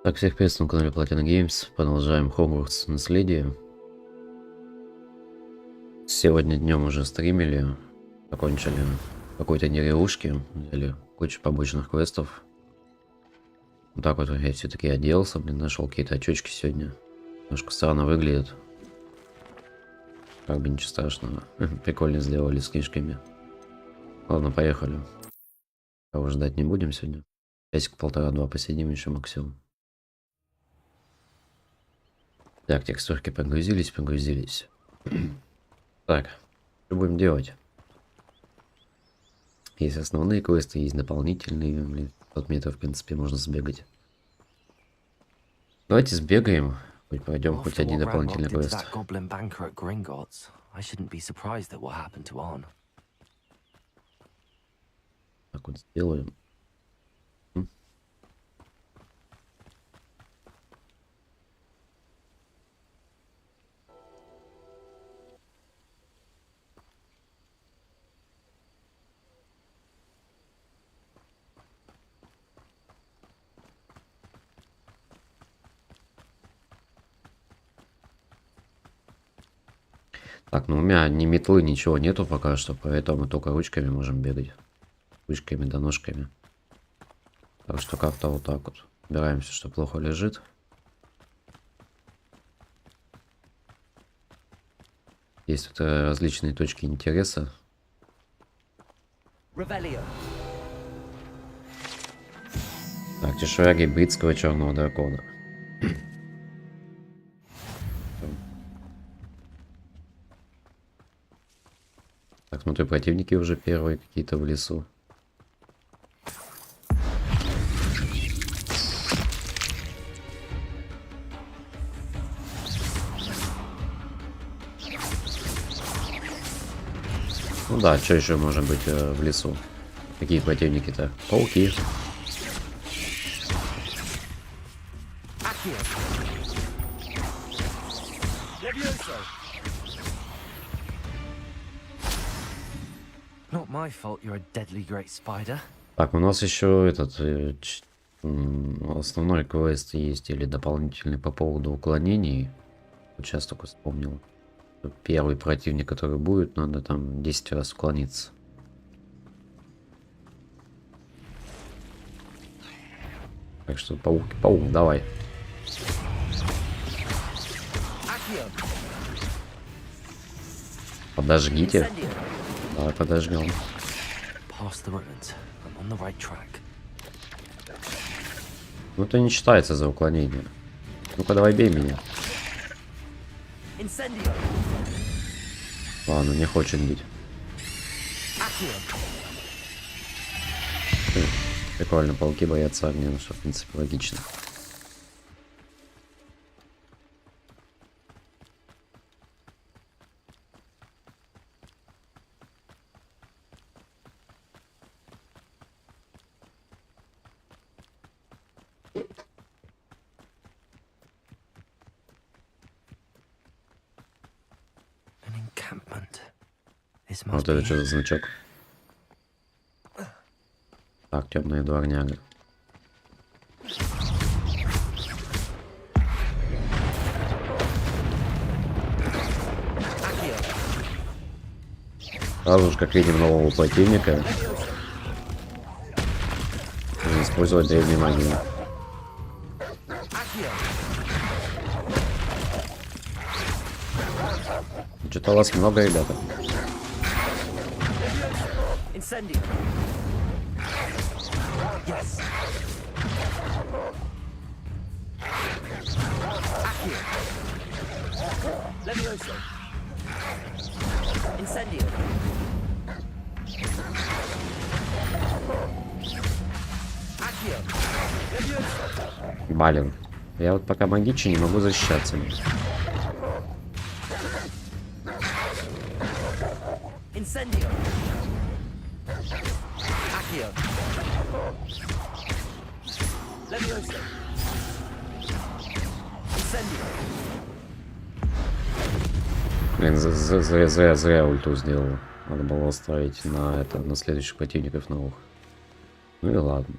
Так, всех приветствую на канале Platinum Games. Продолжаем Хогвартс Наследие. Сегодня днем уже стримили, закончили какой-то деревушки, взяли кучу побочных квестов. Вот так вот я все-таки оделся, нашел какие-то очечки сегодня. Немножко странно выглядит. Как бы ничего страшного. Прикольно сделали с книжками. Ладно, поехали. Кого ждать не будем сегодня. Часик полтора-два посидим еще максимум. Так, текстурки погрузились. Так, что будем делать? Есть основные квесты, есть дополнительные. Блин, 500 метров, в принципе, можно сбегать. Давайте сбегаем. Хоть пройдем хоть один дополнительный квест. Так вот сделаем. Так, ну у меня ни метлы, ничего нету пока что, поэтому только ручками можем бегать. Ручками да ножками. Так что как-то вот так вот. Убираемся, что плохо лежит. Есть тут различные точки интереса. Так, чешуя гибридского черного дракона. Так, смотрю, противники уже первые какие-то в лесу. Ну да, что еще может быть в лесу? Какие противники-то? Пауки. Так, у нас еще этот основной квест есть или дополнительный по поводу уклонений. Вот сейчас только вспомнил. Первый противник, который будет, надо там 10 раз уклониться. Так что паук, давай. Подожгите. Давай подожгем. Ну это не считается за уклонение. Ну-ка давай бей меня. Ладно, не хочет бить. Прикольно, пауки боятся огня, что в принципе логично. Вот это что за значок? Так, темная дворняга. Сразу же, как видим, нового противника. Нужно использовать древнюю магию. Что-то у вас много, ребята. Блин, я вот пока магичи не могу защищаться. Блин, зря ульту сделал. Надо было оставить на это, на следующих противников новых. Ну и ладно.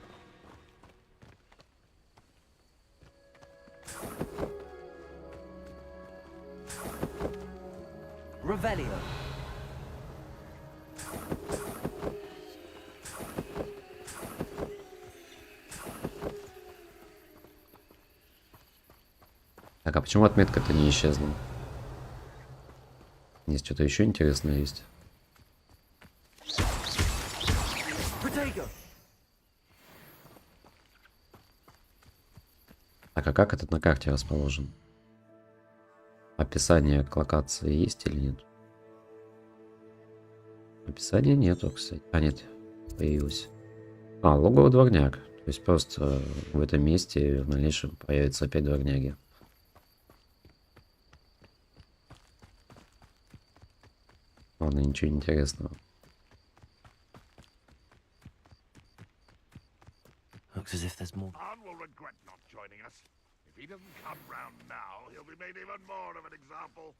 Так, а почему отметка-то не исчезла? Здесь что-то еще интересное есть. Так, а как этот на карте расположен? Описание к локации есть или нет? Описания нету, кстати. А, нет, появилось. А, логово дворняк. То есть просто в этом месте в дальнейшем появятся опять дворняги. Ладно, ничего интересного. Looks as if there's more. Han will regret not joining us. If he doesn't come round now, he'll be made even more of an example.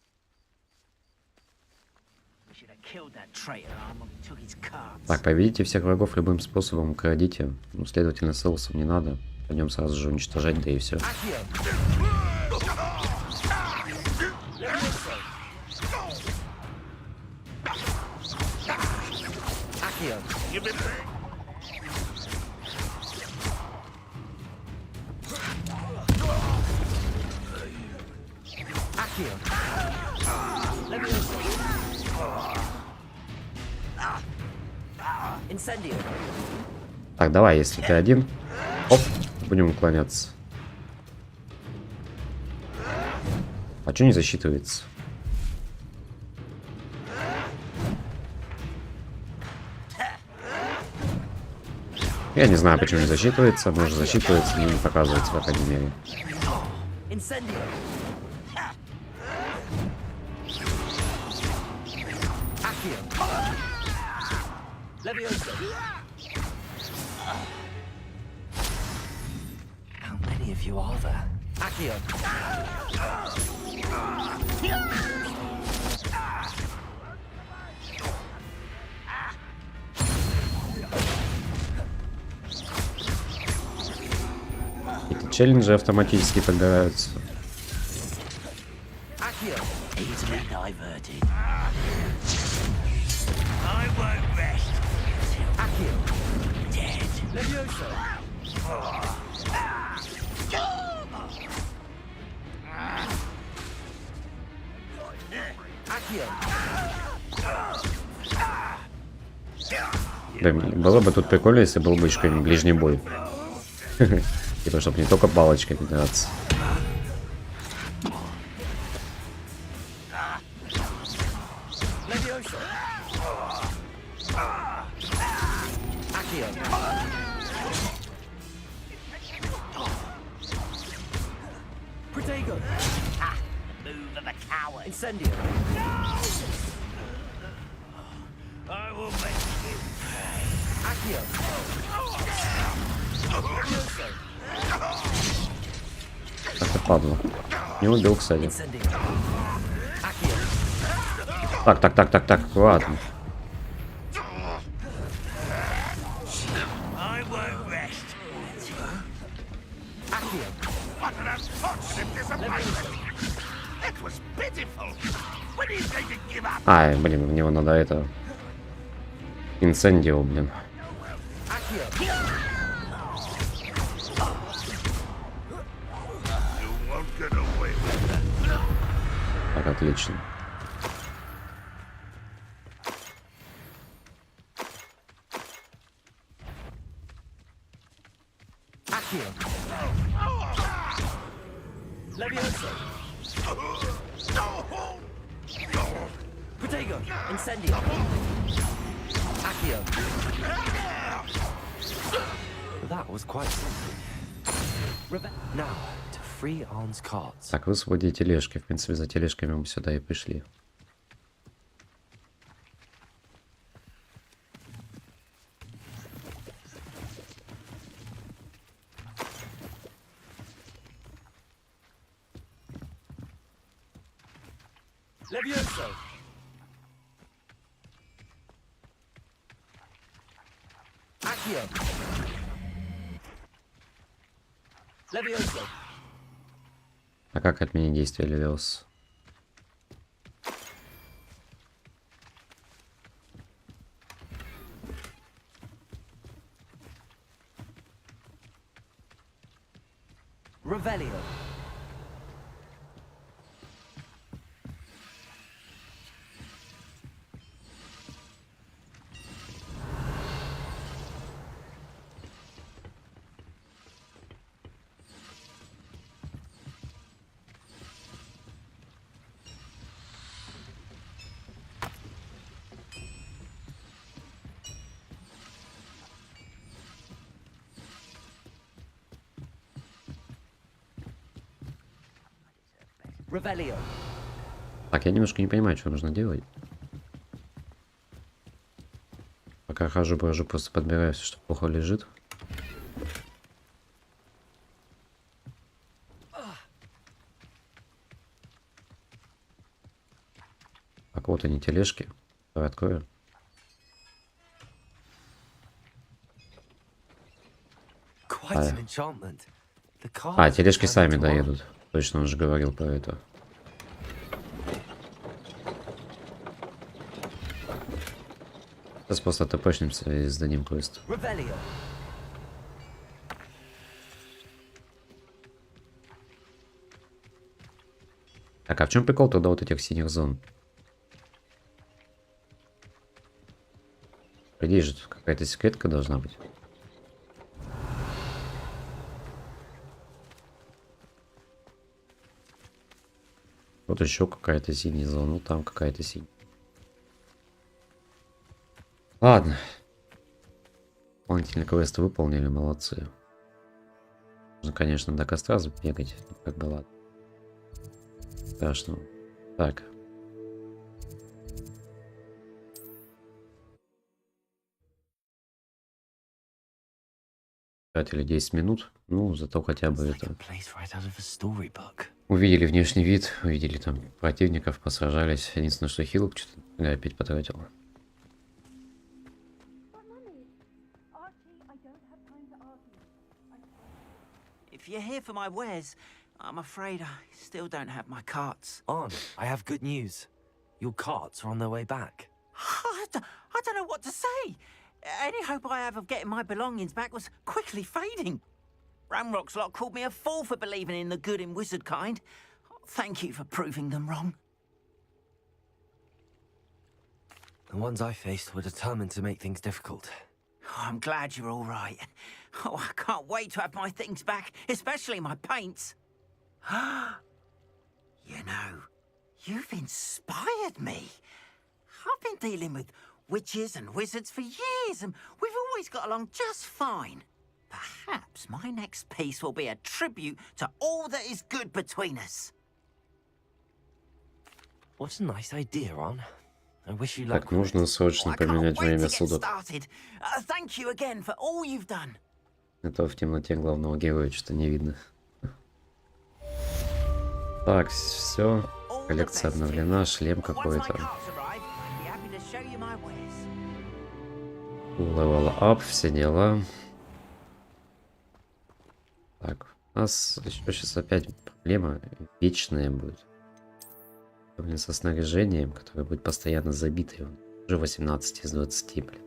We should have killed that traitor arm when we took his cards. Так, победите всех врагов любым способом, украдите. Ну, следовательно, селсов не надо. Пойдем сразу же уничтожать, да и все. Так, давай, если ты один, оп, будем уклоняться. А что не засчитывается? Я не знаю, почему не засчитывается. Может, засчитывается, но не показывается, по крайней мере. How many of you are there? Эти челленджи автоматически подбираются. Easily diverted. I won't rest. Dead. Да, было бы тут прикольно, если был бы еще какой-нибудь ближний бой. Типа, чтобы не только палочкой драться. Move of a coward. Incendio. I will make you pay. Accio. Так, ты падла. Не убил, кстати. Incendio. Accio. Так, ладно. I won't rest. Accio. What an unfortunate disappointment! It was pitiful! When are you going to give up? Ай, блин, в него надо это... Инцендио, блин. Accio. You won't get away with that. Так, отлично. Accio. Levioso. Protego. Incendio. Accio. That was quite something. Now, to free Arn's cards. Так, высвободи тележки. В принципе, за тележками мы сюда и пришли. Levioso. Accio. Levioso. А как отменить действие Левиос? Revelio. Revelio. Так, я немножко не понимаю, что нужно делать. Пока хожу, брожу, просто подбираю все, что плохо лежит. Так, вот они, тележки. Давай открою. Quite an enchantment. The car А, has тележки turned сами into доедут. Точно, он же говорил про это. Сейчас просто тпшнимся и сдадим квест. Revelio. Так, а в чем прикол тогда вот этих синих зон? По идее же тут какая-то секретка должна быть. Вот еще какая-то синяя зона, ну там какая-то синяя. Ладно. Дополнительные квесты выполнили, молодцы. Нужно, конечно, до костра забегать, как бы ладно. Страшно. Так. Тратили 10 минут, ну, зато хотя бы это. Place right out of a storybook. Увидели внешний вид, увидели там противников, посражались. Единственное, что хилок что-то я опять потратил. If you're here for my wares, I'm afraid I still don't have my carts. On, I have good news. Your carts are on their way back. I don't know what to say. Any hope I have of getting my belongings back was quickly fading. Ramrock's lot called me a fool for believing in the good in wizard kind. Thank you for proving them wrong. The ones I faced were determined to make things difficult. Oh, I'm glad you're all right. Oh, I can't wait to have my things back, especially my paints. You know, you've inspired me. I've been dealing with witches and wizards for years, and we've always got along just fine. Perhaps my next piece will be a tribute to all that is good between us. What a nice idea, Ron. I wish you luck. Так, нужно срочно I can't поменять wait время to get суток. started. Thank you again for all you've done. Это в темноте главного героя что-то не видно. Так, все. All the Коллекция best, обновлена, Tim. шлем Once my какой-то. carts arrive, I'll be happy to show you my wares. Level up, все дела. Так, у нас еще сейчас опять проблема вечная будет. Блин, со снаряжением, которое будет постоянно забитое. Уже 18 из 20, блин.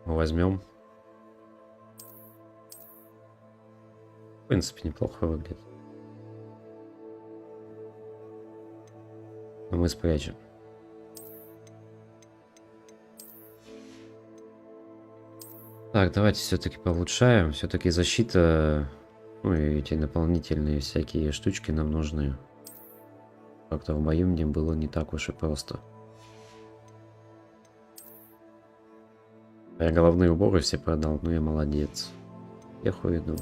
Возьмем. В принципе, неплохо выглядит. Но мы спрячем. Так, давайте все-таки получаем. Все-таки защита, ну и эти дополнительные всякие штучки нам нужны. Как-то в бою мне было не так уж и просто. Я головные уборы все продал, ну я молодец. Я хуйду.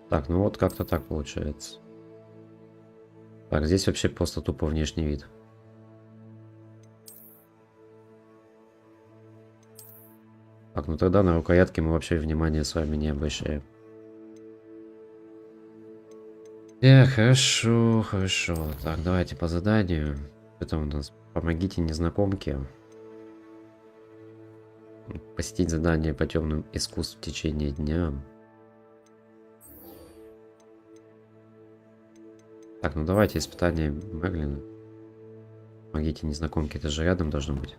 Так, ну вот как-то так получается. Так, здесь вообще просто тупо внешний вид. Так, ну тогда на рукоятке мы вообще внимания с вами не обращаем. Хорошо, хорошо. Так, давайте по заданию. Это у нас помогите незнакомке. Посетить задание по темным искусству в течение дня. Так, ну давайте испытание Мерлина. Помогите незнакомке, это же рядом должно быть.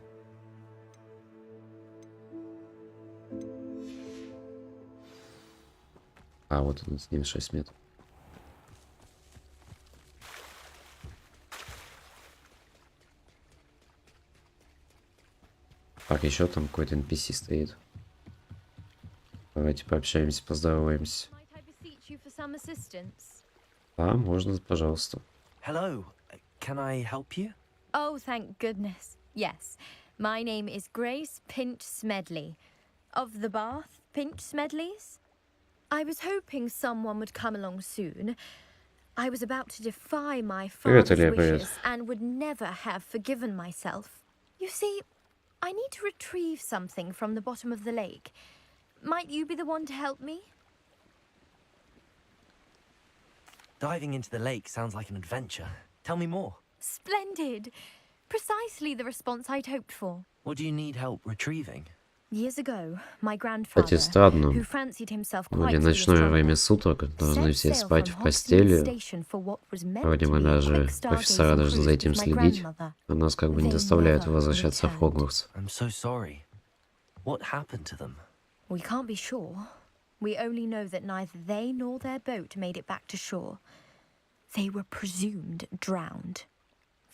А, вот он, с ним 6 метров. Так, еще там какой-то NPC стоит. Давайте пообщаемся, поздороваемся. Да, можно, пожалуйста. Hello, can I help you? Oh, thank goodness. Yes. My name is Grace Pinch Smedley. Of the Bath Pinch Smedleys? I was hoping someone would come along soon. I was about to defy my Привет, father's Илья, привет. wishes and would never have forgiven myself. You see, I need to retrieve something from the bottom of the lake. Might you be the one to help me? Diving into the lake sounds like an adventure. Tell me more. Splendid. Precisely the response I'd hoped for. What do you need help retrieving? Years ago, my Кстати, grandfather, странно. who fancied himself Вроде quite the ночное astronomer, время суток, должны set все sail спать from в HoX постели. Games Station for what was meant Вроде to мы be a даже quick профессора stargazing должны за cruise этим with my следить. grandmother. А нас как бы не They доставляют never возвращаться в returned. Хогвартс. I'm so sorry. What happened to them? We can't be sure. We only know that neither they nor their boat made it back to shore. They were presumed drowned.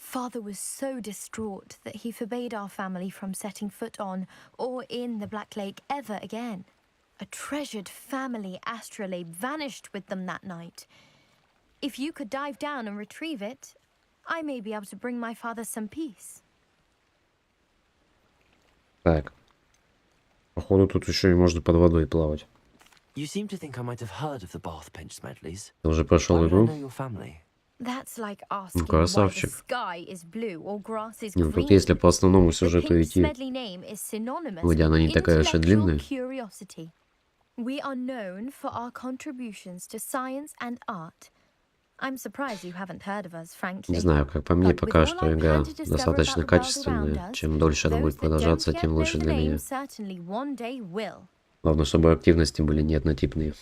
Father was so distraught that he forbade our family from setting foot on or in the Black Lake ever again. A treasured family astrolabe vanished with them that night. If you could dive down and retrieve it, I may be able to bring my father some peace. Так. Походу тут еще и можно под водой плавать. You seem to think I might have heard of the Bath Pinch Smedleys. Ты уже Why прошел would I игру? know your family? That's like asking why the красавчик. sky is blue or grass is Ну, green. тут если по основному The сюжету Pinch идти, Smedley name is synonymous вроде она не with такая уж и intellectual длинная. curiosity. We are known for our contributions to science and art. I'm surprised you haven't heard of us, frankly. Не знаю, как по мне, But with пока all что I игра plan to discover достаточно about the world качественная. around us, Чем дольше она those будет that продолжаться, don't тем yet лучше know the для name меня. certainly one day will. Главное, чтобы активности были не однотипные.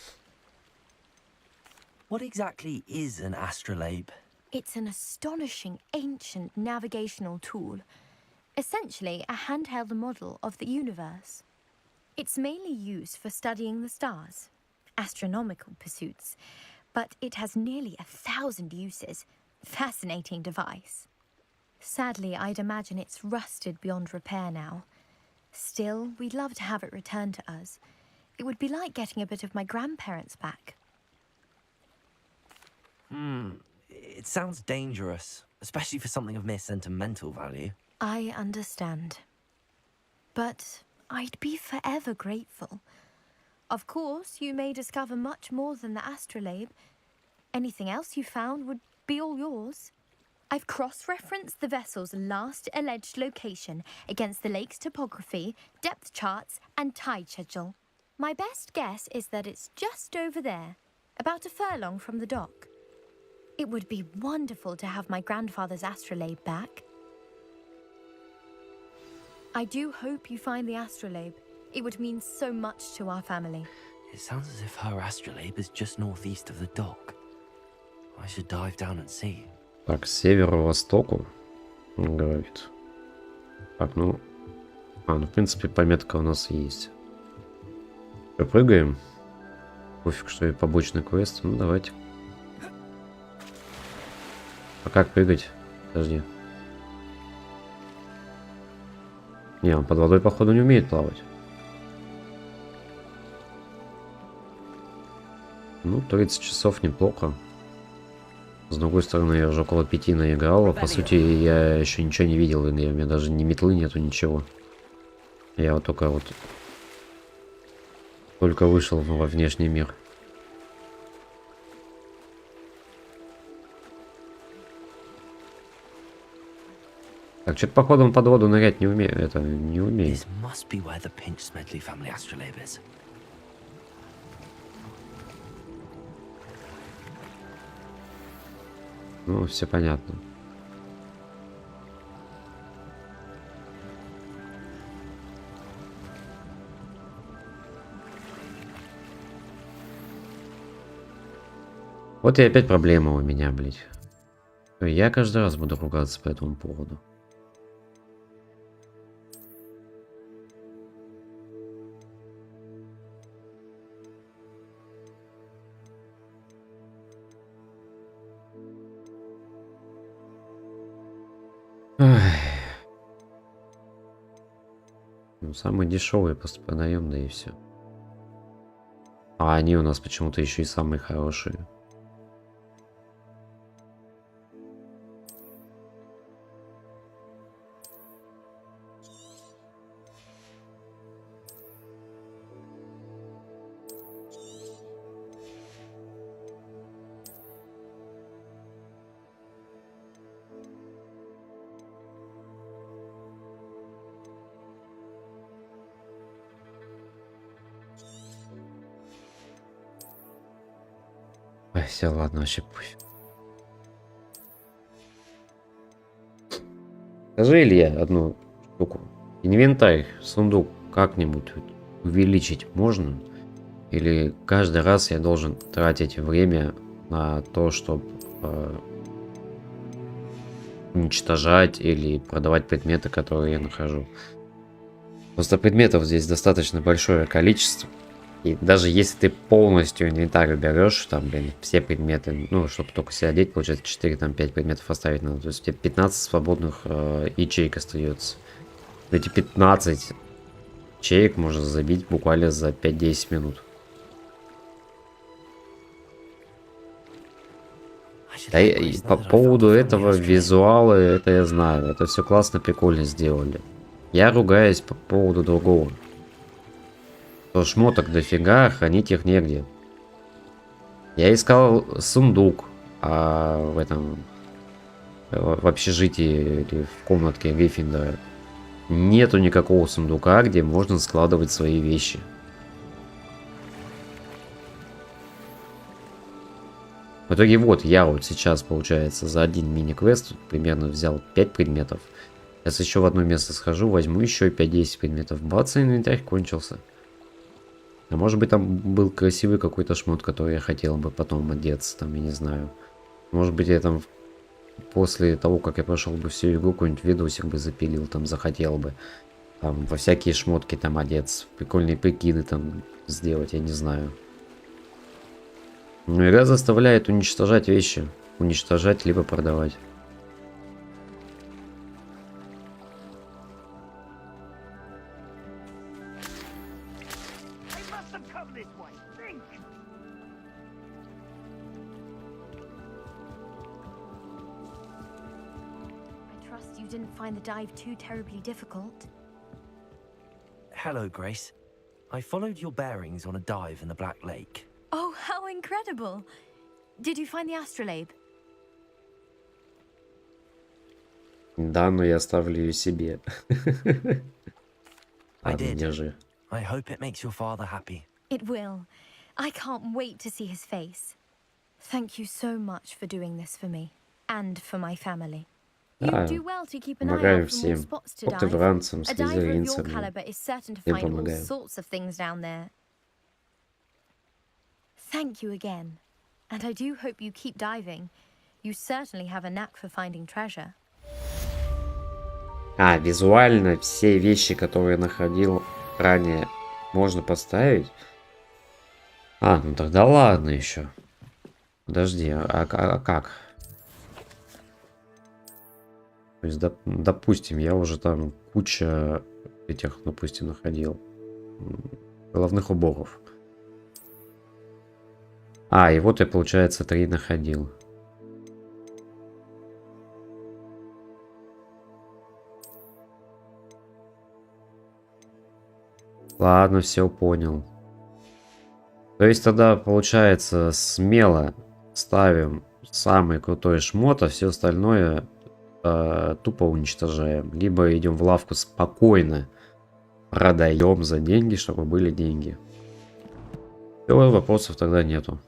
What exactly is an astrolabe? It's an astonishing ancient navigational tool, essentially a handheld model of the universe. It's mainly used for studying the stars, astronomical pursuits, but it has nearly 1,000 uses. Fascinating device. Sadly, I'd imagine it's rusted beyond repair now. Still, we'd love to have it returned to us. It would be like getting a bit of my grandparents back. It sounds dangerous, especially for something of mere sentimental value. I understand. But I'd be forever grateful. Of course, you may discover much more than the astrolabe. Anything else you found would be all yours. I've cross-referenced the vessel's last alleged location against the lake's topography, depth charts, and tide schedule. My best guess is that it's just over there, about a furlong from the dock. It would be wonderful to have my grandfather's astrolabe back. I do hope you find the astrolabe. It would mean so much to our family. It sounds as if her astrolabe is just northeast of the dock. I should dive down and see. Так, к северо-востоку, он говорит. Так, ну... ну, в принципе, пометка у нас есть. Прыгаем. Пофиг, что и побочный квест. Ну, давайте. А как прыгать? Подожди. Не, он под водой, походу, не умеет плавать. Ну, 30 часов неплохо. С другой стороны, я уже около 5 наиграл. По сути, я еще ничего не видел в игре. У меня даже ни метлы нету, ничего. Я вот только вышел во внешний мир. Так, что-то походу он под воду нырять не умеет. Это не умеет. This must be where the Pinch Smedley family astrolabe is. Ну, все понятно. Вот и опять проблема у меня, блядь. Я каждый раз буду ругаться по этому поводу. Ну, самые дешевые просто продаем, да и все. А они у нас почему-то еще и самые хорошие. Ой, все, ладно, вообще пусть. Скажи, Илья, одну штуку. Инвентарь, сундук как-нибудь увеличить можно? Или каждый раз я должен тратить время на то, чтобы уничтожать или продавать предметы, которые я нахожу? Просто предметов здесь достаточно большое количество. И даже если ты полностью инвентарь уберешь, там, блин, все предметы, ну, чтобы только себя одеть, получается 4, там, 5 предметов оставить надо. То есть тебе 15 свободных ячеек остается. Эти 15 ячеек можно забить буквально за 5-10 минут. Да и по поводу этого визуала, это я знаю. Это все классно, прикольно сделали. Я ругаюсь по поводу другого. То шмоток дофига, хранить их негде. Я искал сундук в этом в общежитии или в комнатке Гриффиндора. Нету никакого сундука, где можно складывать свои вещи. В итоге вот я вот сейчас, получается, за один мини-квест примерно взял 5 предметов. Сейчас еще в одно место схожу, возьму еще 5-10 предметов. Бац, инвентарь кончился. А может быть там был красивый какой-то шмот, который я хотел бы потом одеться, там, я не знаю. Может быть я там после того, как я прошел бы всю игру, какой-нибудь видосик бы запилил, там, захотел бы. Там, во всякие шмотки там одеться, прикольные прикиды там сделать, я не знаю. Но игра заставляет уничтожать вещи. Уничтожать, либо продавать. You didn't find the dive too terribly difficult. Hello, Grace. I followed your bearings on a dive in the Black Lake. Oh, how incredible! Did you find the astrolabe? Да, но я оставлю ее себе. I Ладно, did. держи. I hope it makes your father happy. It will. I can't wait to see his face. Thank you so much for doing this for me and for my family. You do well to keep an eye Помогаем out for more всем. spots to dive. Подтержанцам, A diver of your слизеринцам. caliber is certain to Всем find all помогаем. sorts of things down there. Thank you again. And I do hope you keep diving. You certainly have a knack for finding treasure. А, визуально все вещи, которые я находил ранее, можно поставить? А, ну тогда ладно еще. Подожди, а как? То есть, допустим, я уже там куча этих, допустим, находил головных уборов. А, и вот я, получается, 3 находил. Ладно, все понял. То есть тогда, получается, смело ставим самый крутой шмот, а все остальное тупо уничтожаем. Либо идем в лавку спокойно, продаем за деньги, чтобы были деньги. Все, вопросов тогда нету.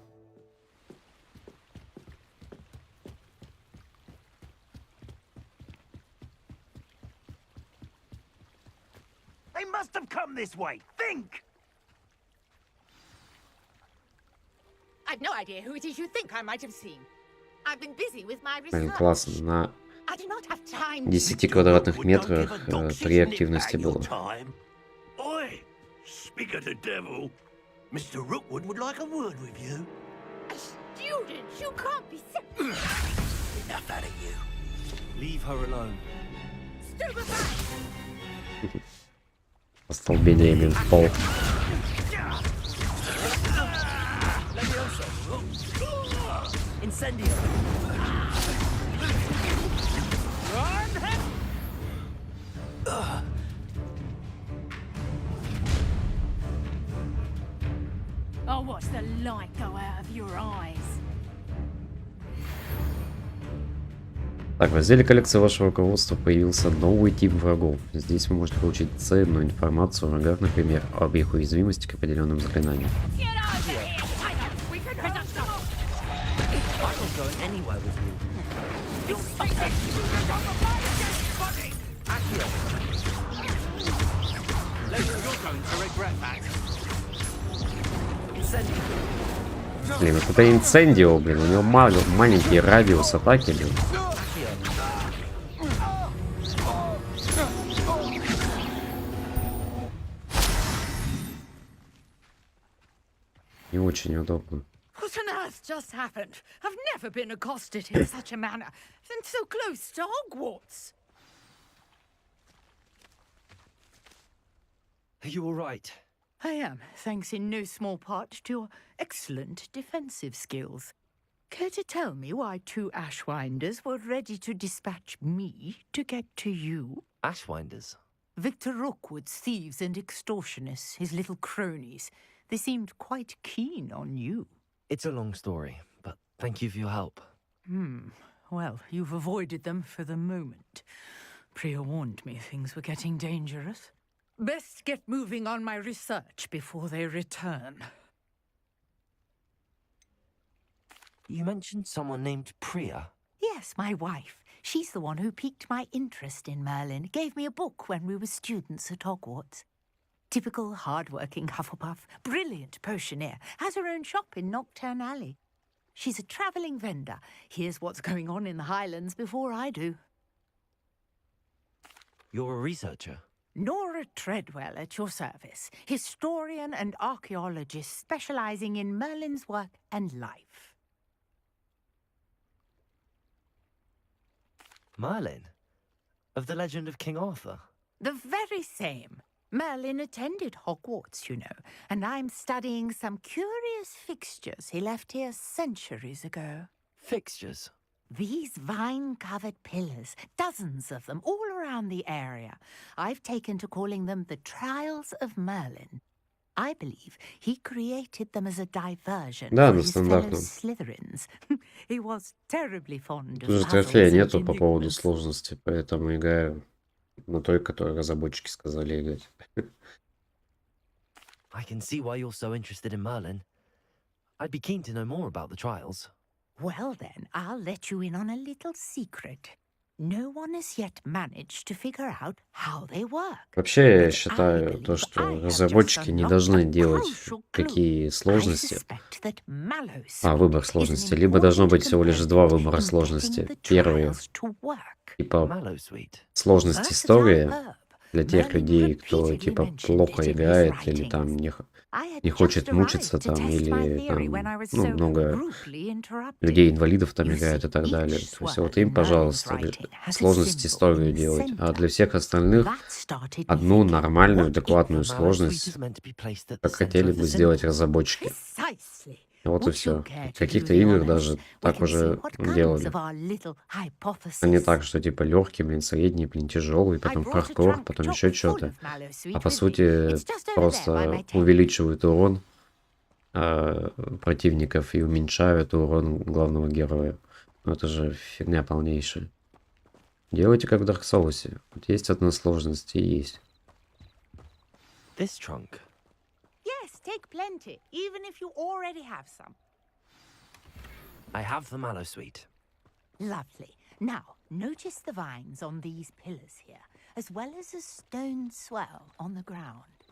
They must have come this way. Think! I've no idea who it is you think I might have seen. I've been busy with my Блин, research. классно. На I do not have time. 10 квадратных метрах 3 активности было. Oi, speak of the devil. Mr. Rookwood would like a word with you. A student, you can't be so Enough out of you. Leave her alone. stupefying. Остолбенение в пол. Incendio. I'll watch the light go out of your eyes. Так, в разделе коллекции вашего руководства появился новый тип врагов. Здесь вы можете получить ценную информацию о врагах, например, об их уязвимости к определенным заклинаниям. Get over here! I know we can hurt us. I'm not going anywhere with you. You'll see this! Accio. Later, you're going to regret that. Incendio. Блин, вот это инцендио, блин, у него маленький радиус атаки, блин. Не очень удобно. What on earth just happened? I've never been accosted in such a manner, and so close to Hogwarts. Are you all right? I am, thanks in no small part to your excellent defensive skills. Care to tell me why 2 Ashwinders were ready to dispatch me to get to you? Ashwinders. Victor Rookwood's thieves and extortionists, his little cronies. They seemed quite keen on you. It's a long story, but thank you for your help. Well, you've avoided them for the moment. Priya warned me things were getting dangerous. Best get moving on my research before they return. You mentioned someone named Priya. Yes, my wife. She's the one who piqued my interest in Merlin. Gave me a book when we were students at Hogwarts. Typical hard-working Hufflepuff, brilliant potioneer, has her own shop in Nocturne Alley. She's a travelling vendor. Hears what's going on in the Highlands before I do. You're a researcher. Nora Treadwell at your service, historian and archaeologist specialising in Merlin's work and life. Merlin? Of the legend of King Arthur? The very same. Merlin attended Hogwarts, you know, and I'm studying some curious fixtures he left here centuries ago. Fixtures? These vine-covered pillars, dozens of them, all around the area. I've taken to calling them the Trials of Merlin. I believe he created them as a diversion Да, for ну his fellow стандартно. Slytherins. He was terribly fond of Тут же puzzles трофея and нету по поводу enigmas. сложности, поэтому играю на той, которую разработчики сказали играть. I can see why you're so interested in Merlin. I'd be keen to know more about the trials. Well then, I'll let you in on a little secret. No one has yet managed to figure out how they work. Вообще, я считаю, то, что разработчики не должны делать такие сложности. Выбор сложности. Либо должно быть всего лишь 2 выбора сложности. Первый, типа, Mallowsweet. сложность истории для тех людей, кто, типа, плохо играет или там не хочет мучиться там, или там, ну, много людей-инвалидов там играют и так далее. То есть вот им, пожалуйста, сложность историю делать. А для всех остальных одну нормальную, адекватную сложность, как хотели бы сделать разработчики. Вот и все. В каких-то играх даже так уже делали. А не так, что типа легкий, блин, средний, блин, тяжелый, потом хардкор, потом еще что-то. А по сути просто увеличивают урон противников и уменьшают урон главного героя. Ну это же фигня полнейшая. Делайте как в Dark Souls. Вот есть одна сложность и есть. This trunk. Yes, take plenty, even if you already have some. I have the Mallowsweet. Lovely. Now, notice the vines on these pillars here, as well as a stone swell on the ground.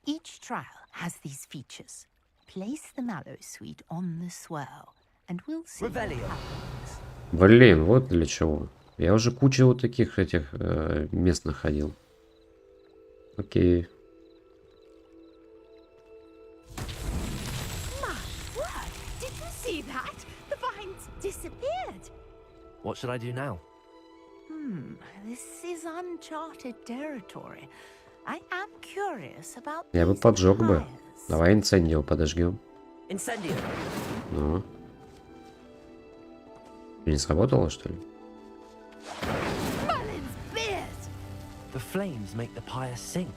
Each trial has these features. Place the mallow sweet on the swirl, and we'll see what Revelio. happens. Блин, вот для чего. Я уже кучу вот таких этих мест находил. Окей. My word! Did you see that? The vines disappeared. What should I do now? This is uncharted territory. I am curious about Я бы these поджег бы. pyres. Давай инцендио подожгем. Incendio. Ну. Не сработало, что ли? Merlin's beard! The flames make the pyre sink.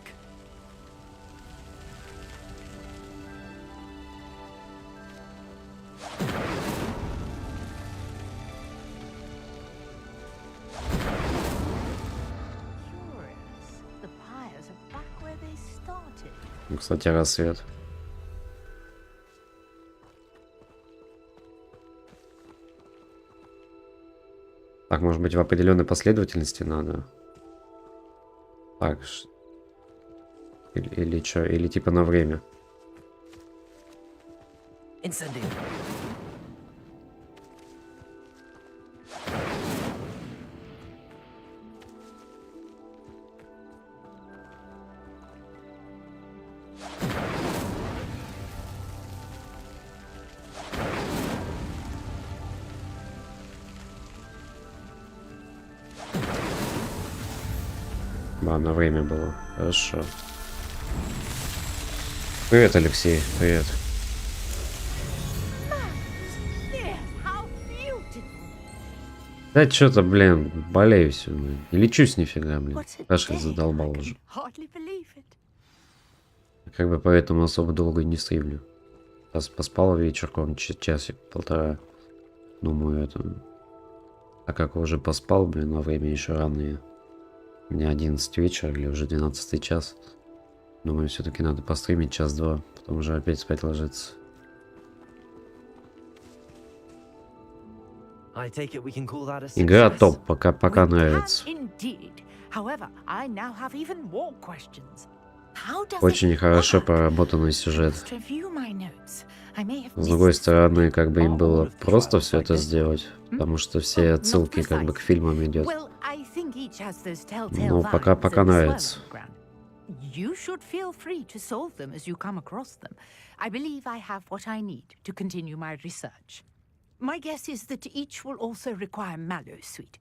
Curious. The pyres are back where they started. Ну, кстати, рассвет. Так, может быть, в определенной последовательности надо. Так. Или что? Или типа на время. Incendio. Да, на время было. Хорошо. Привет, Алексей. Привет. Beard, how beautiful! Да что-то, блин, болею все. Не лечусь нифига, блин. What a Кашель day. задолбал I уже. can hardly believe it. Как бы поэтому особо долго не стримлю. Сейчас поспал вечерком, часик-полтора. Думаю, это... А как уже поспал, блин, а время еще раннее. У меня 11 вечера или уже 12 час. Думаю, все-таки надо постримить час-два. Потом уже опять спать ложиться. I take it we can call that a Игра success. топ, пока We нравится. can indeed. However, I now have even more questions. How does Очень it хорошо work? проработанный сюжет. Must review my notes. I may have С другой missed стороны, как бы им Are было all of the просто trials все like это this? сделать. Потому что все Well, not отсылки как бы к precisely. фильмам идет. Well, I think each has those telltale Ну, пока vines and the нравится. swirl ground. You should feel free to solve them as you come across them. I believe I have what I need to continue my research. My guess is that each will also require mallow sweet,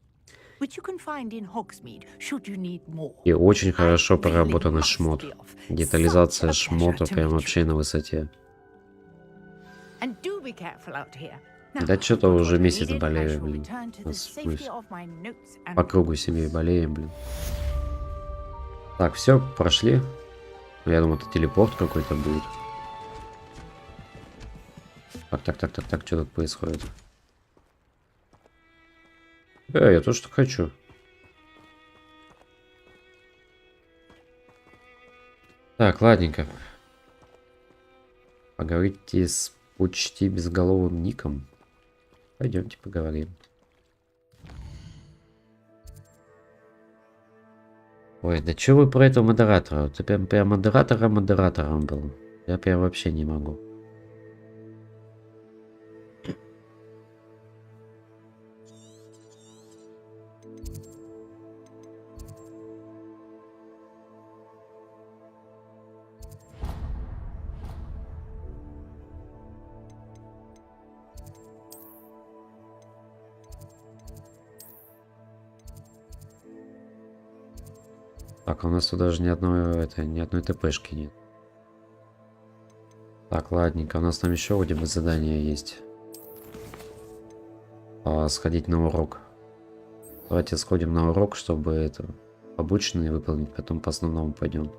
which you can find in Hogsmeade, should you need more. И очень I хорошо really проработанный must шмот. be off. Детализация Such a шмота pleasure to прям meet вообще you. на высоте. And do be careful out here. Now, Да что-то I've got уже what I месяц needed. I болею, shall блин. return to the Нас мы safety of my notes and по кругу семьи болеем, блин. Так, все, прошли. Я думаю, это телепорт какой-то будет. Так, что тут происходит? Я тоже так хочу. Так, ладненько. Поговорите с почти безголовым ником. Пойдемте поговорим. Ой, да чё вы про этого модератора? Ты прям модератором был. Я прям вообще не могу. Так, а у нас тут даже ни одной ТПшки нет. Так, ладненько, у нас там еще вроде бы задание есть. Сходить на урок. Давайте сходим на урок, чтобы это побочные выполнить, потом по основному пойдем.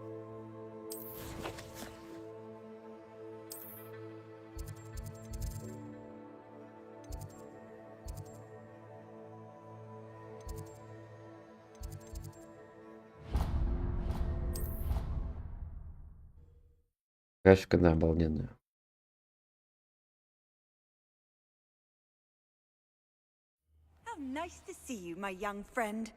Графика, да, обалденная. How nice to see you, my young friend.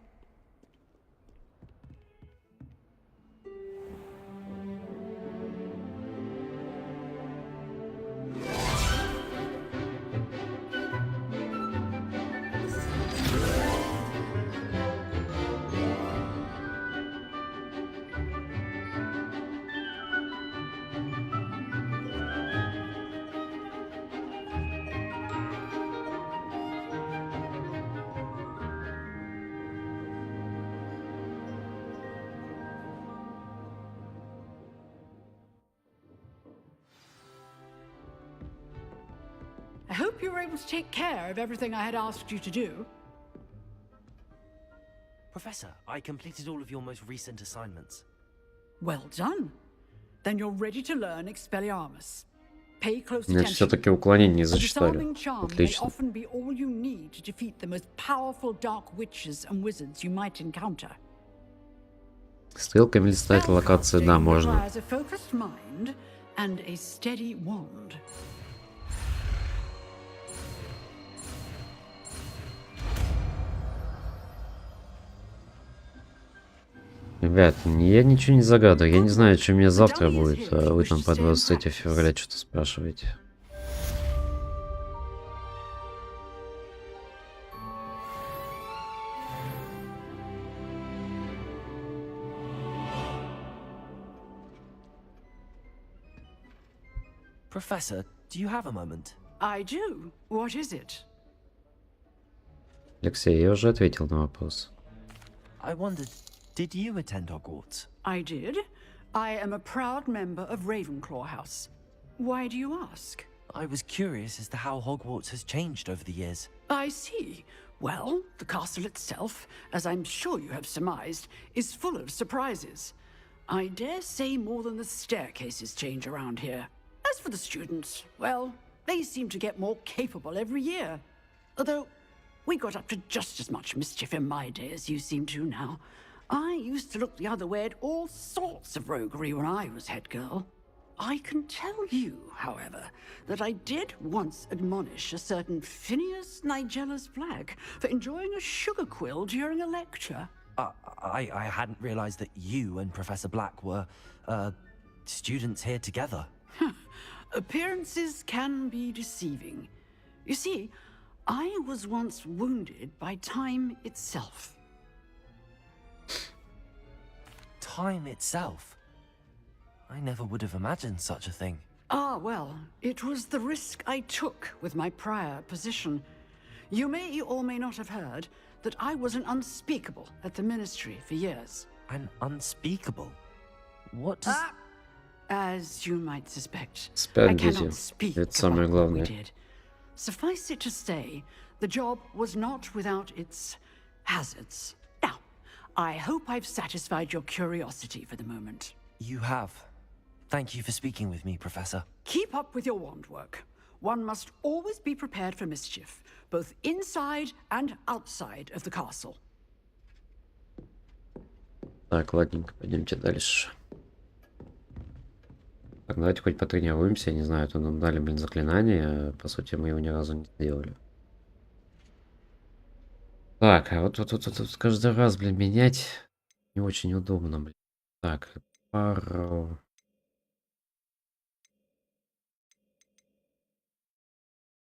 hope you were able to take care of everything I had asked you to do. Professor, I completed all of your most recent assignments. Well done. Then you're ready to learn Expelliarmus. Pay close Значит, attention. все-таки уклонение не The зачитали. disarming charm may Отлично. often be all you need to defeat the most powerful dark witches and wizards you might encounter. Стрелками листать локации, да, Spellcasting можно. requires a focused mind and a steady wand. Ребят, я ничего не загадываю. Я не знаю, что у меня завтра будет. А вы там по 23 февраля что-то спрашиваете. Professor, do you have a moment? I do. What is it? Алексей, я уже ответил на вопрос. I wondered, did you attend Hogwarts? I did. I am a proud member of Ravenclaw House. Why do you ask? I was curious as to how Hogwarts has changed over the years. I see. Well, the castle itself, as I'm sure you have surmised, is full of surprises. I dare say more than the staircases change around here. As for the students, well, they seem to get more capable every year. Although, we got up to just as much mischief in my day as you seem to now. I used to look the other way at all sorts of roguery when I was head girl. I can tell you, however, that I did once admonish a certain Phineas Nigellus Black for enjoying a sugar quill during a lecture. I hadn't realized that you and Professor Black were, students here together. Appearances can be deceiving. You see, I was once wounded by time itself. Time itself? I never would have imagined such a thing. Ah, well, it was the risk I took with my prior position. You may or may not have heard that I was an unspeakable at the ministry for years. An unspeakable? What does... As you might suspect, I Спят cannot speak Это самое about what we главное. did. Suffice it to say, the job was not without its hazards. Now, I hope I've satisfied your curiosity for the moment. You have. Thank you for speaking with me, Professor. Keep up with your wand work. One must always be prepared for mischief, both inside and outside of the castle. Так, ладненько, пойдемте дальше. Так, давайте хоть потренируемся. Я не знаю, то нам дали, блин, заклинание. По сути, мы его ни разу не сделали. Так, а вот каждый раз, блин, менять не очень удобно, блин. Так, пару...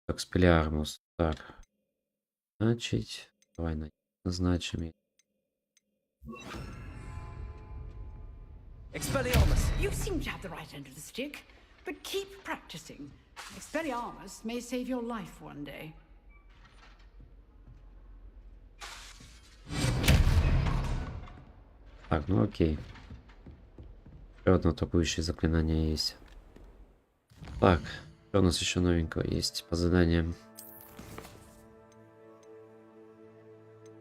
Экспеллиармус. Так. Значит, давай назначим. Expelliarmus! You seem to have the right end of the stick, but keep practicing. Expelliarmus may save your life one day. Так, ну окей. Еще одно атакующее заклинание есть. Так, что у нас еще новенького есть по заданиям?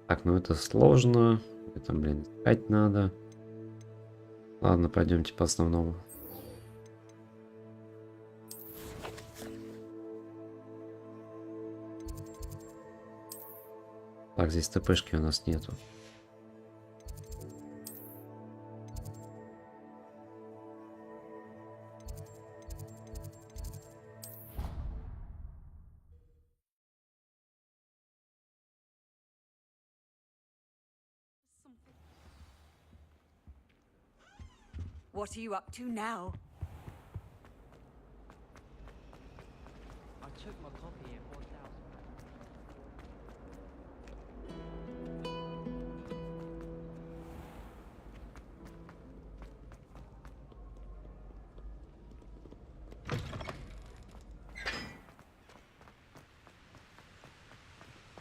Так, ну это сложно. Это, блин, искать надо. Ладно, пойдемте по основному. Так, здесь ТПшки у нас нету. What are you up to now? I took my copy at 1,000.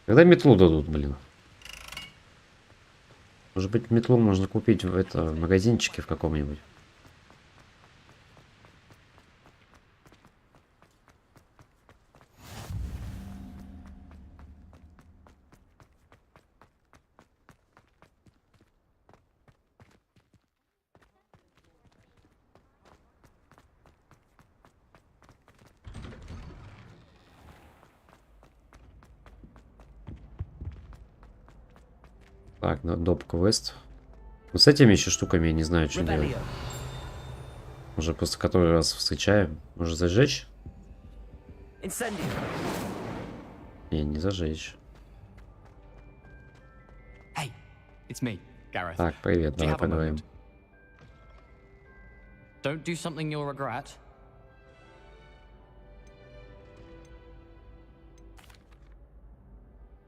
Когда метлу дадут, блин? Может быть, метлу можно купить в магазинчике в каком-нибудь. Так, доп квест. Ну, с этими еще штуками я не знаю, что делать. Уже просто который раз встречаем. Может зажечь? Не зажечь. Hey, it's me, Gareth. Так, привет, Do you давай have a поговорим. moment? Don't do something you'll regret.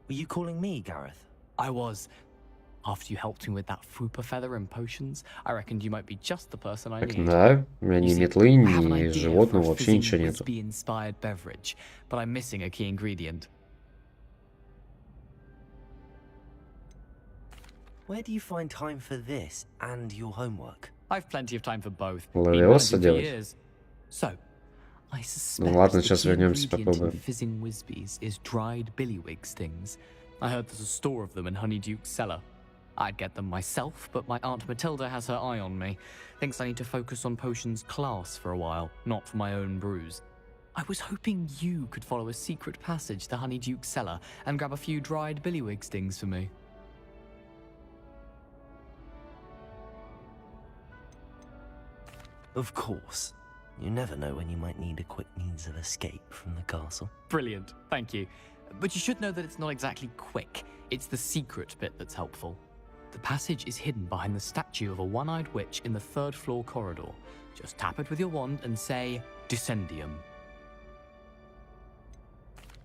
Were you calling me, Gareth? I was. After you helped me with that fupa feather and potions, I reckoned you might be just the person I Так, need. да, у меня You ни see, метлы, I have an ни idea for животного, a вообще fizzing ничего нету. Whispy-inspired beverage, but I'm missing a key ingredient. Where do you find time for this and your homework? I've plenty of time for both. Лавиоса Been managing for делать? years. So, I Ну suspect ладно, the сейчас key вернемся, ingredient in попробуем. fizzing Whizbees is dried billywig stings. I heard there's a store of them in Honeyduke's cellar. I'd get them myself, but my Aunt Matilda has her eye on me. Thinks I need to focus on potions class for a while, not for my own brews. I was hoping you could follow a secret passage to Honeyduke's cellar and grab a few dried billywig stings for me. Of course. You never know when you might need a quick means of escape from the castle. Brilliant, thank you. But you should know that it's not exactly quick. It's the secret bit that's helpful. The passage is hidden behind the statue of a one-eyed witch in the third-floor corridor. Just tap it with your wand and say, Descendium.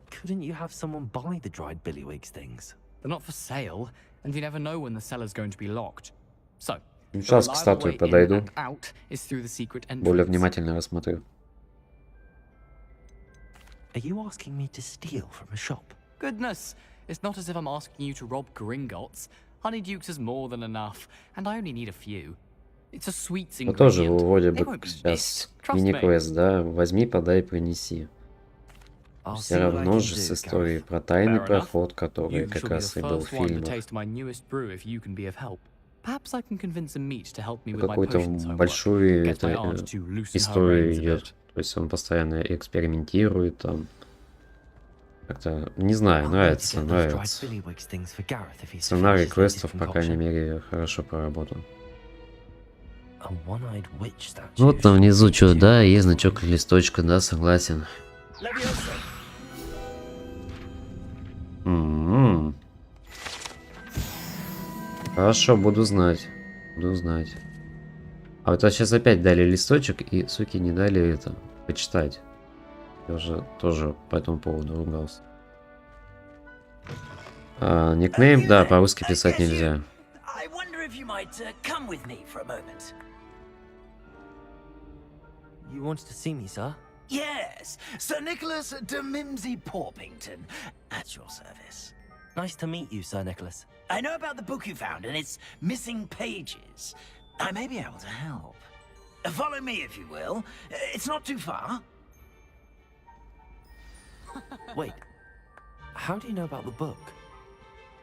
Couldn't you have someone buy the dried billywig things? They're not for sale, and you never know when the cellar's going to be locked. So, the Сейчас к reliable статуе way in подойду. and out is through the secret Более entrance. внимательно рассмотрю. Are you asking me to steal from a shop? Goodness, it's not as if I'm asking you to rob Gringotts. Honeydukes is more than enough, and I only need a few. It's a sweets Ну тоже ingredient. вроде They бы won't be сейчас missed. Trust me. мини-квест, да? Возьми, подай, принеси. I'll Все see what I равно can же do, с историей Gareth. про тайный Fair enough. проход, который You как shall be раз и the был в first one to фильмах. taste my newest brew if you can be of help. Perhaps I can convince a meat to help me with my Какую-то potions homework. большую Get my это, aunt to loosen her историю reins a идет. bit. То есть он постоянно экспериментирует там. Как-то, не знаю, I'll need to нравится, get those dried нравится. billywig things for Gareth if he's Сценарий finished his квестов, native по крайней concoction. мере, хорошо проработан. A one-eyed witch statue. Ну вот там внизу что, да, есть значок листочка, да, согласен. М-м-м. Хорошо, буду знать. Буду знать. А вот сейчас опять дали листочек, и, суки, не дали это почитать. Я уже тоже по этому поводу ругался. Никнейм, да, по-русски писать нельзя. I wonder if you might come with me for a moment. You wanted to see me, sir? Yes, Sir Nicholas de Mimsy Porpington, at your service. Nice to meet you, Sir Nicholas. I know about the book you found and its missing pages. I may be able to help. Follow me, if you will. It's not too far. Wait, how do you know about the book?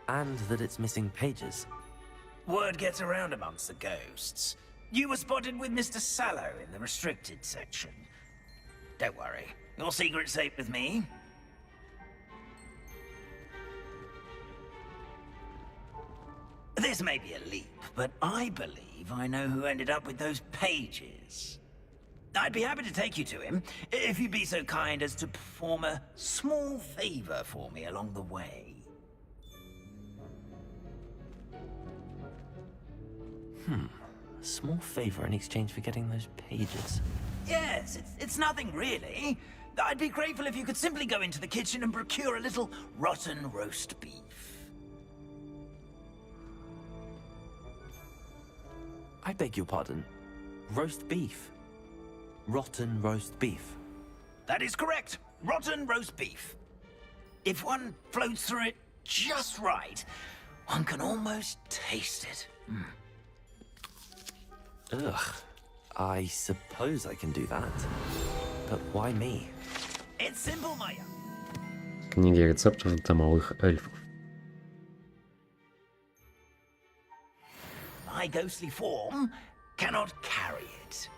And that it's missing pages? Word gets around amongst the ghosts. You were spotted with Mr. Sallow in the restricted section. Don't worry, your secret's safe with me. This may be a leap, but I believe I know who ended up with those pages. I'd be happy to take you to him, if you'd be so kind as to perform a small favor for me along the way. A small favor in exchange for getting those pages. Yes, it's nothing really. I'd be grateful if you could simply go into the kitchen and procure a little rotten roast beef. I beg your pardon. Roast beef. Rotten roast beef. That is correct. Rotten roast beef. If one floats through it just right, one can almost taste it. Ugh. I suppose I can do that. But why me? It's simple, my young. Книги рецептов домовых эльфов. My ghostly form cannot carry it.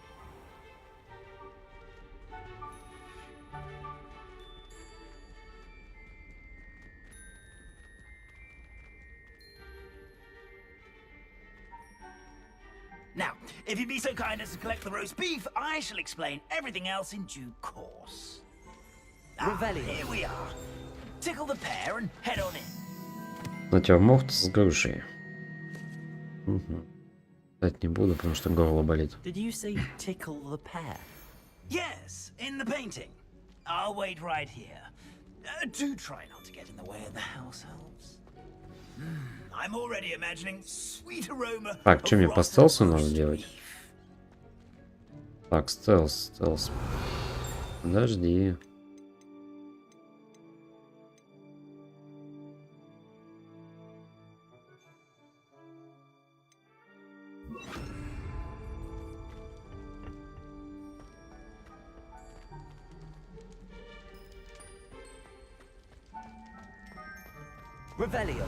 If you'd be so kind as to collect the roast beef, I shall explain everything else in due course. Here we are. Tickle the pear and head on in. Натюрморт с грушей. Угу. Кстати, не буду, потому что горло болит. Did you say tickle the pear? Yes, in the painting. I'll wait right here. Do try not to get in the way of the house elves. I'm already imagining sweet aroma. Так, что мне по стелсу надо делать? Так, стелс. Подожди. Revelio.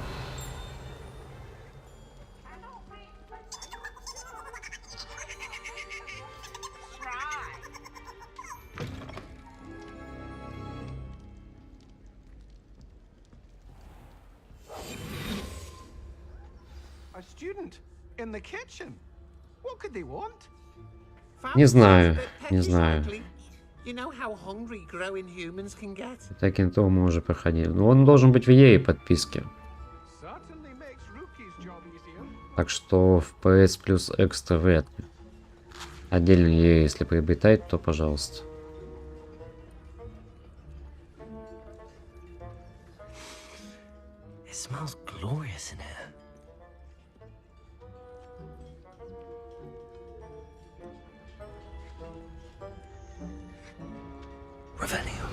A student in the kitchen. What could they want? Не знаю, не знаю. You know how hungry growing humans can get? Так интро мы уже проходили. Но он должен быть в EA подписке. Certainly makes Rookie's job easier. Так что в PS плюс экстра вряд ли. Отдельно EA, если приобретать, то пожалуйста. It smells glorious in here. Revelio.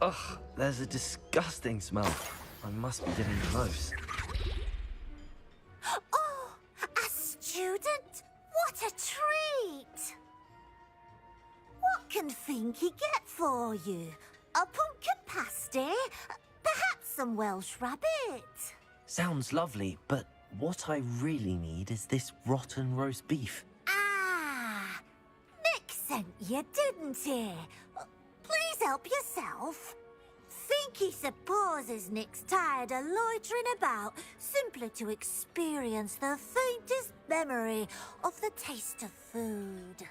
Ugh, there's a disgusting smell. I must be getting close. Oh, a student? What a treat! What can Finky get for you? A pumpkin pasty? Perhaps some Welsh rabbit? Sounds lovely, but what I really need is this rotten roast beef. Ah, Nick sent you, didn't he? Please help yourself. Finky supposes Nick's tired of loitering about simply to experience the faintest memory of the taste of food.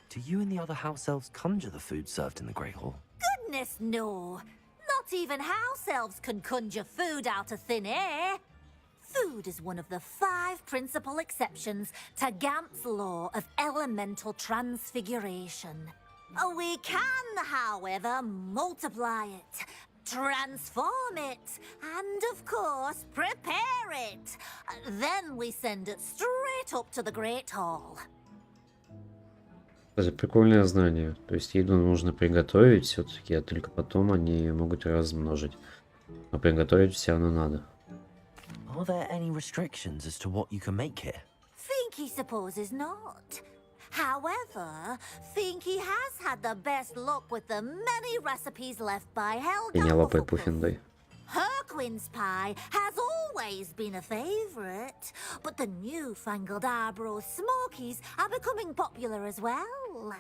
Do you and the other house elves conjure the food served in the Great Hall? Goodness, no. Not even house elves can conjure food out of thin air. Food is one of the 5 principal exceptions to Gamp's law of elemental transfiguration. We can, however, multiply it, transform it, and, of course, prepare it. Then we send it straight up to the Great Hall. Это прикольное знание. То есть еду нужно приготовить все-таки, а только потом они могут размножить. Но приготовить все равно надо. Are there any restrictions as to what you can make here? Finky supposes not. However, Finky has had the best luck with the many recipes left by Helga. Пенелопой Пуффиндой. Her quince pie has always been a favourite, but the newfangled Arborough Smokies are becoming popular as well.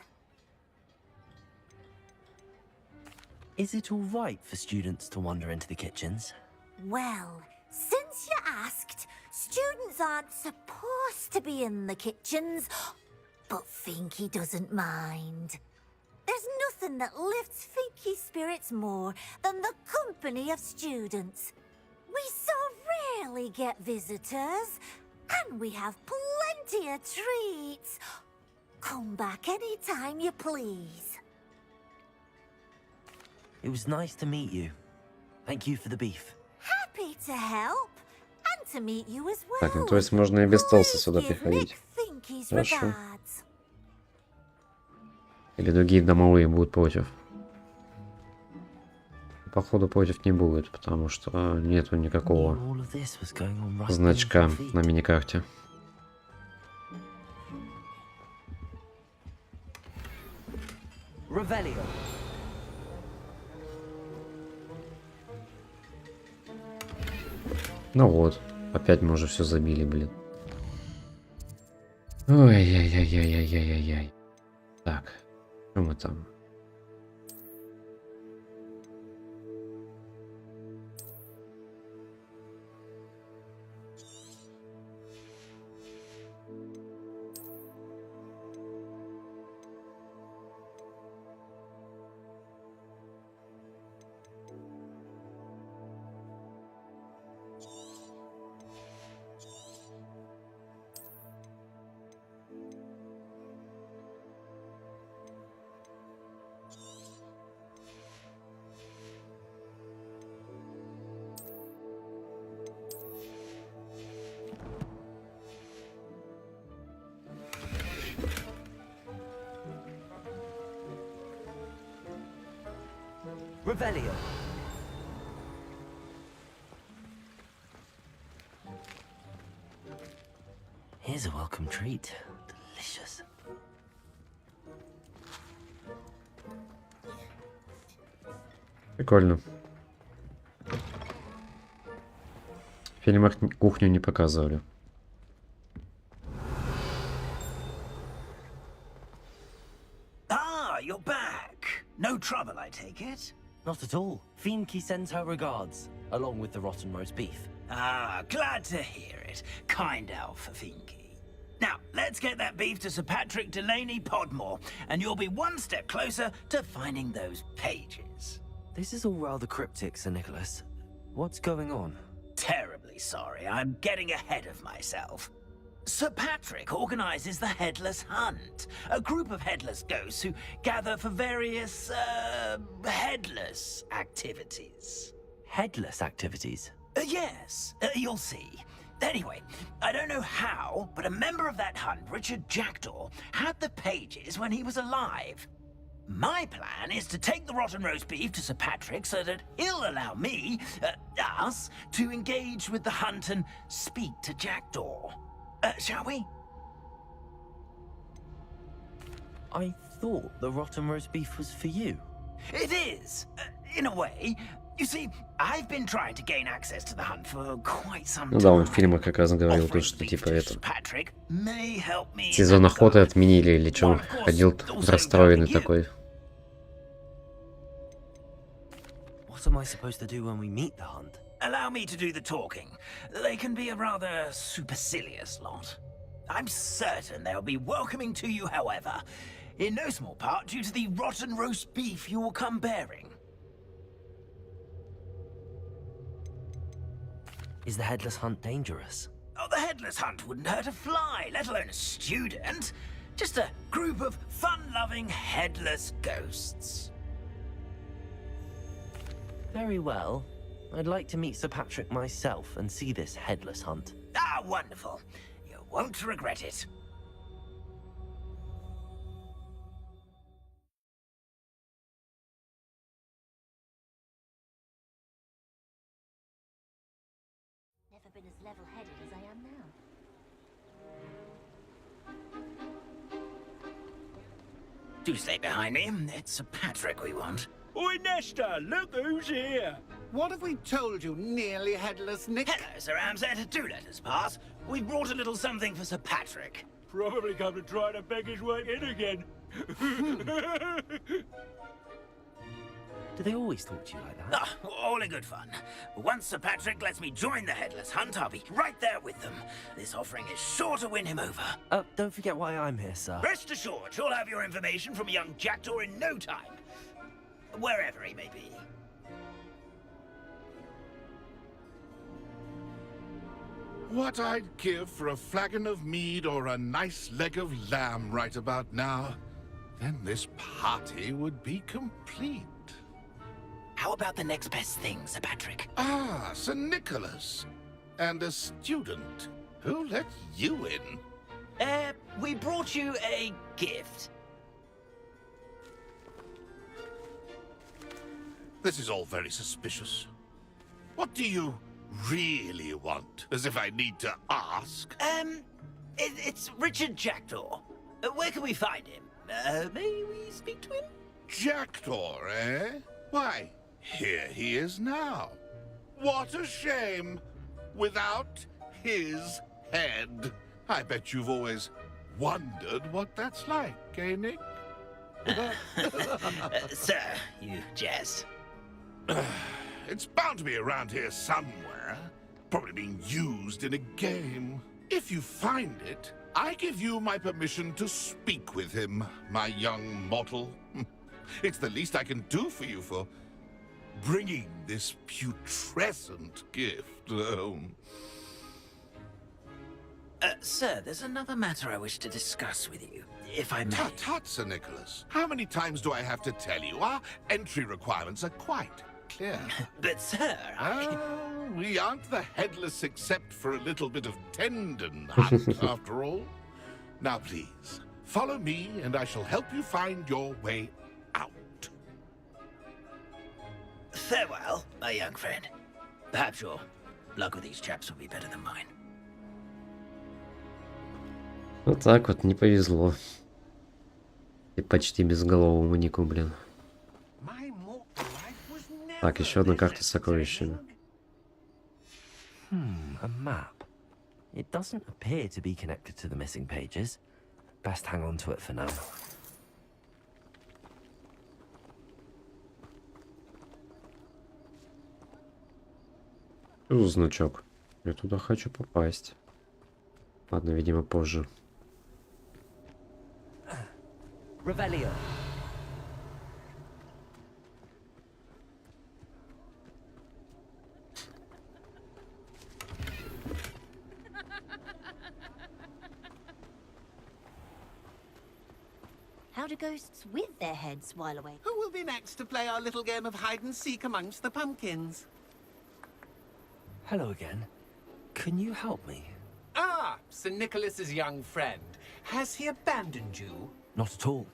Is it all right for students to wander into the kitchens? Well, since you asked, students aren't supposed to be in the kitchens, but Finky doesn't mind. There's nothing that lifts Finky's spirits more than the company of students. We so rarely get visitors, and we have plenty of treats. Come back any time you please. It was nice to meet you. Thank you for the beef. Happy to help, and to meet you as well. Так, ну то есть можно и без толса сюда приходить. Finky's Хорошо. regards. Или другие домовые будут против? Походу против не будет, потому что нету никакого значка на миникарте. Ну вот, Опять мы уже все забили, блин. Ой-яй-яй-яй-яй-яй-яй. Так, что мы там? Revelio. Here's a welcome treat. Delicious. Прикольно. В фильмах кухню не показывали. Ah, you're back. No trouble, I take it? Not at all. Fienke sends her regards, along with the rotten roast beef. Ah, glad to hear it. Kind elf, Finky. Now, let's get that beef to Sir Patrick Delaney Podmore, and you'll be one step closer to finding those pages. This is all rather cryptic, Sir Nicholas. What's going on? Terribly sorry, I'm getting ahead of myself. Sir Patrick organizes the Headless Hunt, a group of headless ghosts who gather for various, headless activities. Headless activities? Yes, you'll see. Anyway, I don't know how, but a member of that hunt, Richard Jackdaw, had the pages when he was alive. My plan is to take the rotten roast beef to Sir Patrick so that he'll allow me, us, to engage with the hunt and speak to Jackdaw. Shall we? I thought the rotten roast beef was for you. It is, in a way. You see, I've been trying to gain access to the hunt for quite some time. Ну да, он в фильмах как раз говорил то, что типа это... Сезон охоты отменили или что? Ходил расстроенный такой. What am I supposed to do when we meet the hunt? Allow me to do the talking. They can be a rather supercilious lot. I'm certain they'll be welcoming to you, however, in no small part due to the rotten roast beef you will come bearing. Is the Headless Hunt dangerous? Oh, the Headless Hunt wouldn't hurt a fly, let alone a student. Just a group of fun-loving headless ghosts. Very well. I'd like to meet Sir Patrick myself and see this Headless Hunt. Ah, wonderful. You won't regret it. Never been as level-headed as I am now. Do stay behind me. It's Sir Patrick we want. Oi, Nesta, look who's here. What have we told you, nearly headless Nick? Hello, Sir Ramsett. Do let us pass. We've brought a little something for Sir Patrick. Probably come to try to beg his way in again. Do they always talk to you like that? Ah, all in good fun. Once Sir Patrick lets me join the Headless Hunt, I'll be right there with them. This offering is sure to win him over. Don't forget why I'm here, sir. Rest assured, you'll have your information from young Jackdaw in no time. Wherever he may be. What I'd give for a flagon of mead or a nice leg of lamb right about now. Then this party would be complete. How about the next best thing, Sir Patrick? Ah, Sir Nicholas. And a student. Who let you in? We brought you a gift. This is all very suspicious. What do you really want? As if I need to ask? It's Richard Jackdaw. Where can we find him? May we speak to him? Jackdaw, eh? Why, here he is now. What a shame. Without his head. I bet you've always wondered what that's like, eh, Nick? Sir, you jest. It's bound to be around here somewhere. Probably being used in a game. If you find it, I give you my permission to speak with him, my young mortal. It's the least I can do for you for bringing this putrescent gift home. Sir, there's another matter I wish to discuss with you, if I may. Tut, tut, Sir Nicholas. How many times do I have to tell you? Our entry requirements are quite clear. But, sir, we aren't the headless except for a little bit of tendon hunt, after all. Now, please, follow me, and I shall help you find your way out. Farewell, my young friend. Perhaps your luck with these chaps will be better than mine. Вот так вот, не повезло. И почти безголовому Нику, блин. Так, еще одна карта с сокровищами. A map. It doesn't appear to be connected to the missing pages. Best hang on to it for now. Что за значок? Я туда хочу попасть. Ладно, видимо, позже. Revelio. How do ghosts with their heads while awake? Who will be next to play our little game of hide and seek amongst the pumpkins? Hello again. Can you help me? Ah, Sir Nicholas's young friend. Has he abandoned you? Not at all.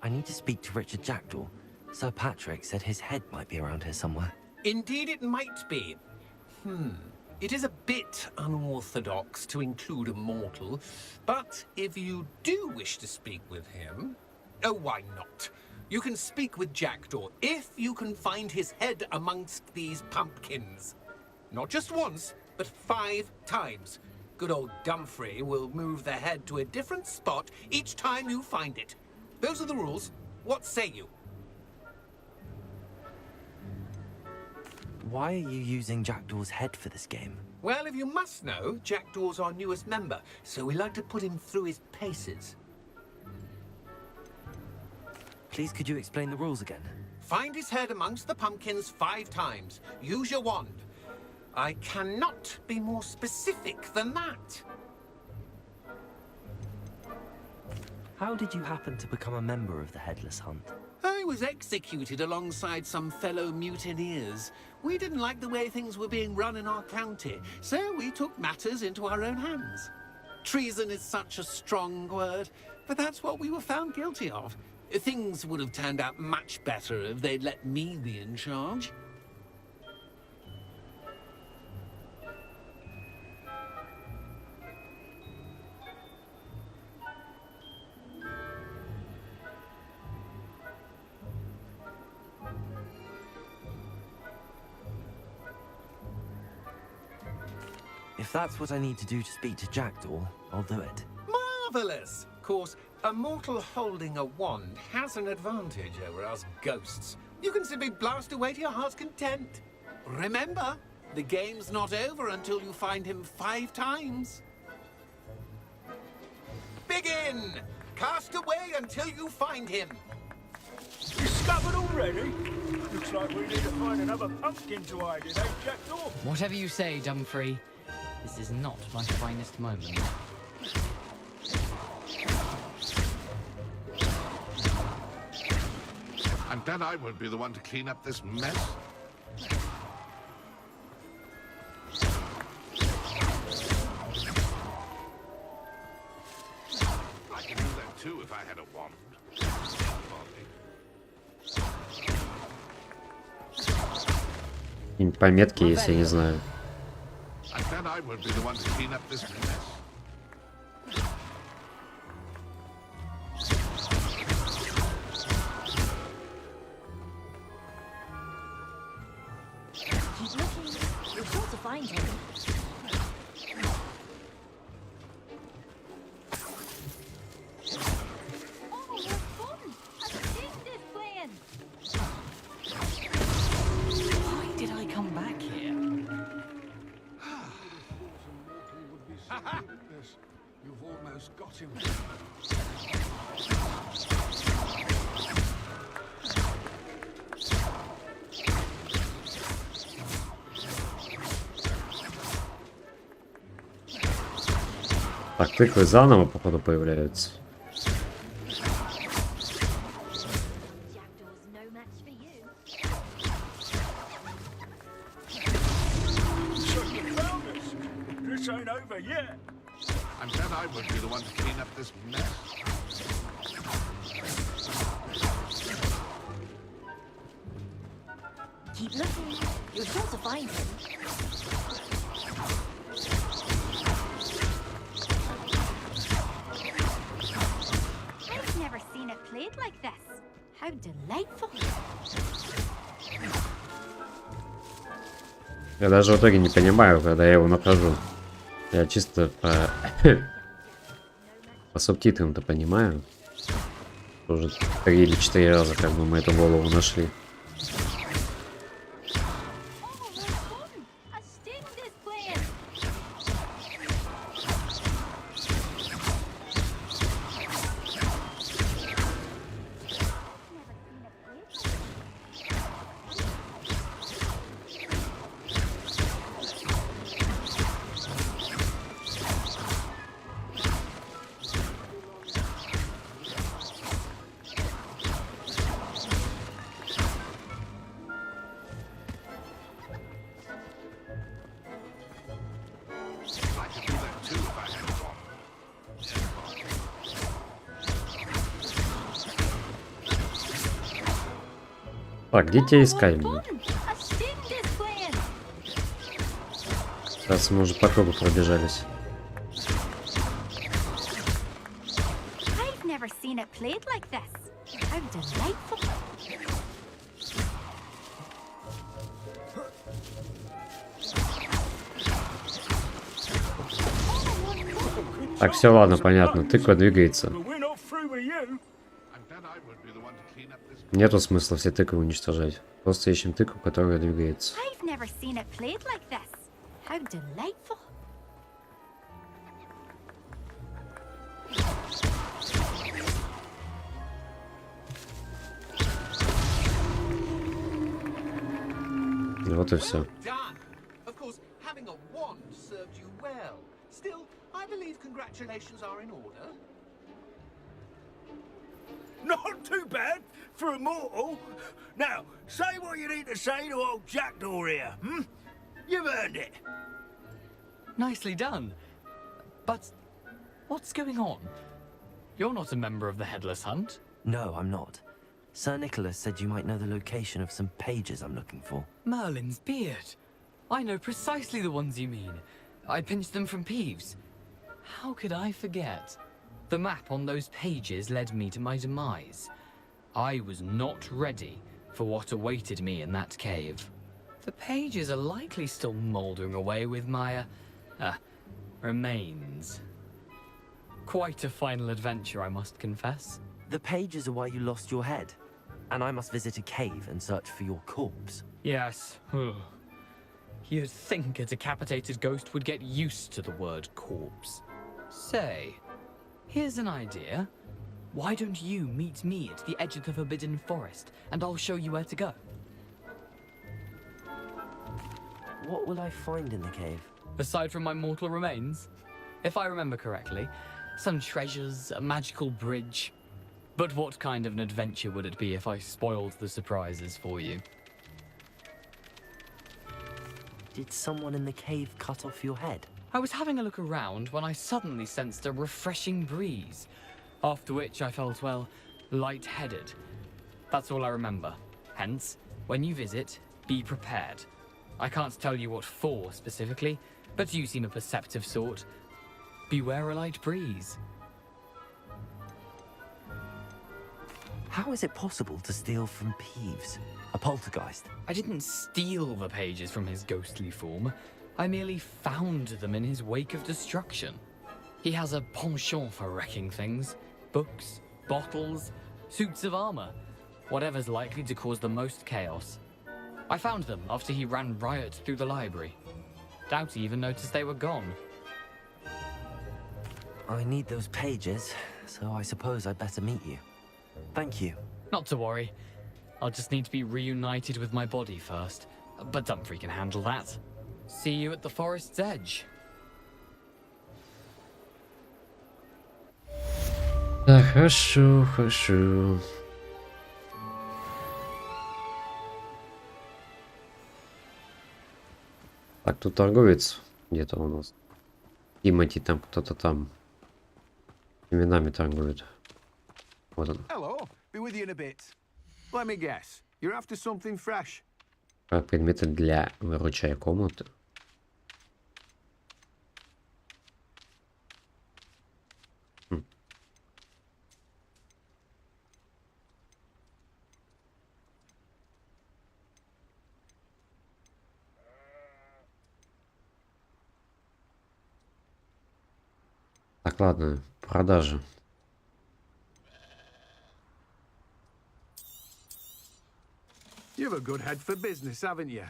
I need to speak to Richard Jackdaw. Sir Patrick said his head might be around here somewhere. Indeed it might be. It is a bit unorthodox to include a mortal, but if you do wish to speak with him, oh, why not? You can speak with Jackdaw if you can find his head amongst these pumpkins. Not just once, but 5 times. Good old Dumfrey will move the head to a different spot each time you find it. Those are the rules. What say you? Why are you using Jackdaw's head for this game? Well, if you must know, Jackdaw's our newest member, so we like to put him through his paces. Please, could you explain the rules again? Find his head amongst the pumpkins 5 times. Use your wand. I cannot be more specific than that. How did you happen to become a member of the Headless Hunt? I was executed alongside some fellow mutineers. We didn't like the way things were being run in our county, so we took matters into our own hands. Treason is such a strong word, but that's what we were found guilty of. Things would have turned out much better if they'd let me be in charge. If that's what I need to do to speak to Jackdaw, I'll do it. Marvelous! Of course, a mortal holding a wand has an advantage over us ghosts. You can simply blast away to your heart's content. Remember, the game's not over until you find him 5 times. Begin! Cast away until you find him. Discovered already? Looks like we need to find another pumpkin to hide in, eh, Jackdaw? Whatever you say, Dumfrey. This is not my finest moment. I'm glad I won't be the one to clean up this mess. I could do that too if I had a wand. Какие-нибудь пометки, если я не знаю. I'm glad I won't be the one to clean up this mess. Keep looking. You're sure to find him. Yes, you've almost got him. Так, тыквы заново, походу, появляются. This ain't over yet. I'm glad I would be the one to clean up this mess. Keep looking. You're sure to find him. I've never seen it played like this. How delightful. Я даже в итоге не понимаю, когда я его нахожу. Я чисто по субтитрам-то понимаю. Уже 3 или 4 раза как бы мы эту голову нашли. Так, где тебя искать? Сейчас мы уже по кругу пробежались. Так, все, ладно, понятно. Тыква двигается. Нету смысла все тыквы уничтожать. Просто ищем тыкву, которая двигается. Вот и все. Not too bad for a mortal. Now, say what you need to say to old Jackdaw here, hmm? You've earned it. Nicely done. But what's going on? You're not a member of the Headless Hunt. No, I'm not. Sir Nicholas said you might know the location of some pages I'm looking for. Merlin's beard. I know precisely the ones you mean. I pinched them from Peeves. How could I forget? The map on those pages led me to my demise. I was not ready for what awaited me in that cave. The pages are likely still mouldering away with my, remains. Quite a final adventure, I must confess. The pages are why you lost your head, and I must visit a cave and search for your corpse. Yes. You'd think a decapitated ghost would get used to the word corpse. Say, here's an idea. Why don't you meet me at the edge of the Forbidden Forest, and I'll show you where to go? What will I find in the cave? Aside from my mortal remains? If I remember correctly, some treasures, a magical bridge. But what kind of an adventure would it be if I spoiled the surprises for you? Did someone in the cave cut off your head? I was having a look around when I suddenly sensed a refreshing breeze, after which I felt, well, lightheaded. That's all I remember. Hence, when you visit, be prepared. I can't tell you what for specifically, but you seem a perceptive sort. Beware a light breeze. How is it possible to steal from Peeves, a poltergeist? I didn't steal the pages from his ghostly form. I merely found them in his wake of destruction. He has a penchant for wrecking things. Books, bottles, suits of armor. Whatever's likely to cause the most chaos. I found them after he ran riot through the library. Doubt he even noticed they were gone. I need those pages, so I suppose I'd better meet you. Thank you. Not to worry. I'll just need to be reunited with my body first. But Dumfries can handle that. See you at the forest's edge. Да, хорошо, хорошо. Так, тут торговец где-то у нас. Тимати там, кто-то там. Именами торгует. Вот он. Hello, be with you in a bit. Let me guess, you're after something fresh. Предметы для выручай комнаты. Так, ладно, продажи. You have a good head for business, haven't you?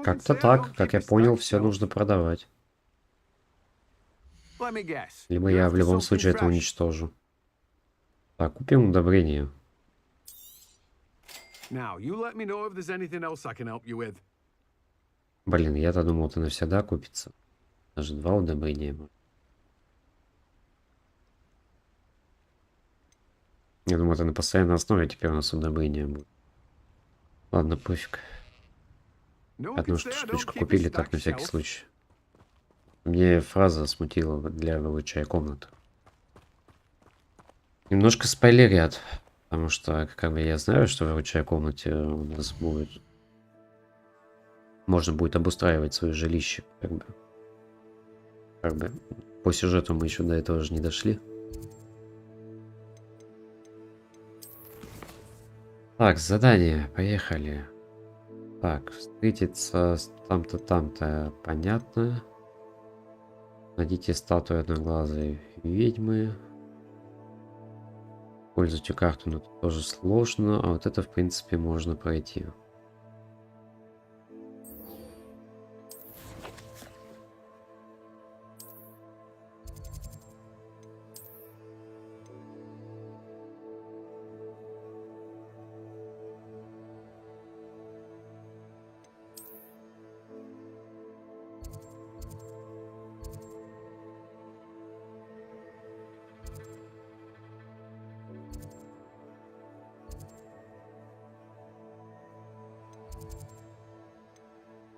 Как-то так, как я понял, все нужно продавать. Либо я в любом случае это уничтожу. Так, купим удобрение. Блин, я-то думал, это навсегда купится. Даже 2 удобрения. Я думаю, это на постоянной основе теперь у нас удобрение будет. Ладно, пофиг. Одну штучку купили так на всякий случай. Мне фраза смутила для выручай комнаты. Немножко спойлерят, потому что как бы я знаю, что в выручай комнате у нас будет... Можно будет обустраивать свое жилище, как бы по сюжету мы еще до этого же не дошли. Так, задание, поехали. Так, встретиться с там-то, там-то, понятно. Найдите статую одноглазой ведьмы. Используйте карту, но это тоже сложно. А вот это, в принципе, можно пройти.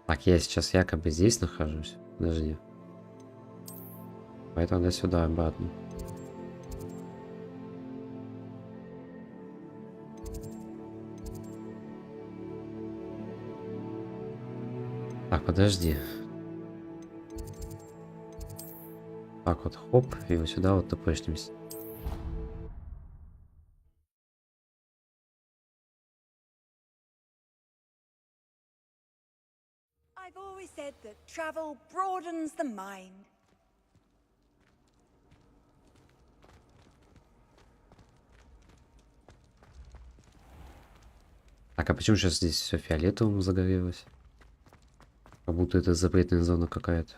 Так, я сейчас якобы здесь нахожусь. Подожди. Поэтому тогда сюда обратно. Так, подожди. Так вот, хоп, и вот сюда вот топочнемся. I've always said that travel broadens the mind. Так, а почему сейчас здесь все фиолетовым загорелось? Как будто это запретная зона какая-то.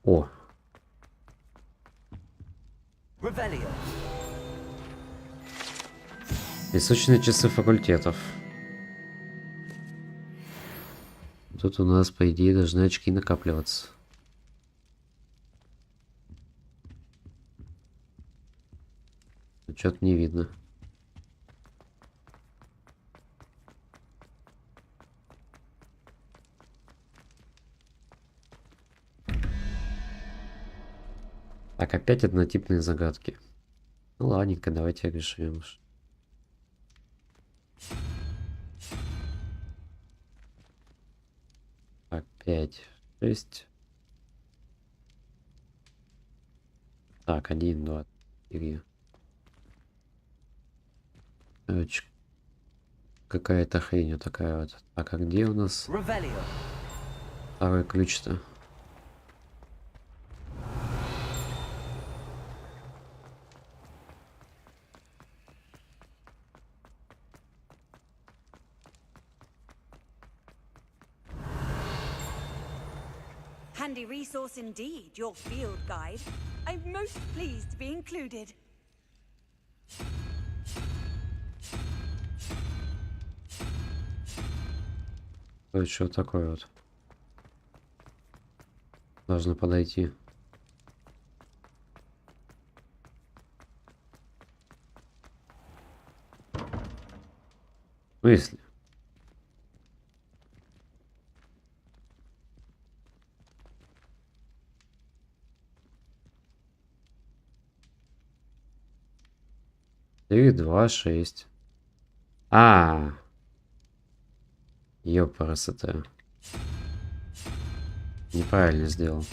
О! Песочные часы факультетов. Тут у нас, по идее, должны очки накапливаться. Что-то не видно. Так, опять однотипные загадки. Ну ладненько, давайте решим. 5, 6. Так, 1, 2, 4. Короче, какая-то хрень вот такая вот. Так, а где у нас второй ключ-то? Handy resource indeed, your field guide. I'm most pleased to be included. То есть что такое вот? Должно подойти. Ну если. Три, 2, 6. Ёпарасоте. Неправильно сделал.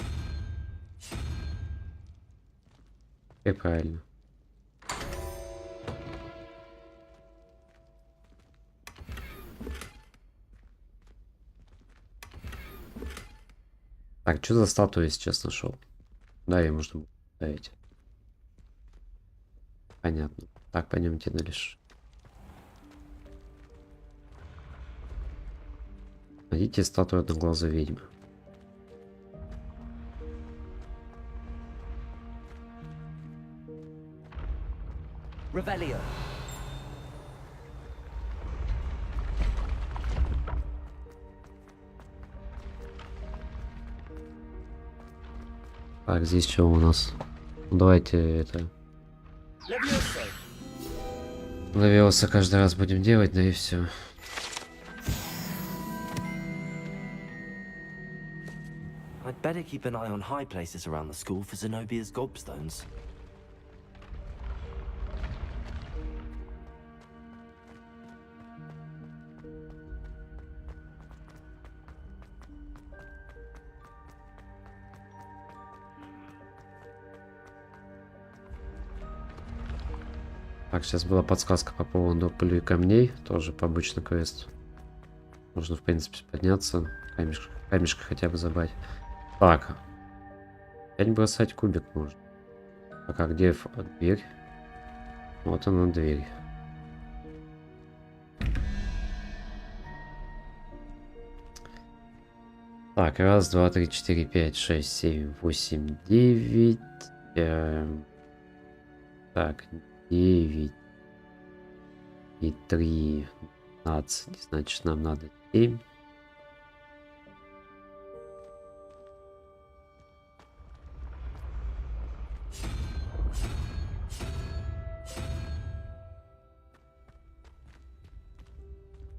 И правильно. Так, что за статую я сейчас нашел? Да, ее можно ставить. Понятно. Так, пойдемте дальше. Найдите статую одноглазой ведьмы. Так, здесь что у нас? Ну, давайте это... Левиоса каждый раз будем делать, да и все. I'd better keep an eye on high places around the school for Zenobia's gobstones. Так, сейчас была подсказка по поводу пыли и камней. Тоже побочный квест. Можно, в принципе, подняться. Камешка хотя бы забрать. Так. Опять бросать кубик можно. Пока где дверь? Вот она, дверь. Так, раз, два, три, четыре, пять, шесть, семь, восемь, 9. Так, 9 и 3, 15. Значит, нам надо 7.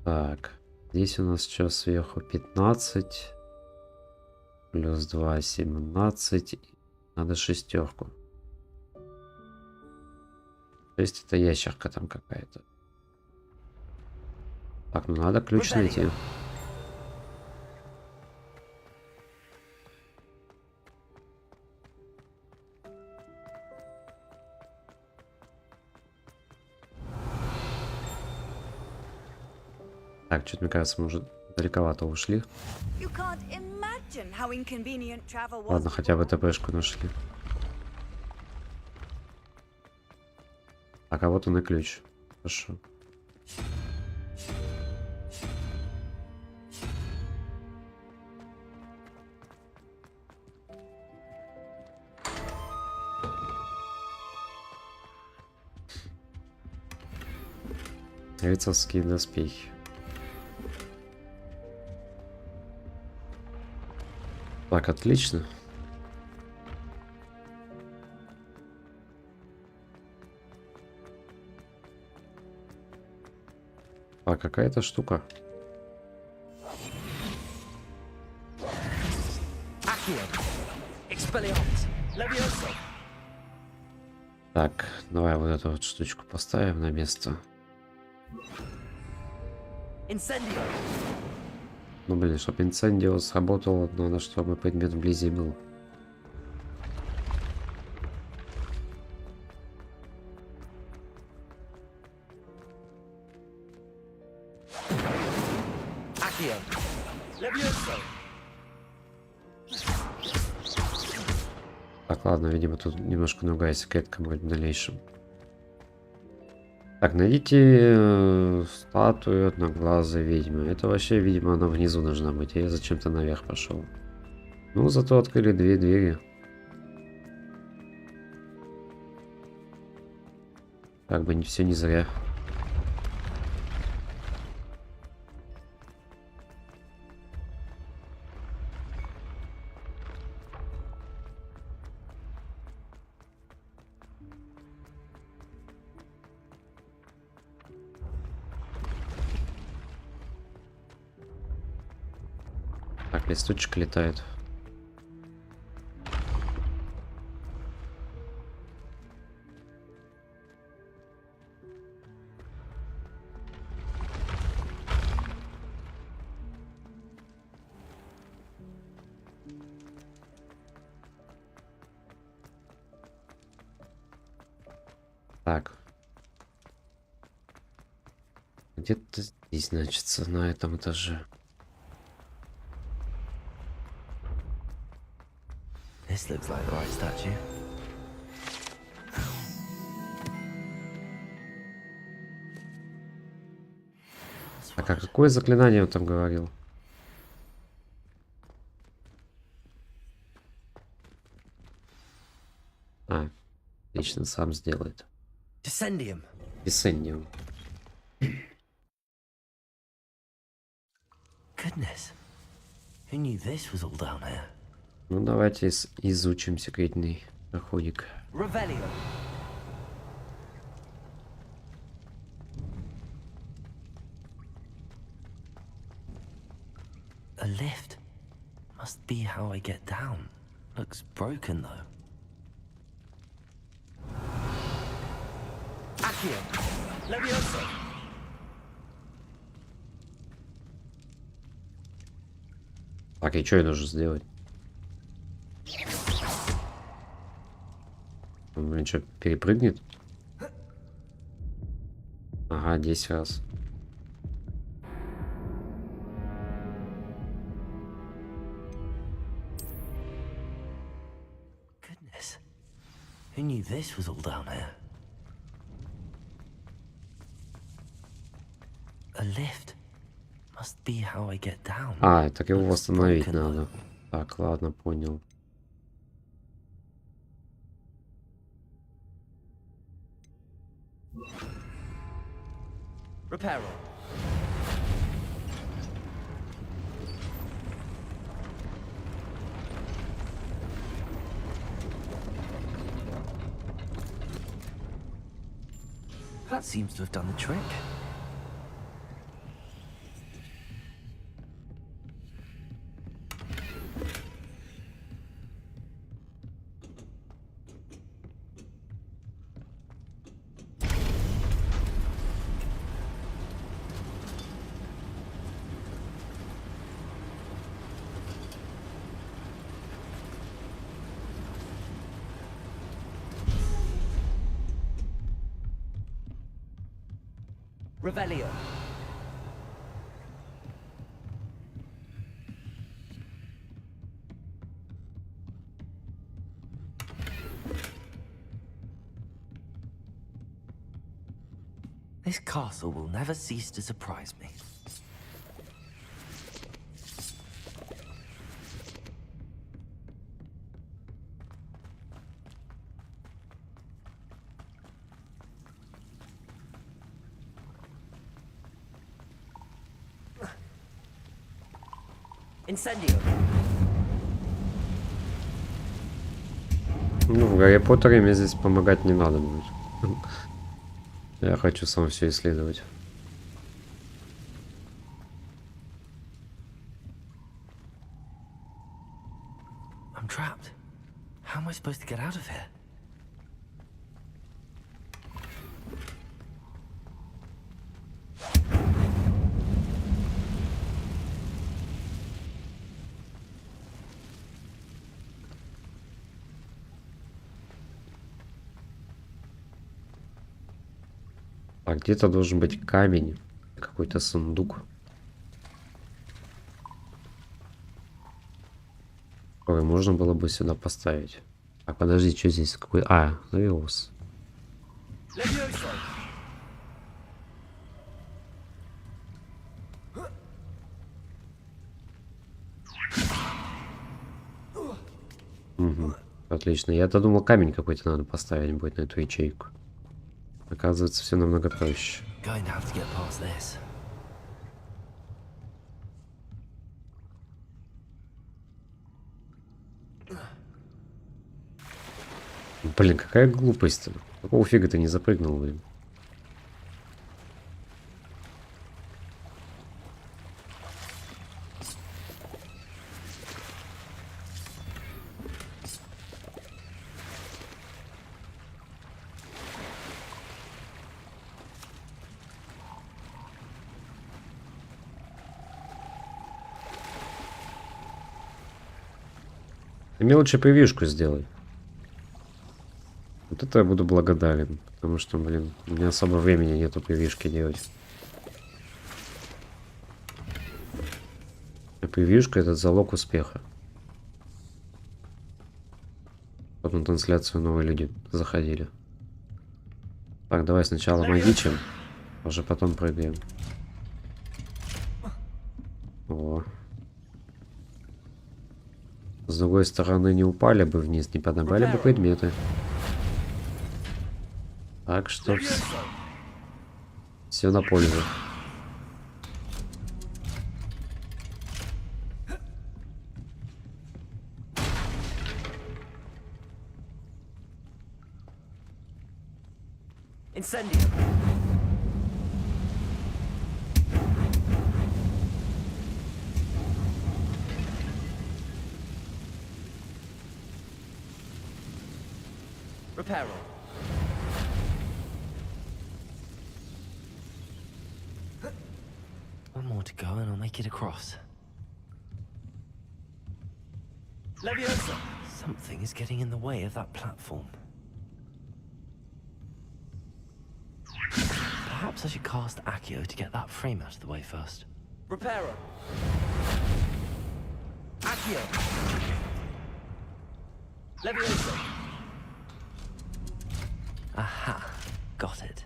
Так, здесь у нас что сверху? 15. Плюс 2, 17. Надо шестерку. То есть это ящерка там какая-то. Так, ну надо ключ найти. Так, что-то, мне кажется, мы уже далековато ушли. Ладно, хотя бы ТПшку нашли. Так, а вот он и ключ. Хорошо. Рыцарские доспехи. Так, отлично. А какая-то штука. Так, давай вот эту вот штучку поставим на место. Ну блин, чтобы инцендио сработало, надо, чтобы предмет вблизи был. Так, ладно, видимо, тут немножко другая секретка будет в дальнейшем. Так, найдите статую одноглазой ведьмы. Это вообще, видимо, она внизу должна быть. Я зачем-то наверх пошел. Ну, зато открыли две двери. Как бы все не зря. Так, листочек летает. Так. Где-то здесь, значит, на этом этаже. This looks like the right statue. Так, а какое заклинание он там говорил? А, лично сам сделает. Descendium. Descendium. Goodness. Who knew this was all down here? Ну, давайте изучим секретный проходик. Revelio. A lift. Must be how I get down. Looks broken though. Accio. Levioso. Так, и что я должен сделать? Он, блин, что, перепрыгнет? Ага, 10 раз. Goodness. Who knew this was all down here? A lift. Must be how I get down. А, так его восстановить надо. Так, ладно, понял. Reparo. That seems to have done the trick. Revelio. This castle will never cease to surprise me. Incendio. Ну, в Гарри Поттере мне здесь помогать не надо будет. Я хочу сам все исследовать. I'm trapped. How am I supposed to get out of here? Так, где-то должен быть камень. Какой-то сундук. Который можно было бы сюда поставить. Так, подожди, что здесь? Какой... А, завелся. Угу. Отлично. Я-то думал, камень какой-то надо поставить будет на эту ячейку. Оказывается, все намного проще. Блин, какая глупость. Какого фига ты не запрыгнул, блин? Ты мне лучше превьюшку сделай. Вот это я буду благодарен. Потому что, блин, у меня особо времени нету превьюшки делать. А превьюшка — это залог успеха. Потом на трансляцию новые люди заходили. Так, давай сначала магичим, а уже потом прыгаем. О. С другой стороны, не упали бы вниз, не подобрали бы предметы. Так что все на пользу. Incendio. Reparo. One more to go and I'll make it across. Leviosa. Something is getting in the way of that platform. Perhaps I should cast Accio to get that frame out of the way first. Reparo. Accio. Leviosa. Aha, got it.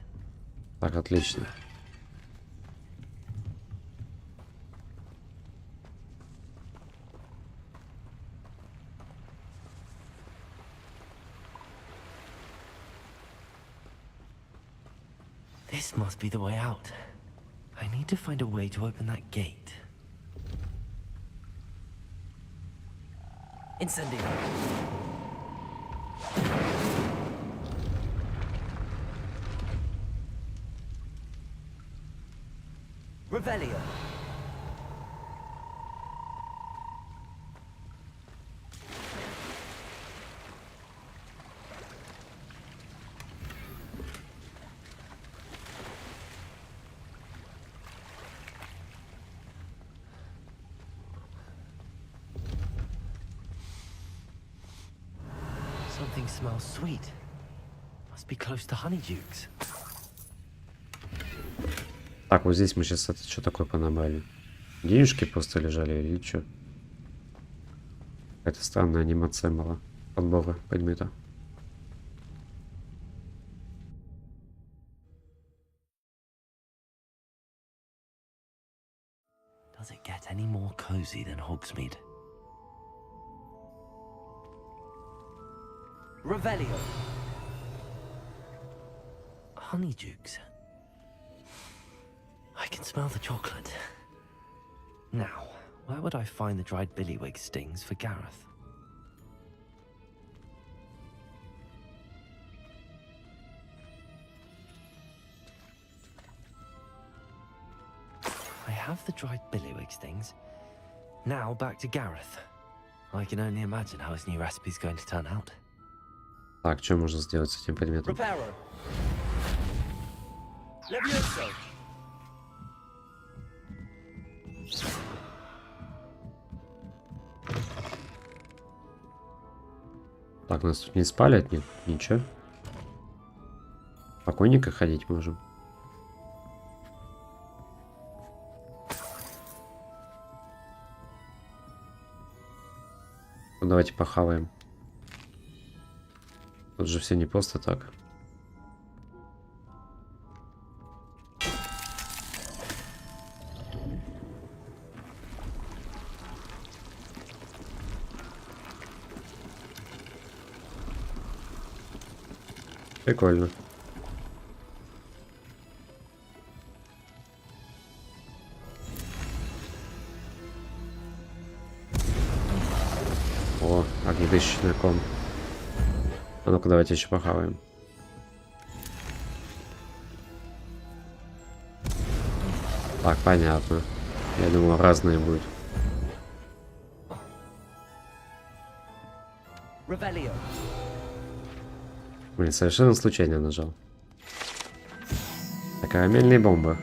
Так, отлично. This must be the way out. I need to find a way to open that gate. Incendio. Revelio. Something smells sweet. Must be close to Honeydukes. Так, вот здесь мы сейчас это что такое понабрали? Денежки просто лежали или что? Какая-то странная анимация была подбора предмета. Does it get any more cozy than Hogsmeade? Revelio. Honeydukes. I can smell the chocolate. Now, where would I find the dried billywig stings for Gareth? I have the dried billywig stings. Now back to Gareth. I can only imagine how his new recipe is going to turn out. Так, что можно сделать с этим предметом? Reparo. Levioso. Так, нас тут не спалят, нет? Ничего. Покойника ходить можем. Ну, давайте похаваем. Тут же все не просто так. Прикольно. О, огнедышащий ком. А ну-ка, давайте еще похаваем. Так, понятно. Я думал, разные будут. Блин, совершенно случайно нажал. А карамельные бомбы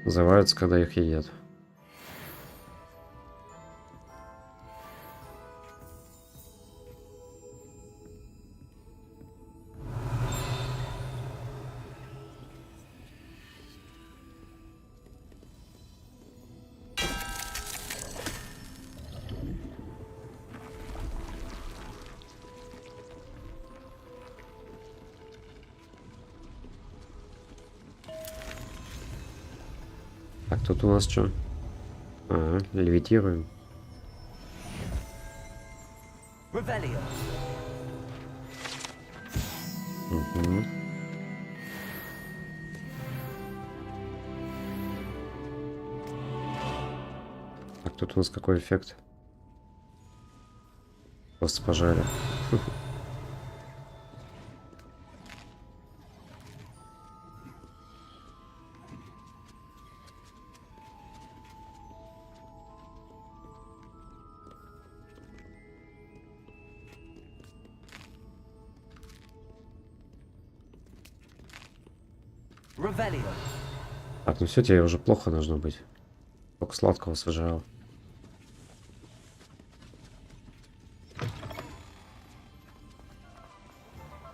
взрываются, когда их едят. Так, тут у нас что? Ага, левитируем. Угу. Так, тут у нас какой эффект? Просто пожарили. Так, ну все, тебе уже плохо должно быть. Только сладкого сожрал.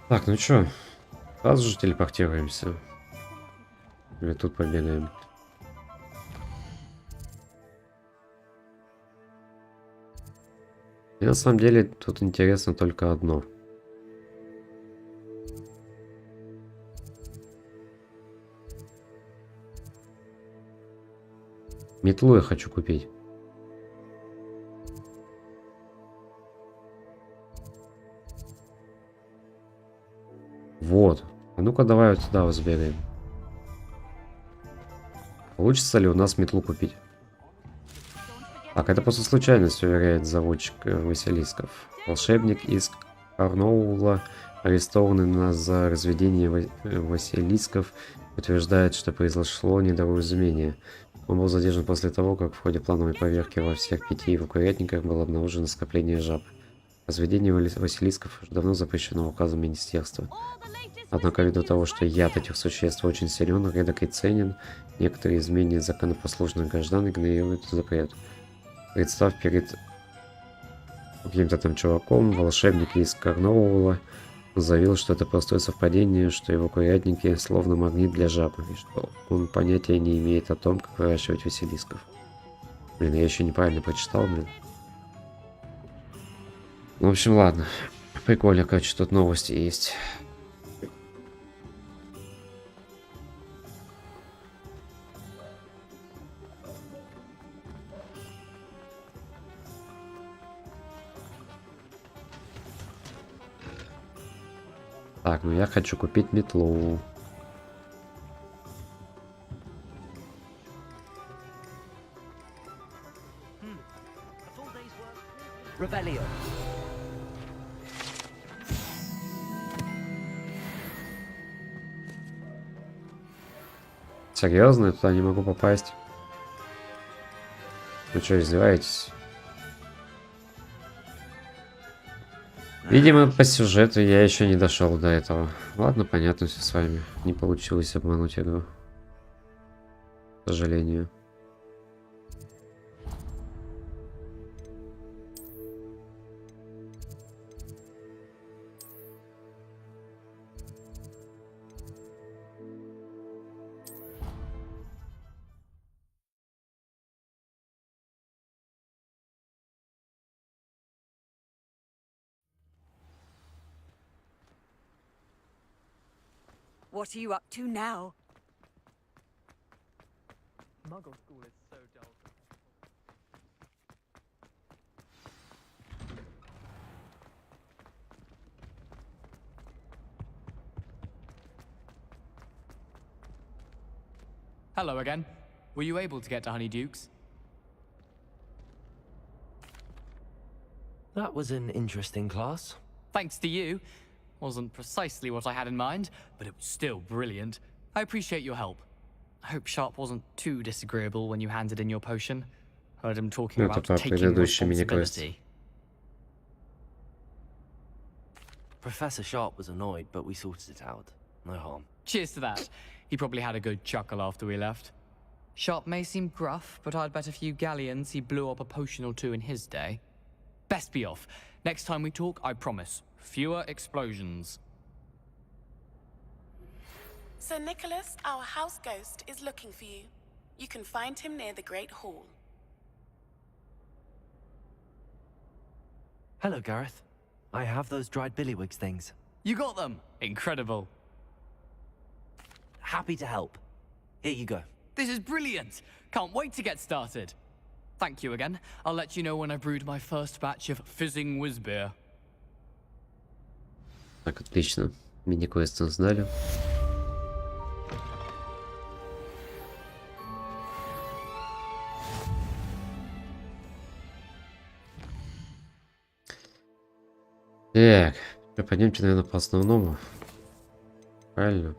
Так, ну чё? Сразу же телепортируемся. Или тут побегаем. И на самом деле тут интересно только одно. Метлу я хочу купить. Вот. А ну-ка давай вот сюда сбегаем. Получится ли у нас метлу купить? Так, это просто случайность, уверяет заводчик Василисков. Волшебник из Корноула, арестованный за разведение Василисков, утверждает, что произошло недоразумение. Он был задержан после того, как в ходе плановой проверки во всех 5 его курятниках было обнаружено скопление жаб. Разведение Василисков уже давно запрещено указом министерства. Однако ввиду того, что яд этих существ очень силен, редок и ценен, некоторые из менее законопослушных граждан игнорируют запрет. Представ перед каким-то там чуваком, волшебник из Корноула заявил, что это простое совпадение, что его курятники словно магнит для жаб, и что он понятия не имеет о том, как выращивать василисков. Блин, я еще неправильно прочитал, блин. Ну, в общем, ладно. Прикольно, короче, тут новости есть. Так, ну я хочу купить метлу. Серьезно, я туда не могу попасть. Вы что, издеваетесь? Видимо, по сюжету я еще не дошел до этого. Ладно, понятно все с вами. Не получилось обмануть игру. К сожалению. What are you up to now? Muggle school is so dull. Hello again. Were you able to get to Honeydukes? That was an interesting class. Thanks to you. Wasn't precisely what I had in mind, but it was still brilliant. I appreciate your help. I hope Sharp wasn't too disagreeable when you handed in your potion. Heard him talking about taking responsibility. Professor Sharp was annoyed, but we sorted it out. No harm. Cheers to that. He probably had a good chuckle after we left. Sharp may seem gruff, but I'd bet a few galleons he blew up a potion or two in his day. Best be off. Next time we talk, I promise, fewer explosions. Sir Nicholas, our house ghost, is looking for you. You can find him near the Great Hall. Hello, Gareth. I have those dried billywigs things. You got them! Incredible. Happy to help. Here you go. This is brilliant! Can't wait to get started. Thank you again. I'll let you know when I brewed my first batch of fizzing whiz-beer. Так, отлично. Мини-квест сдали. Так, пойдемте, наверное, по основному. Правильно.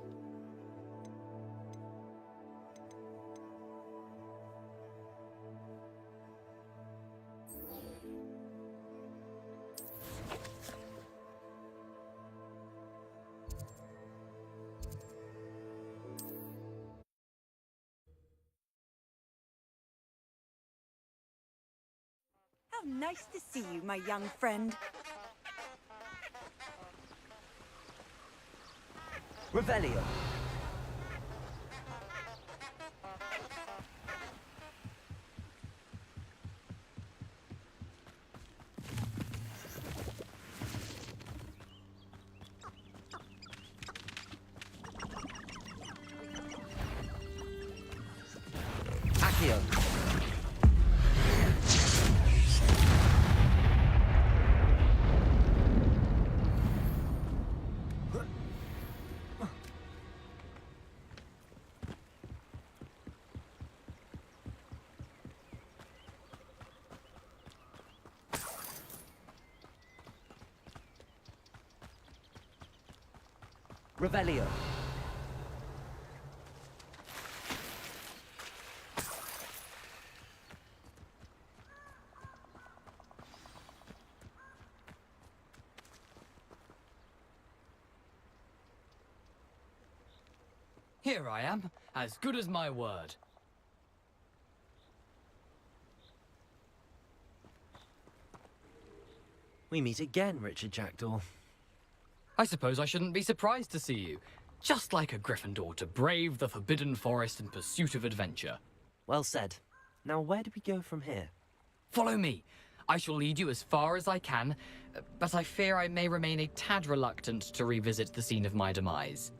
How nice to see you, my young friend. Revelio. Accio. Revelio. Here I am, as good as my word. We meet again, Richard Jackdaw. I suppose I shouldn't be surprised to see you. Just like a Gryffindor to brave the Forbidden Forest in pursuit of adventure. Well said. Now where do we go from here? Follow me. I shall lead you as far as I can, but I fear I may remain a tad reluctant to revisit the scene of my demise.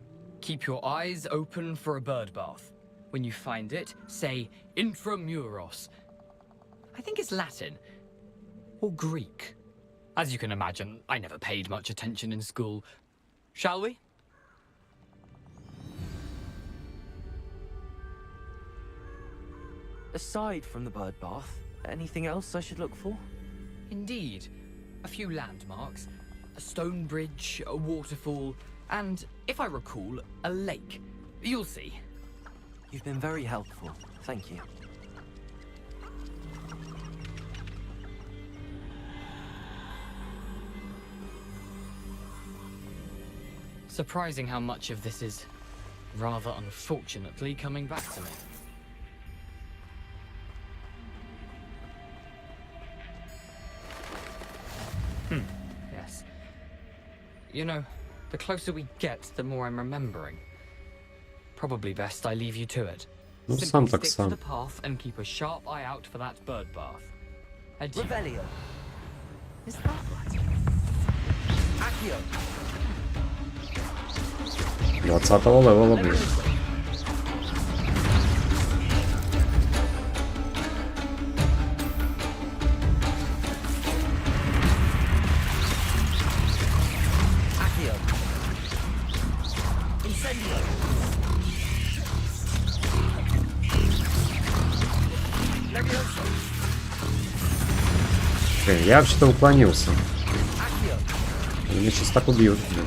Keep your eyes open for a bird bath. When you find it, say Intramuros. I think it's Latin. Or Greek. As you can imagine, I never paid much attention in school. Shall we? Aside from the bird bath, anything else I should look for? Indeed. A few landmarks. A stone bridge, a waterfall, and, if I recall, a lake. You'll see. You've been very helpful. Thank you. Surprising how much of this is, rather unfortunately, coming back to me. Yes. You know, the closer we get, the more I'm remembering. Probably best I leave you to it. Ну, Simply сам так stick сам. to the path and keep a sharp eye out for that bird bath. Adieu. Revelio. Is that what? Accio. 20-го левела, блин. Блин, я вообще-то уклонился. Меня сейчас так убьют. Блин.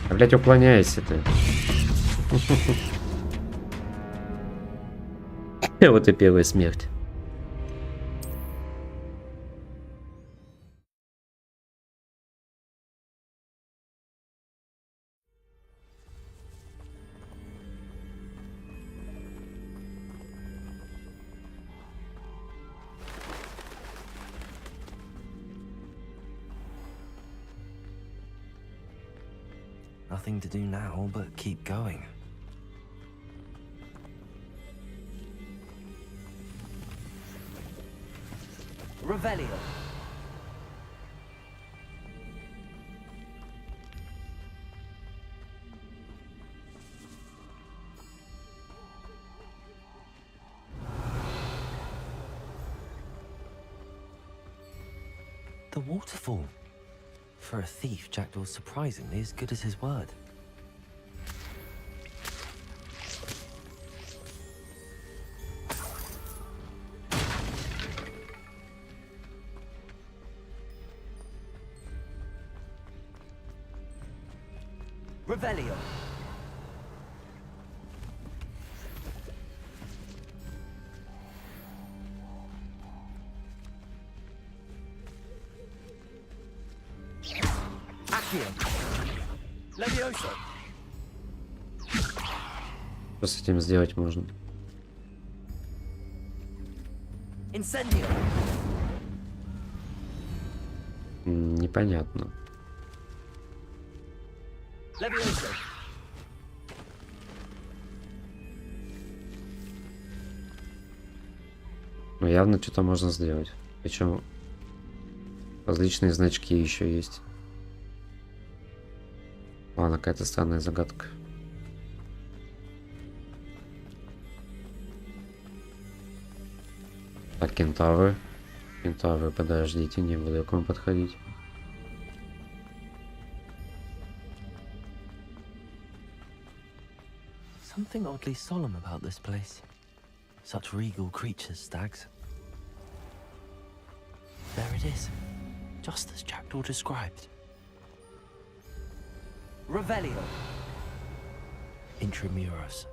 А, блядь, уклоняйся ты. Вот и первая смерть. Nothing to do now but keep going. Revelio. The waterfall. For a thief, Jackdaw's surprisingly as good as his word. Revelio. Levioso. Что с этим сделать можно? Incendio. Непонятно. Levioso. Но явно что-то можно сделать. Причем различные значки еще есть. Ладно, какая-то странная загадка. Так, кентавры. Кентавры, подождите, не буду к вам подходить. Something oddly solemn about this place. Such regal creatures, stags. There it is, just as Jackdaw described. Revelio. Intramuros.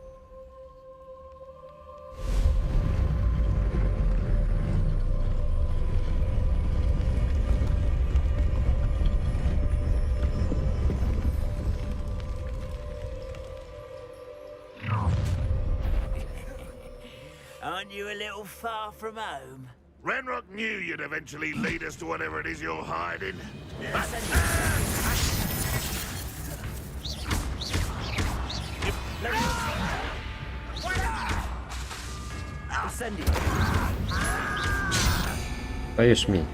Aren't you a little far from home? Ranrock knew you'd eventually lead us to whatever it is you're hiding. Поешь мне.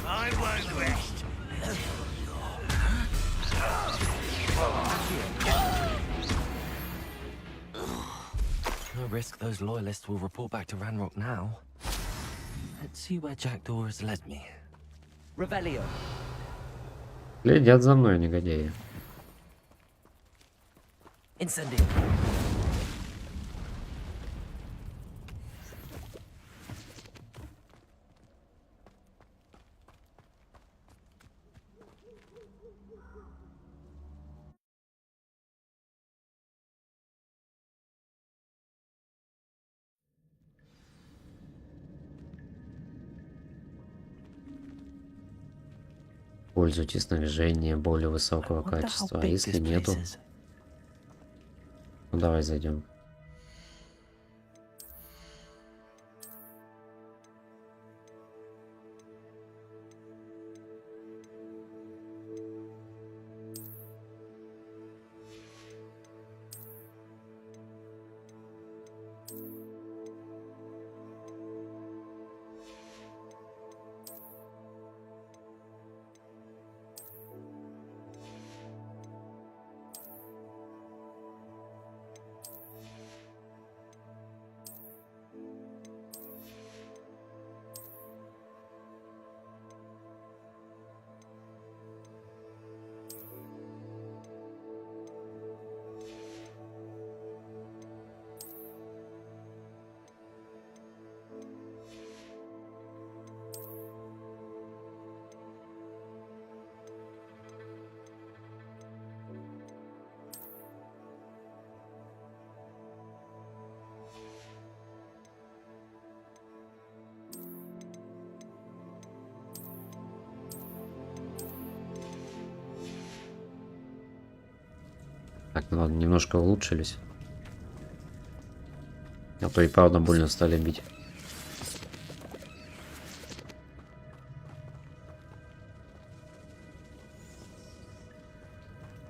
I won't rest. No risk those loyalists will report back to Ranrock now. Let's see where Jackdaw has led me. Revelio. Следят за мной, негодяи. Incendio. Пользуйтесь снаряжение более высокого качества. А если нету? Ну давай зайдем. Так, ну ладно, немножко улучшились. А то и правда больно стали бить.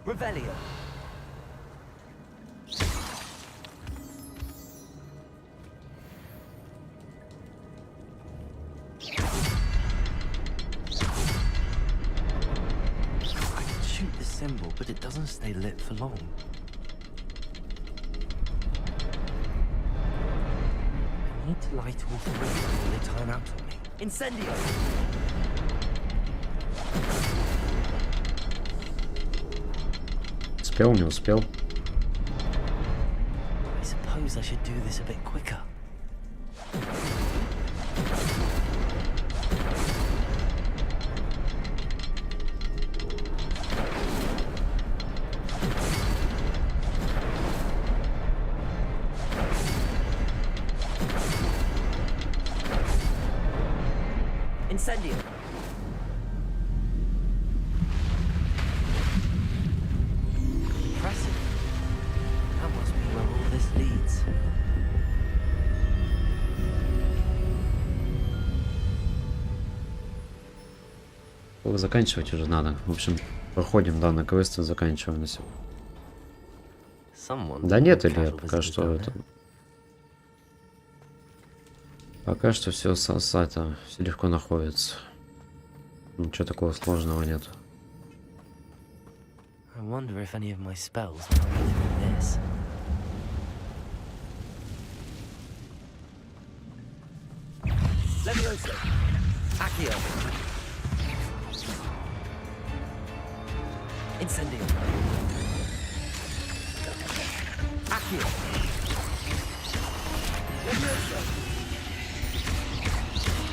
Revelio. I can shoot the symbol, but it doesn't stay lit for long. I need to light all three before they time out on me. Incendio. Успел, не успел. I suppose I should do this a bit quicker. Incendio. Impressive. That must be where all this leads. Заканчивать уже надо. В общем, проходим данный квест и заканчиваем на сегодня. Да нет, или пока что это... Пока что все с сайта, все легко находится. Ничего такого сложного нет. I wonder if any of my spells might be doing this. Levioso. Accio. Incendio. Accio. Levioso.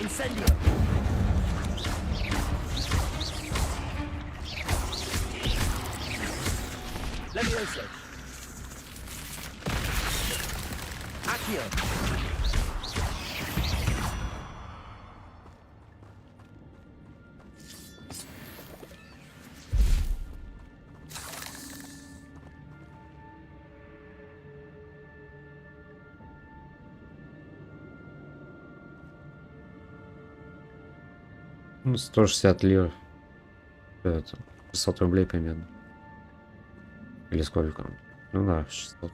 Incendio. Levioso. Accio. Ну, 160 лир. Это 600 рублей примерно. Или сколько? Ну да, 600.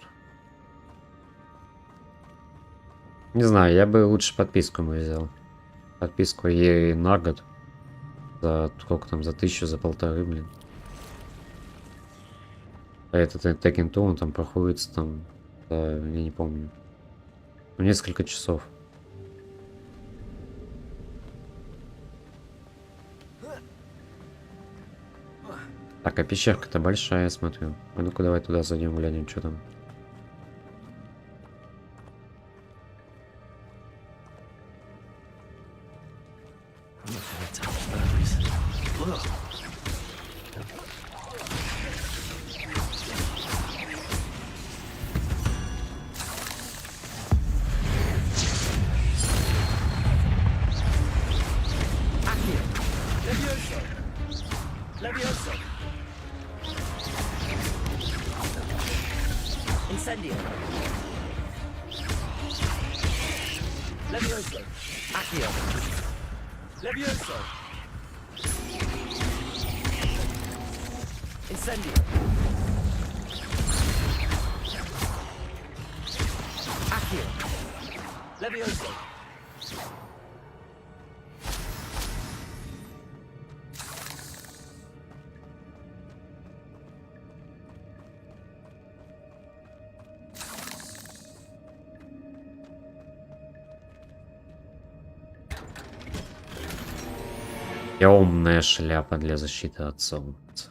Не знаю, я бы лучше подписку бы взял. Подписку ей на год. За сколько там, за 1000, за 1500, блин. А этот Tekken 2, он там проходится там, я не помню. Ну, несколько часов. Так, а пещерка-то большая, я смотрю. А ну-ка давай туда зайдем, глянем, что там. Levioso. Incendio. Levioso. Accio. Levioso. Incendio. Accio. Levioso. Темная шляпа для защиты от солнца.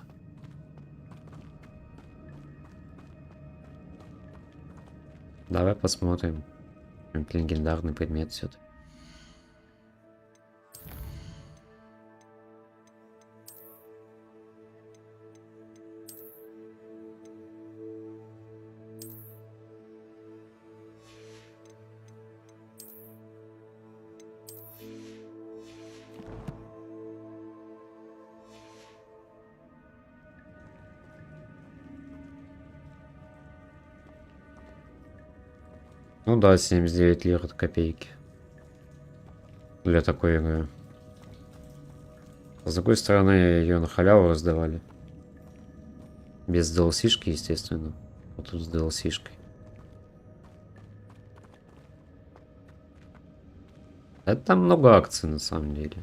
Давай посмотрим. Какой-нибудь легендарный предмет все-таки. Ну да, 79 лир это копейки. Для такой игры. С другой стороны, ее на халяву раздавали. Без DLC-шки, естественно. Вот тут с DLC-шкой. Это там много акций на самом деле.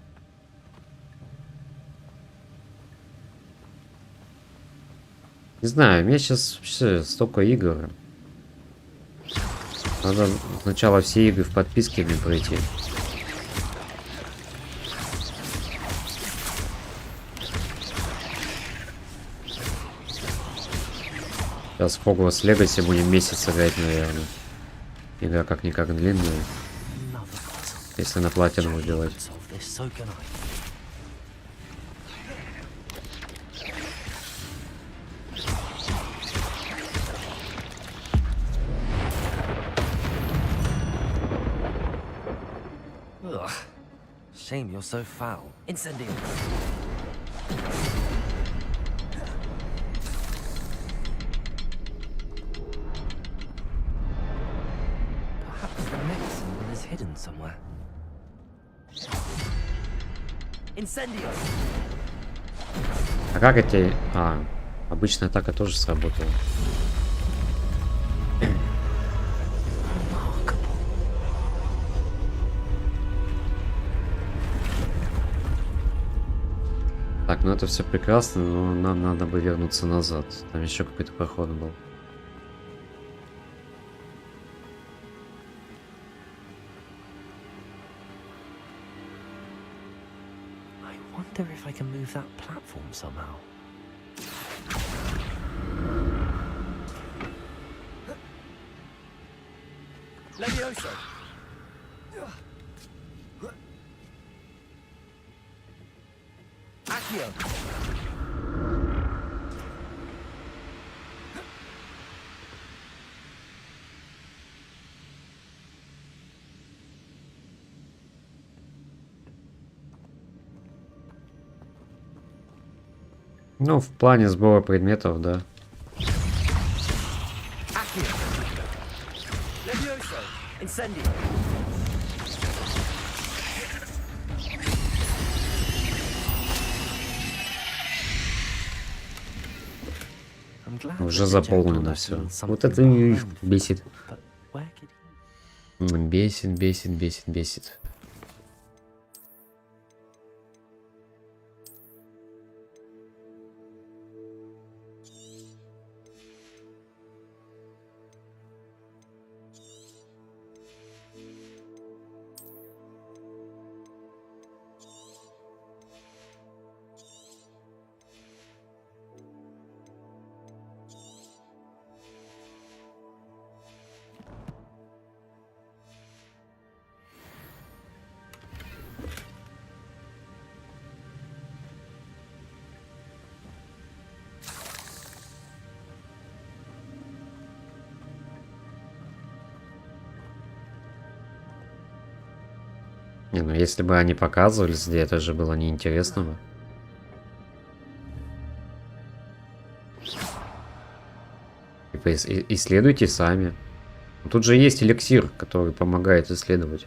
Не знаю, у меня сейчас вообще столько игр. Надо сначала все игры в подписке мне пройти. Сейчас в Hogwarts Legacy будем месяц играть, наверное. Игра как-никак длинная. Если на платину делать. Ugh. Shame you're so foul. Incendio. Perhaps the next symbol is hidden somewhere. Incendio. А как эти... обычная атака тоже сработала. Так, ну это все прекрасно, но нам надо бы вернуться назад. Там еще какой-то проход был. I wonder if I can move that platform somehow. Levioso. Accio. Ну, в плане сбора предметов, да. Accio. Levioso. Incendio. Уже заполнено все. Вот это их бесит. Бесит. Не, ну если бы они показывались, где это же было неинтересно бы. Типа исследуйте сами. Тут же есть эликсир, который помогает исследовать.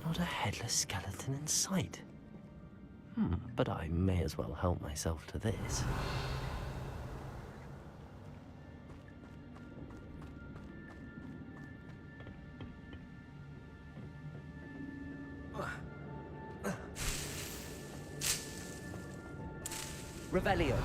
Not a headless skeleton in sight. But I may as well help myself to this. Revelio.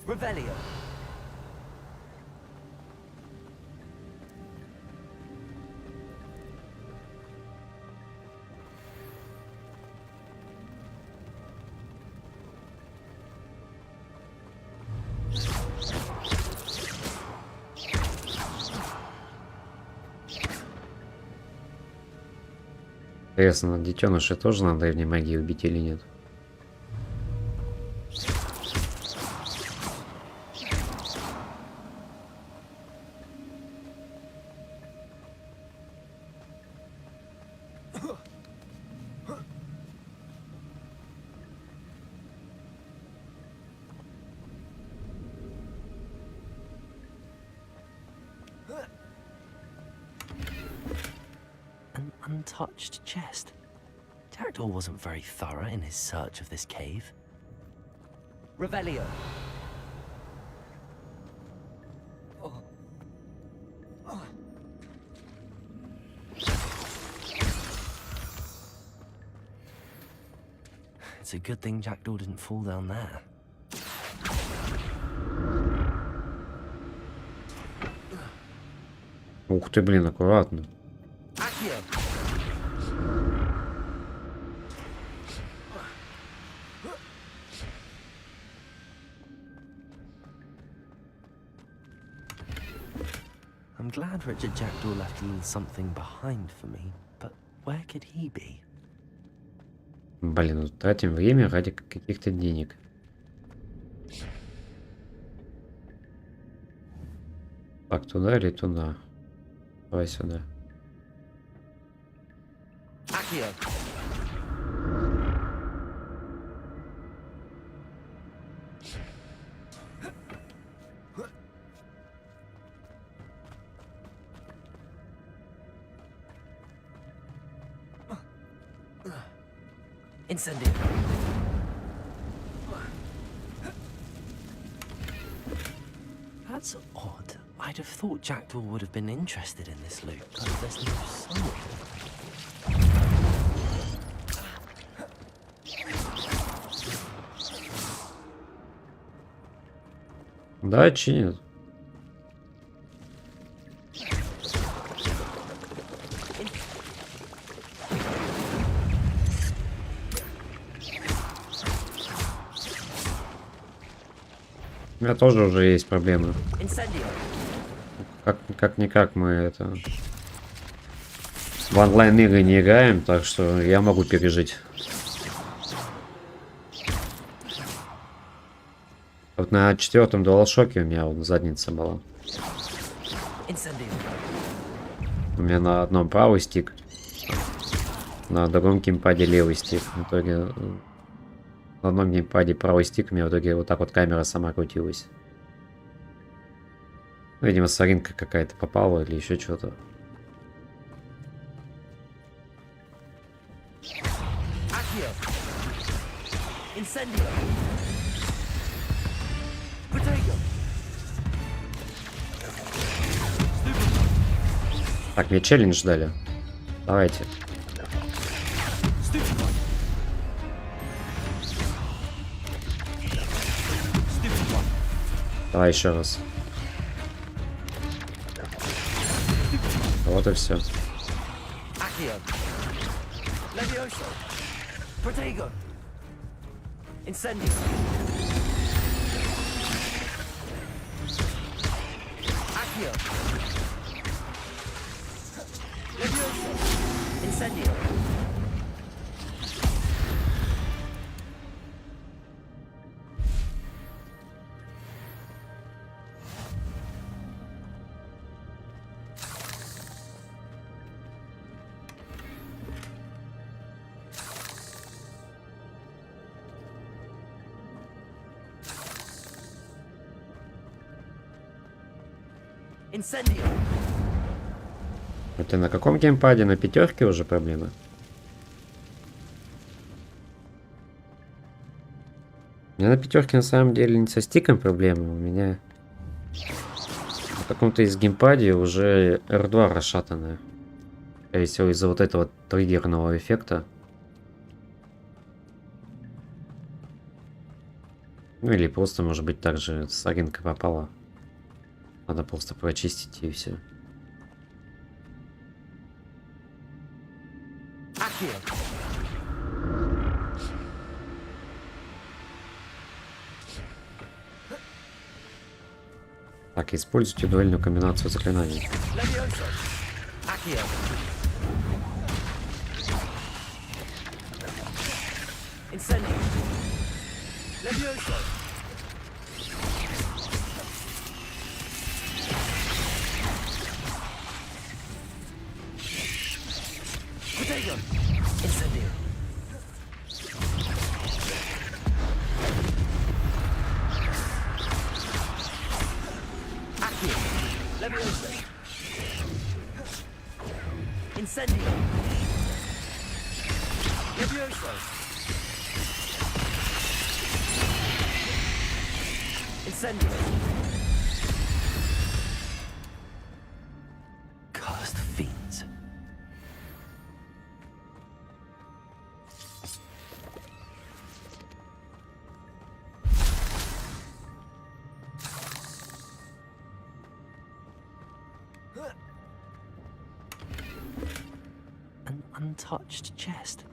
Revelio. Интересно, детенышей тоже на древней магии убить или нет? An untouched chest. Jackdaw wasn't very thorough in his search of this cave. Revelio. It's a good thing Jackdaw didn't fall down there. Ух ты, блин, аккуратно. I'm glad Richard Jackdaw left a little something behind for me, but where could he be? Блин, ну тратим время ради каких-то денег. Так, туда или туда? Давай сюда. Incendio. That's odd. I'd have thought Jackdaw would have been interested in this loot, but there's no sign. Да, чинит. У меня тоже уже есть проблемы. Как-никак мы это... В онлайн-игры не играем, так что я могу пережить. Вот на 4-м DualShock'е у меня вот задница была. У меня на одном правый стик, на другом геймпаде левый стик. В итоге на одном геймпаде правый стик, у меня в итоге вот так вот камера сама крутилась. Видимо, соринка какая-то попала или еще что-то. Так, мне челлендж дали. Давайте. Давай еще раз. Вот и все. Это на каком геймпаде? На 5-ке уже проблема? У меня на 5-ке на самом деле не со стиком проблема. У меня на каком-то из геймпаде уже R2 расшатанная. Скорее всего, из-за вот этого триггерного эффекта. Ну или просто, может быть, также сагинка попала. Надо просто прочистить и все. Так, используйте дуэльную комбинацию заклинаний. Cursed fiends. An untouched chest.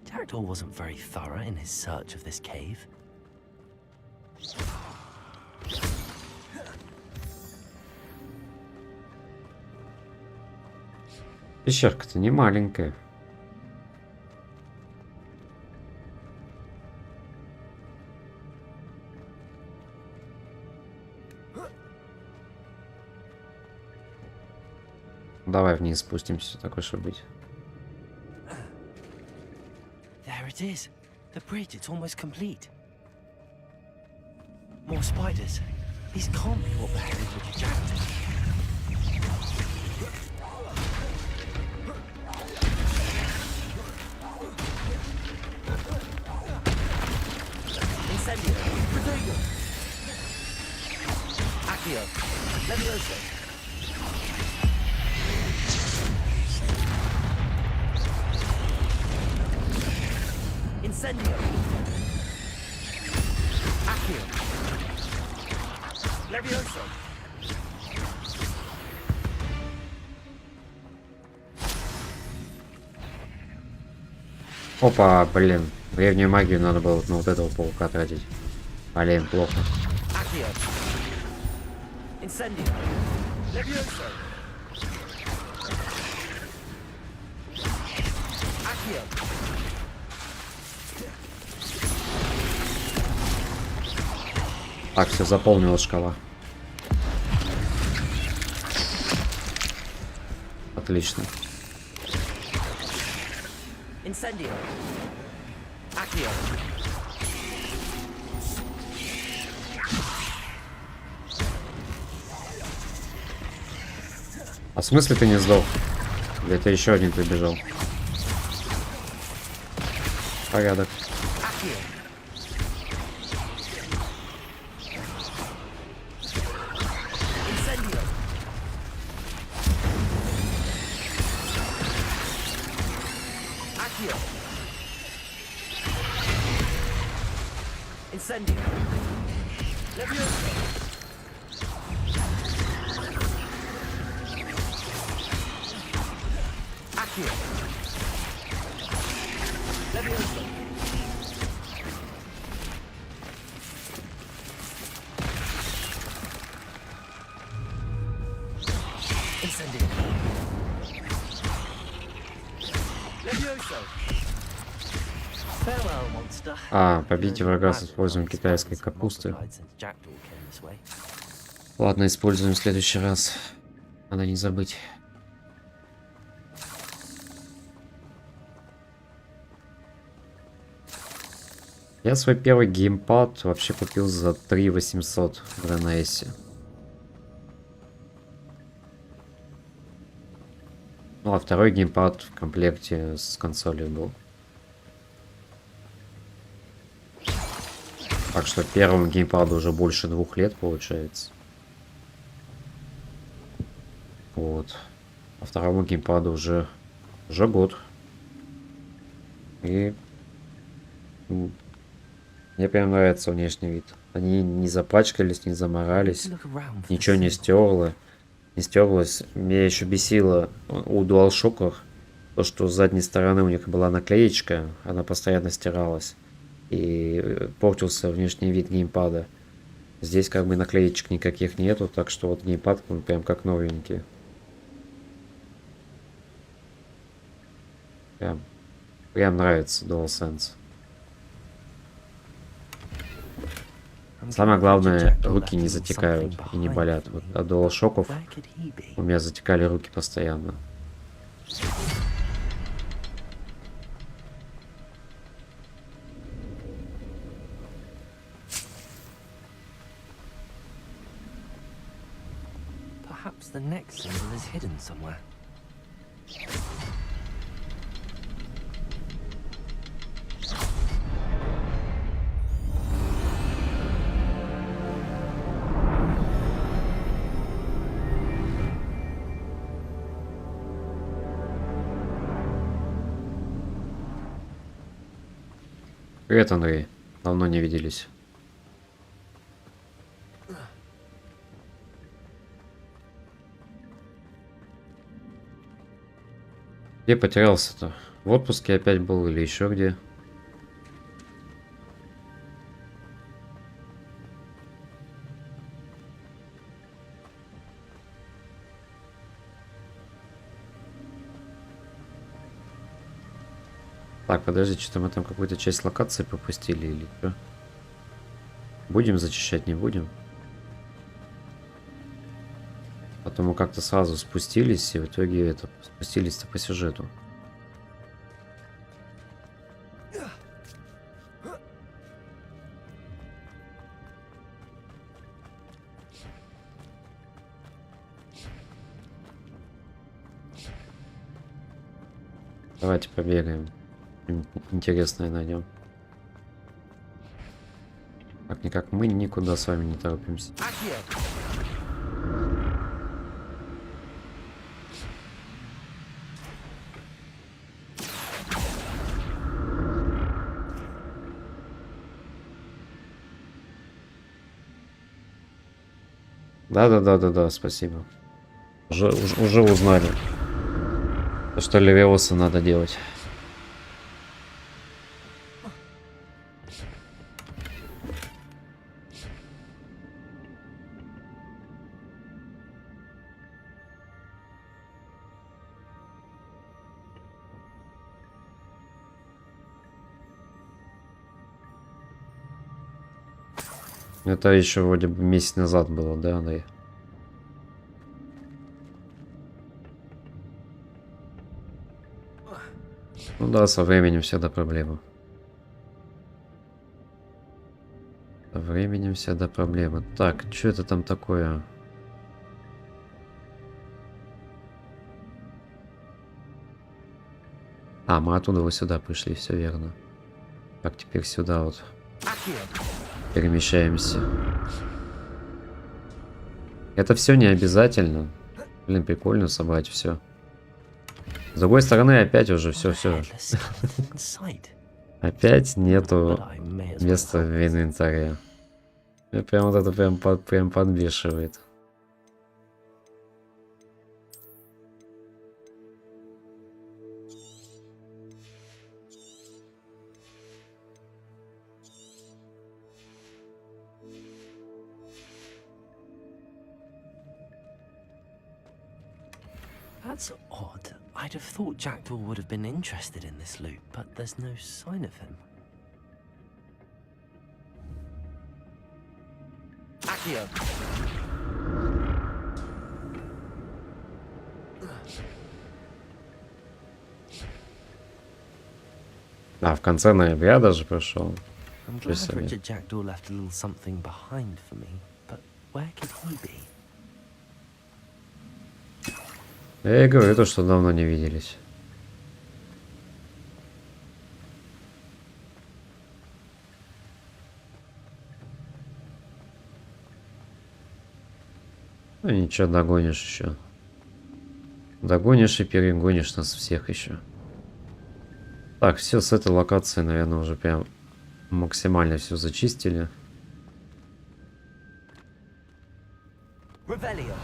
Jackdaw wasn't very thorough in his search of this cave. Пещерка-то не маленькая. Давай вниз спустимся, такой что быть. There it is. The bridge, it's almost complete. More spiders. These can't be what beheaded Richard Jackdaw. Incendio. Protego. Accio. Levioso. Incendio. Accio. Levioso. Опа, блин. Древнюю магию надо было на вот этого паука тратить. Блин, плохо. Accio. Incendio. Levioso. Accio. Так, все, заполнилась шкала. Отлично. Incendio. Accio. А в смысле ты не сдох? Или это еще один прибежал? Порядок. Accio. Incendio. Accio. Incendio. Levioso. Accio. Levioso. Incendio. Levioso. Farewell, monster. А, победите врага с использованием китайской капусты. Ладно, используем в следующий раз. Надо не забыть. Я свой первый геймпад вообще купил за 3800 в РНС. Ну а второй геймпад в комплекте с консолью был. Так что первому геймпаду уже больше 2 лет получается. Вот. А второму геймпаду уже год. И Мне прям нравится внешний вид. Они не запачкались, не заморались, ничего не стерло, не стерлось. Меня еще бесило у DualShock'ов то, что с задней стороны у них была наклеечка, она постоянно стиралась и портился внешний вид геймпада. Здесь как бы наклеечек никаких нету, так что вот геймпад он прям как новенький. Прям нравится DualSense. Самое главное, руки не затекают и не болят. Вот от DualShock'ов у меня затекали руки постоянно. Perhaps the next symbol is hidden somewhere. Привет, Андрей. Давно не виделись. Где потерялся-то? В отпуске опять был или еще где? Так, подожди, что-то мы там какую-то часть локации пропустили или что? Будем зачищать, не будем? Потом мы как-то сразу спустились, и в итоге это спустились-то по сюжету. Давайте побегаем. Интересное найдем. Как-никак мы никуда с вами не торопимся. Да, спасибо. Уже узнали, что левиоса надо делать. Это еще вроде бы месяц назад было, да, Андрей? Ну да, со временем всегда проблема. Со временем всегда проблема. Так, что это там такое? А, мы оттуда вот сюда пришли, все верно. Так, теперь сюда вот перемещаемся. Это все не обязательно. Блин, прикольно собрать все. С другой стороны, опять уже все. Опять нету места в инвентаре. Меня прям вот это прям подбешивает. That's odd. I'd have thought Jackdaw would have been interested in this loot, but there's no sign of him. Accio. А, в конце ноября даже прошел. I'm glad Richard Jackdaw left a little something behind for me, but where could he be? Я и говорю, то, что давно не виделись. Ну ничего, догонишь еще. Догонишь и перегонишь нас всех еще. Так, все с этой локации, наверное, уже прям Максимально все зачистили. Revelio.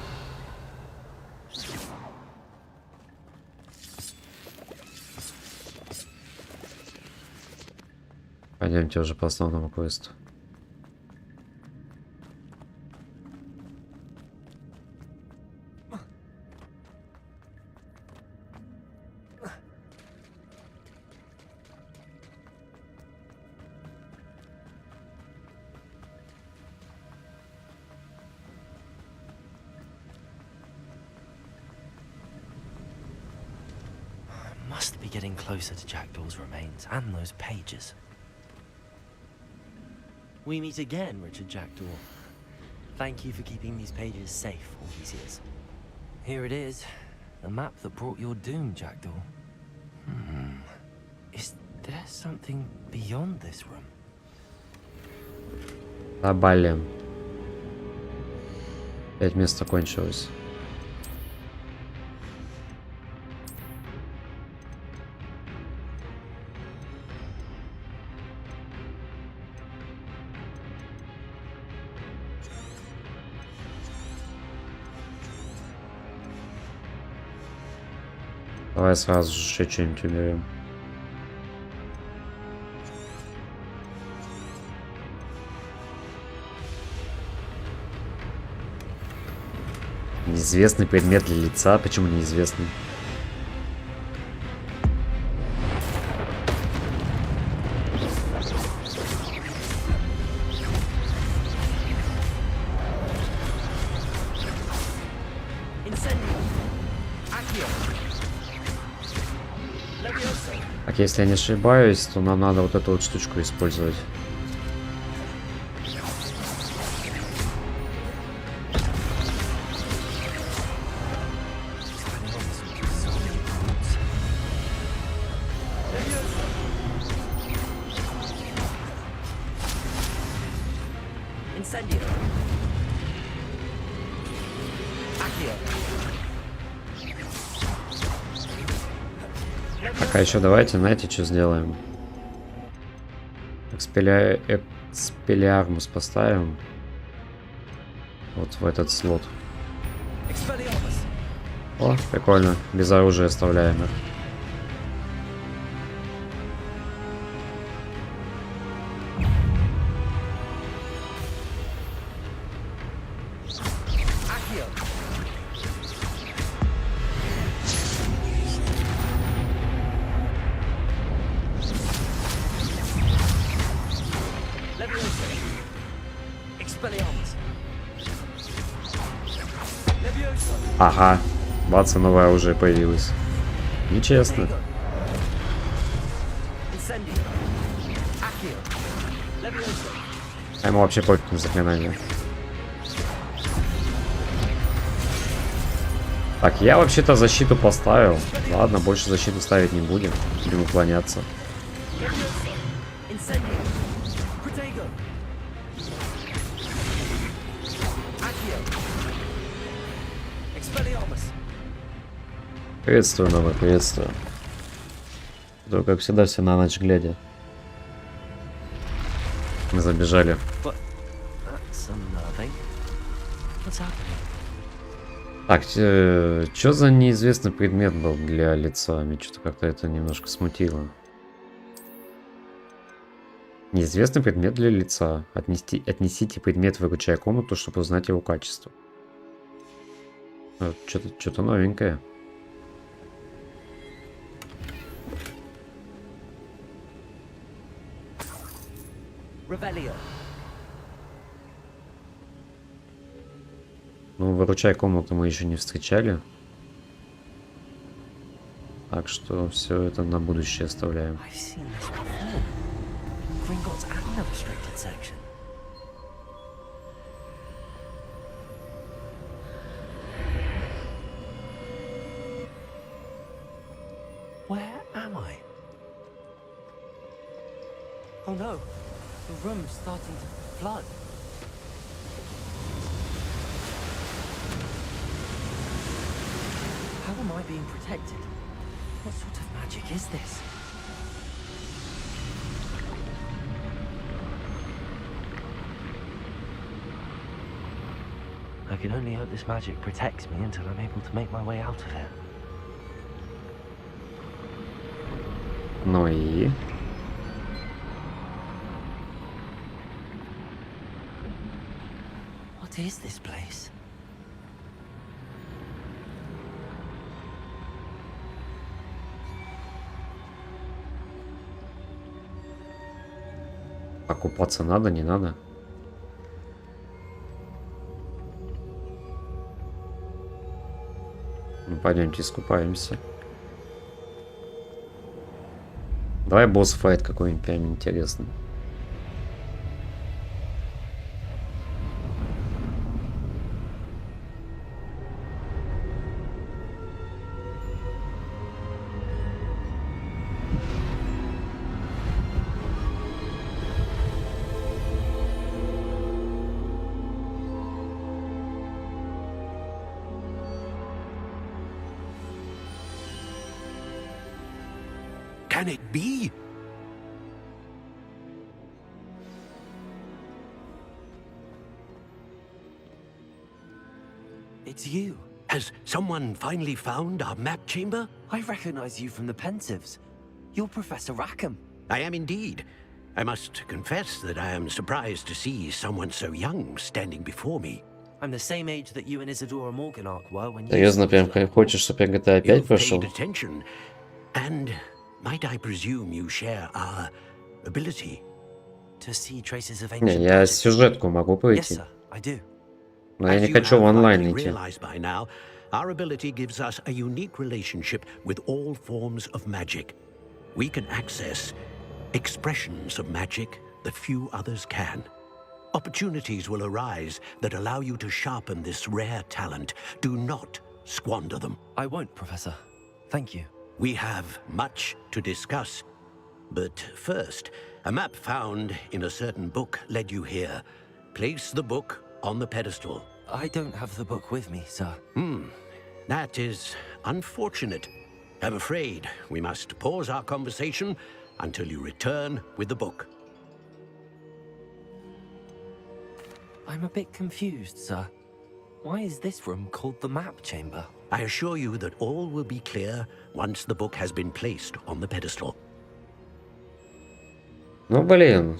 Пойдемте уже по основному квесту. Must be getting closer to Jackdaw's remains and those pages. We meet again, Richard Jackdaw. Thank you for keeping these pages safe all these years. Here it is, the map that brought your doom, Jackdaw. Is there something beyond this room? Забали. 5 мест закончилось. Давай сразу же еще что-нибудь уберем. Неизвестный предмет для лица. Почему неизвестный? Так, если я не ошибаюсь, то нам надо вот эту вот штучку использовать. А еще давайте, знаете, что сделаем? Экспелиармус поставим вот в этот слот. О, прикольно. Без оружия оставляем их. Ага, бац, новое оружие появилось. Нечестно. А ему вообще пофиг на заклинание. Так, я вообще-то защиту поставил. Ладно, больше защиту ставить не будем. Будем уклоняться. Приветствую, новый, приветствую. То, как всегда, все на ночь глядя. Мы забежали. Так, что за неизвестный предмет был для лица? Мне что-то как-то это немножко смутило. Неизвестный предмет для лица. Отнесите предмет, выключая комнату, чтобы узнать его качество. Что-то новенькое. Revelio. Ну, выручай комнату мы еще не встречали. Так что все это на будущее оставляем. Where am I? Oh no, the room's starting to flood. How am I being protected? What sort of magic is this? I can only hope this magic protects me until I'm able to make my way out of here. Ну и... What is this place? Окупаться надо, не надо? Ну, пойдемте искупаемся. Давай босс-файт какой-нибудь прям интересный. Can it be? It's you. Has someone finally found our map chamber? I recognize you from the Pensives. You're Professor Rackham. I am indeed. I must confess that I am surprised to see someone so young standing before me. I'm the same age that you and Isadora Morganach were when you... Серьезно, прям хочешь, чтобы я GTA 5 прошел? Attention. And might I presume you share our ability? To see traces of Не, я сюжетку могу пройти. Но я не хочу в онлайн идти. By now, our ability gives us a unique relationship with all forms of magic. We can access expressions of magic that few others can. Opportunities will arise that allow you to sharpen this rare talent. Do not squander them. I won't, Professor. Thank you. We have much to discuss. But first, a map found in a certain book led you here. Place the book on the pedestal. I don't have the book with me, sir. That is unfortunate. I'm afraid we must pause our conversation until you return with the book. I'm a bit confused, sir. Why is this room called the map chamber? I assure you that all will be clear once the book has been placed on the pedestal. Ну блин.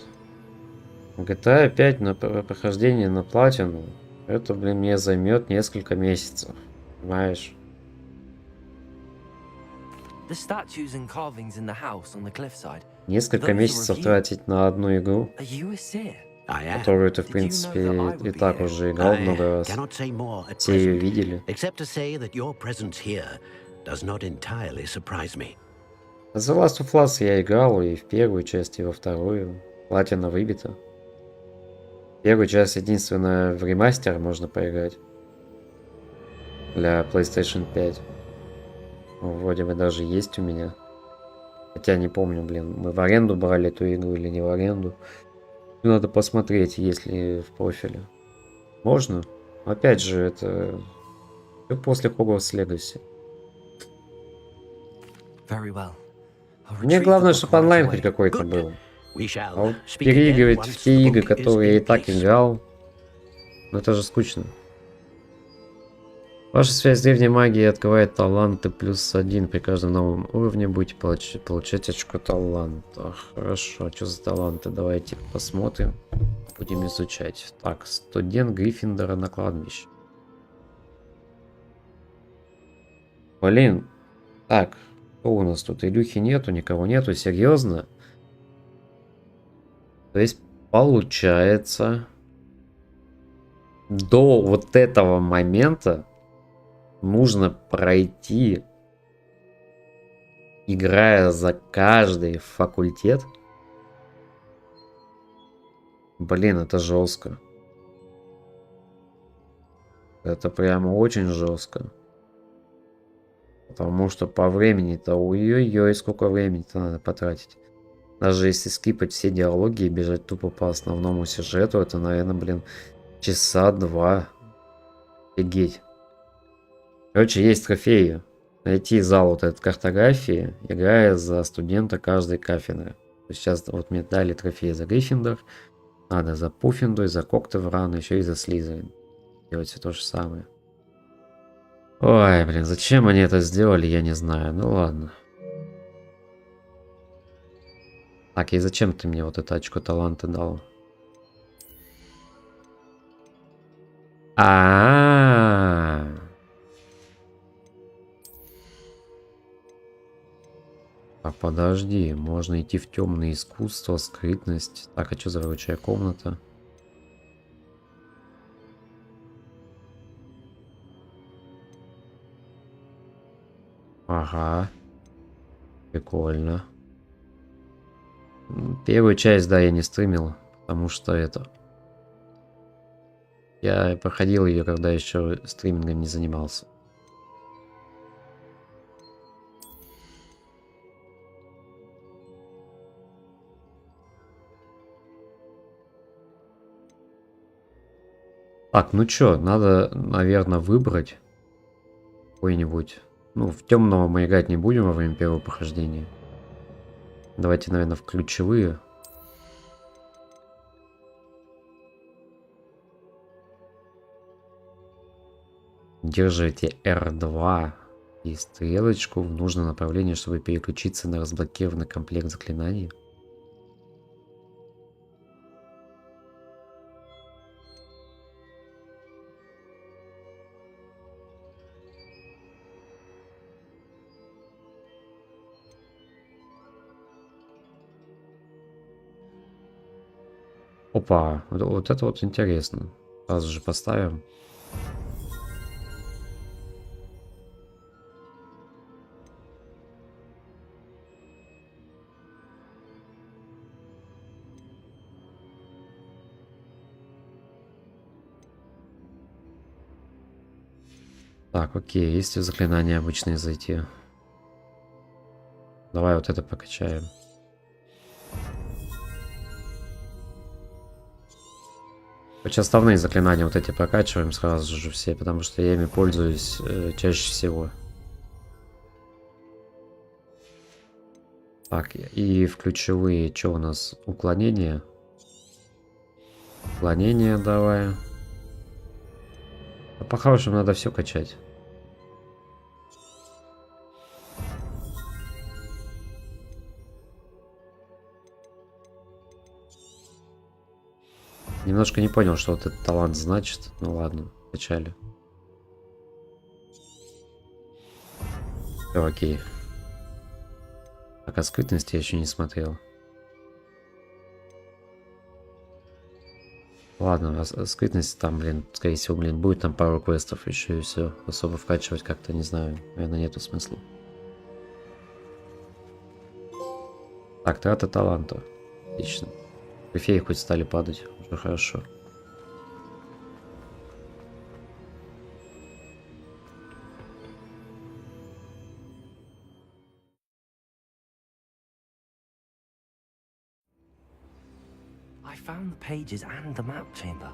GTA 5 на прохождение на платину. Это, блин, мне займет несколько месяцев. Понимаешь? The statues and carvings in the house on the cliffside. Несколько месяцев тратить на одну игру, Are you a seer? которую ты, в принципе, и так уже играл много раз. Все ее видели. Except to say that your presence here does not entirely surprise me. The Last of Us я играл и в первую часть, и во вторую. Платина выбита. Первую часть единственное в ремастер можно поиграть. Для PlayStation 5. Вроде бы даже есть у меня. Хотя не помню, блин, мы в аренду брали эту игру или не в аренду. Надо посмотреть, есть ли в профиле. Можно. Опять же, это все после Hogwarts Legacy. Мне главное, чтобы онлайн хоть какой-то был. А вот переигрывать в те игры, которые я и так играл, ну это же скучно. Ваша связь с древней магией открывает таланты +1. При каждом новом уровне будете получать очко таланта. Хорошо, что за таланты? Давайте посмотрим. Будем изучать. Так, студент Гриффиндора на кладбище. Блин. Так, что у нас тут? Илюхи нету, никого нету. Серьезно? То есть, получается, до вот этого момента нужно пройти, играя за каждый факультет. Блин, это жестко. Это прямо очень жестко. Потому что по времени-то, ой-ой-ой, сколько времени-то надо потратить. Даже если скипать все диалоги и бежать тупо по основному сюжету, это, наверное, блин, часа 2. Офигеть. Короче, есть трофеи. Найти зал вот этой картографии, играя за студента каждой кафедры. Сейчас вот мне дали трофеи за Гриффиндор. Надо за Пуффиндуй, за Коктевран, еще и за Слизерин. делать все то же самое. Ой, блин, зачем они это сделали, я не знаю. Ну ладно. Так, и зачем ты мне вот это очко таланта дал? Так, подожди, можно идти в темное искусство, скрытность. Так, а что за рабочая комната? Ага. Прикольно. Первую часть, да, я не стримил, потому что это... Я проходил ее, когда еще стримингом не занимался. Так, ну чё, надо, наверное, выбрать какой-нибудь. Ну, в темного мы играть не будем во время первого прохождения. Давайте, наверное, в ключевые. Держите R2 и стрелочку в нужном направлении, чтобы переключиться на разблокированный комплект заклинаний. Опа, вот это вот интересно. Сразу же поставим. Так, окей, есть ли заклинания обычные зайти? Давай вот это покачаем. Сейчас основные заклинания вот эти прокачиваем сразу же все, потому что я ими пользуюсь чаще всего. Так, и в ключевые, что у нас? Уклонение. Уклонение давай. А по-хорошему надо все качать. Немножко не понял, что вот этот талант значит. Ну ладно, качали. Все, окей. Так, а скрытности я еще не смотрел. Ладно, а скрытность там, блин, скорее всего, блин, будет там пару квестов еще и все. Особо вкачивать как-то, не знаю, наверное, нету смысла. Так, трата таланта. Отлично. Кофеи хоть стали падать, уже хорошо. I found the pages and the map chamber.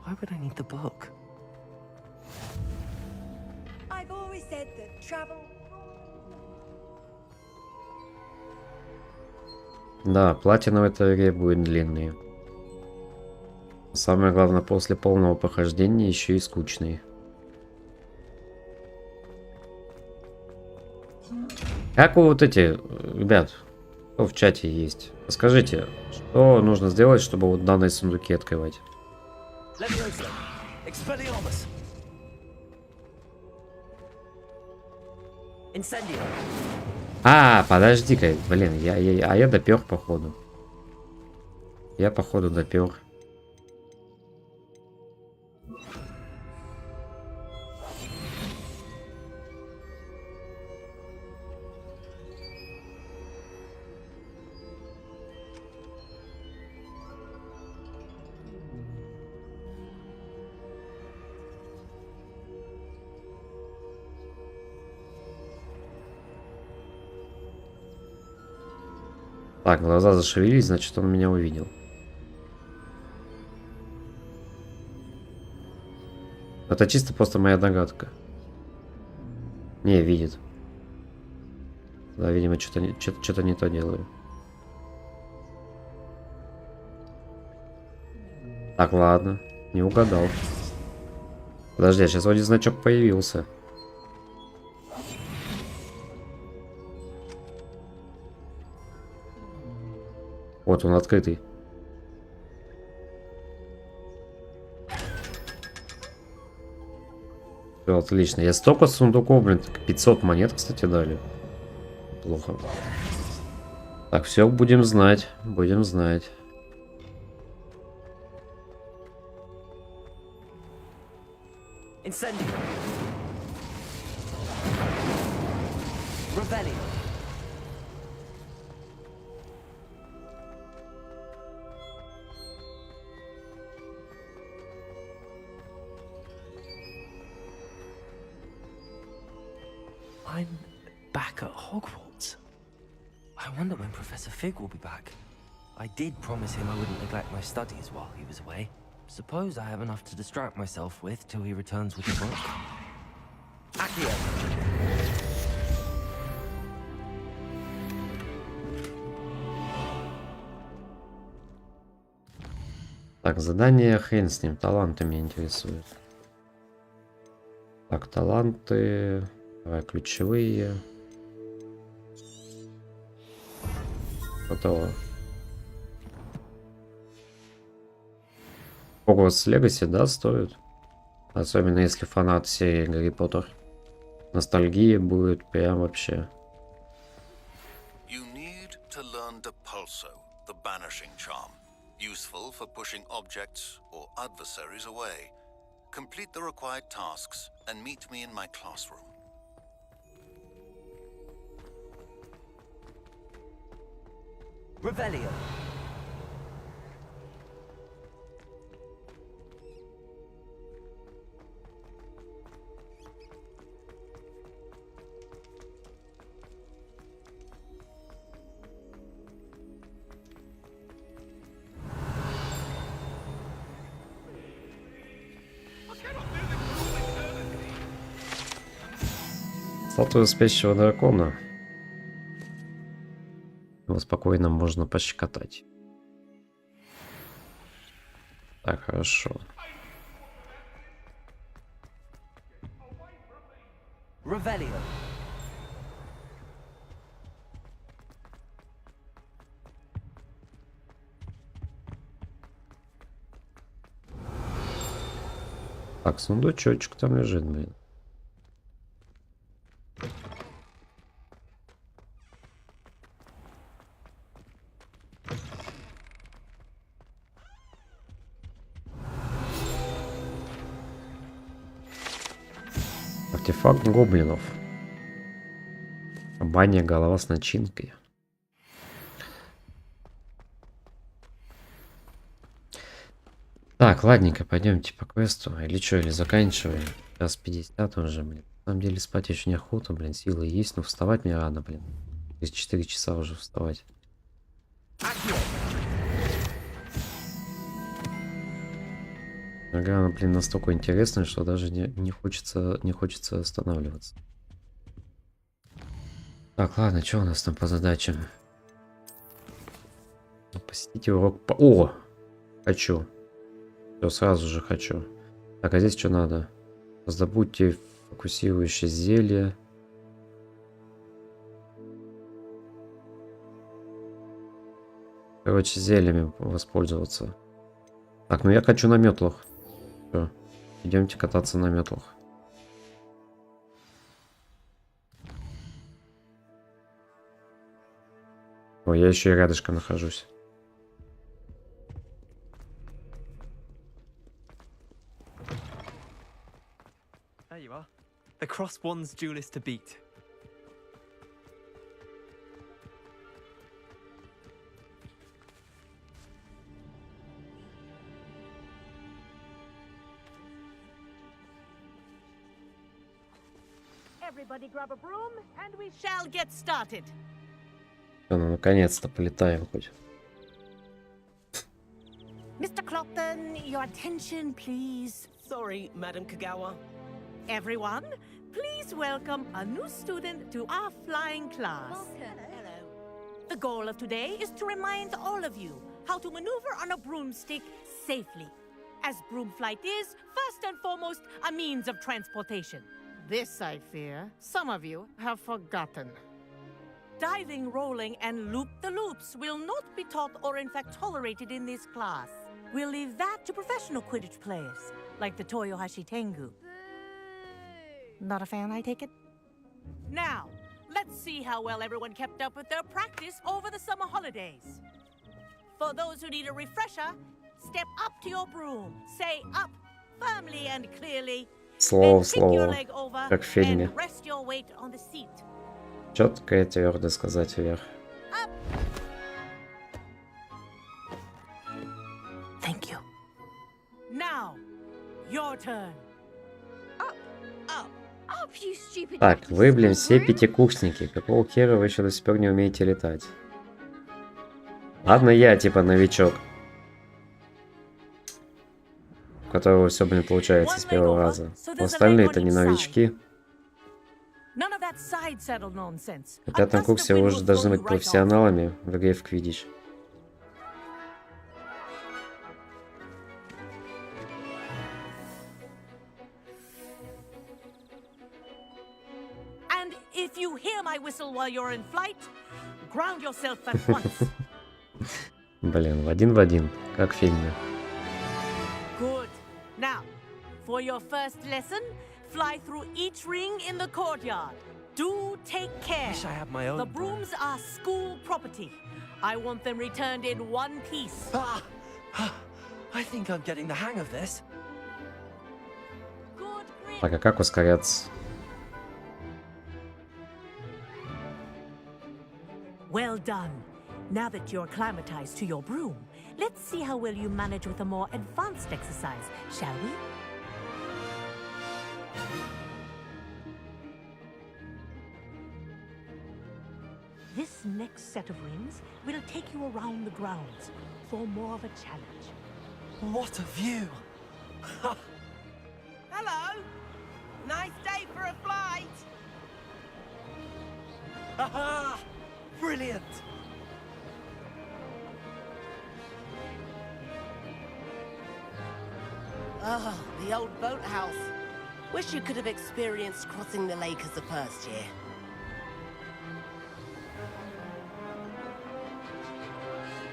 Why would I need the book? I've always said that travel. Да, платина в этой игре будет длинные. Самое главное, после полного прохождения еще и скучный. Как вы вот эти, ребят, кто в чате есть? Скажите, что нужно сделать, чтобы вот данные сундуки открывать? А, подожди-ка, блин, я допер, походу. Я, походу, допер. Так, глаза зашевелились, значит, он меня увидел. Это чисто просто моя догадка. Не, видит. Да, видимо, что-то не то делаю. Так, ладно. Не угадал. Подожди, а сейчас вроде значок появился. Вот он открытый. Все, отлично. Я столько сундуков, блин, 500 монет, кстати, дали. Плохо. Так, все, будем знать. Будем знать. Incendio. Revelio. I'm back at Hogwarts. I wonder when Professor Fig will be back. I did promise him I wouldn't neglect my studies while he was away. Suppose I have enough to distract myself with till he returns with the book. Accio. Так, задание хрен с ним. Таланты меня интересуют. Так, таланты. Давай, ключевые. Готово. Hogwarts Legacy, да, стоит? Особенно если фанат серии Гарри Поттер. Ностальгия будет прям вообще. You need to learn Depulso, the banishing charm. Useful for pushing objects or adversaries away. Complete the required tasks and meet me in my classroom. Revelio. Статуя спящего дракона. Его спокойно можно пощекотать. Так, хорошо. Revelio. Так, сундучочек там лежит, блин. Артефакт гоблинов. Баня, голова с начинкой. Так, ладненько, пойдемте по квесту. Или что, или заканчиваем. Час 50 уже, блин. На самом деле спать еще неохота, блин. Силы есть, но вставать мне рано, блин. Через 4 часа уже вставать. Игра, блин, настолько интересная, что даже не хочется останавливаться. Так, ладно, что у нас там по задачам? Посетите урок по... О! Хочу. Все, сразу же хочу. Так, а здесь что надо? Раздобудьте фокусирующее зелье. Короче, зельями воспользоваться. Так, ну я хочу на метлах. Все. Идемте кататься на метлах. О, я еще и рядышком нахожусь. There you are. The cross one's duelist to beat. Everybody grab a broom and we shall get started. Ну, наконец-то полетаем хоть. Mr. Clopton, your attention, please. Sorry, Madam Kagawa. Everyone, please welcome a new student to our flying class. Hello. The goal of today is to remind all of you how to maneuver on a broomstick safely. as broom flight is, first and foremost, a means of transportation. This, I fear, some of you have forgotten. Diving, rolling, and loop-the-loops will not be taught or in fact tolerated in this class. We'll leave that to professional Quidditch players, like the Toyohashi Tengu. Not a fan, I take it? Now, let's see how well everyone kept up with their practice over the summer holidays. For those who need a refresher, step up to your broom, say up firmly and clearly, Слово в then kick your слово, leg over как в фильме. and rest your weight on the seat. Четко и твердо сказать вверх. Thank you. Now, your turn. Up, you stupid. Так, вы, блин, все пятикурсники. Какого хера вы еще до сих пор не умеете летать? Ладно, я типа новичок, у которого все, блин, получается с первого раза. Но остальные-то не новички. None of that side saddle nonsense. На пятом курсе вы уже должны быть профессионалами в игре в Quidditch. And if you hear my whistle while you're in flight, ground yourself at once. Блин, в один, как в фильме. Good. Now, for your first lesson, fly through each ring in the courtyard. Do take care. Wish I had my own The brooms are school property. I want them returned in one piece. I think I'm getting the hang of this. Так, а как ускоряться? Well done. Now that you're acclimatized to your broom, let's see how well you manage with a more advanced exercise, shall we? This next set of rings will take you around the grounds for more of a challenge. What a view! Hello! Nice day for a flight! Haha! Brilliant! Oh, the old boathouse. Wish you could have experienced crossing the lake as a first year.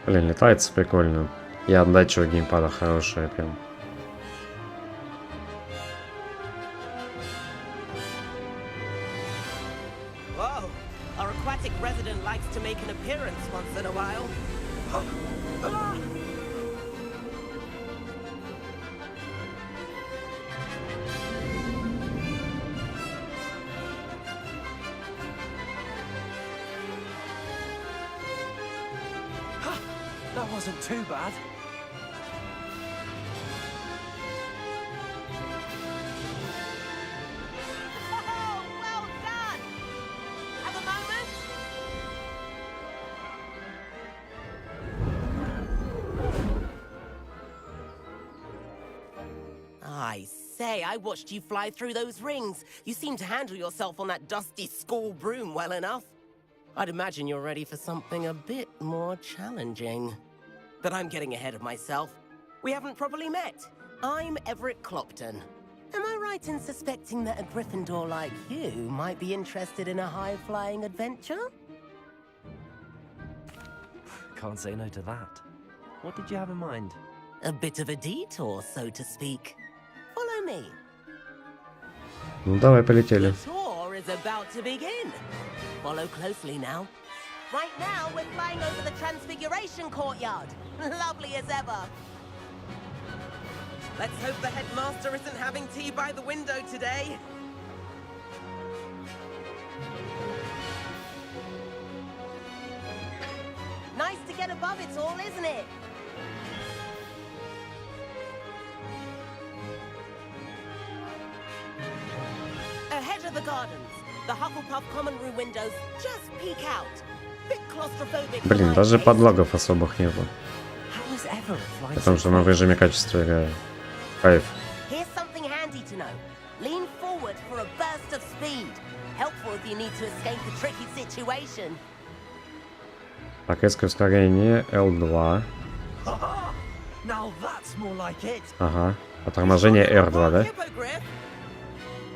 Блин, летается прикольно. И отдача у геймпада хорошая прям. Whoa! Our aquatic resident likes to make an appearance once in a while. That wasn't too bad. Oh, well done! Have a moment? I say, I watched you fly through those rings. You seem to handle yourself on that dusty school broom well enough. I'd imagine you're ready for something a bit more challenging. But I'm getting ahead of myself. We haven't properly met. I'm Everett Clopton. Am I right in suspecting that a Gryffindor like you might be interested in a high-flying adventure? Can't say no to that. What did you have in mind? A bit of a detour, so to speak. Follow me. Ну давай, полетели. The tour is about to begin. Follow closely now. Right now, we're flying over the Transfiguration Courtyard. Lovely as ever. Let's hope the headmaster isn't having tea by the window today. Nice to get above it all, isn't it? Ahead of the gardens, the Hufflepuff common room windows just peek out. Bit claustrophobic. Блин, даже подлагов особых нету. Потому что мы в режиме качества играю. Кайф. Here's something handy to know. Lean forward for a burst of speed. Helpful if you need to escape a tricky situation. Так, резкое ускорение, L2. Ага. А торможение R2, да?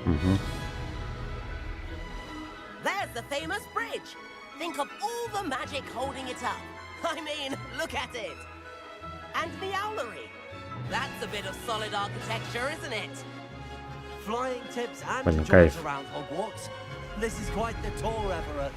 Угу. There's the famous bridge. Think of all the magic holding it up. I mean, look at it. And the owlery. That's a bit of solid architecture, isn't it? Flying tips and Блин, tours кайф. around Hogwarts. This is quite the tour, Everett.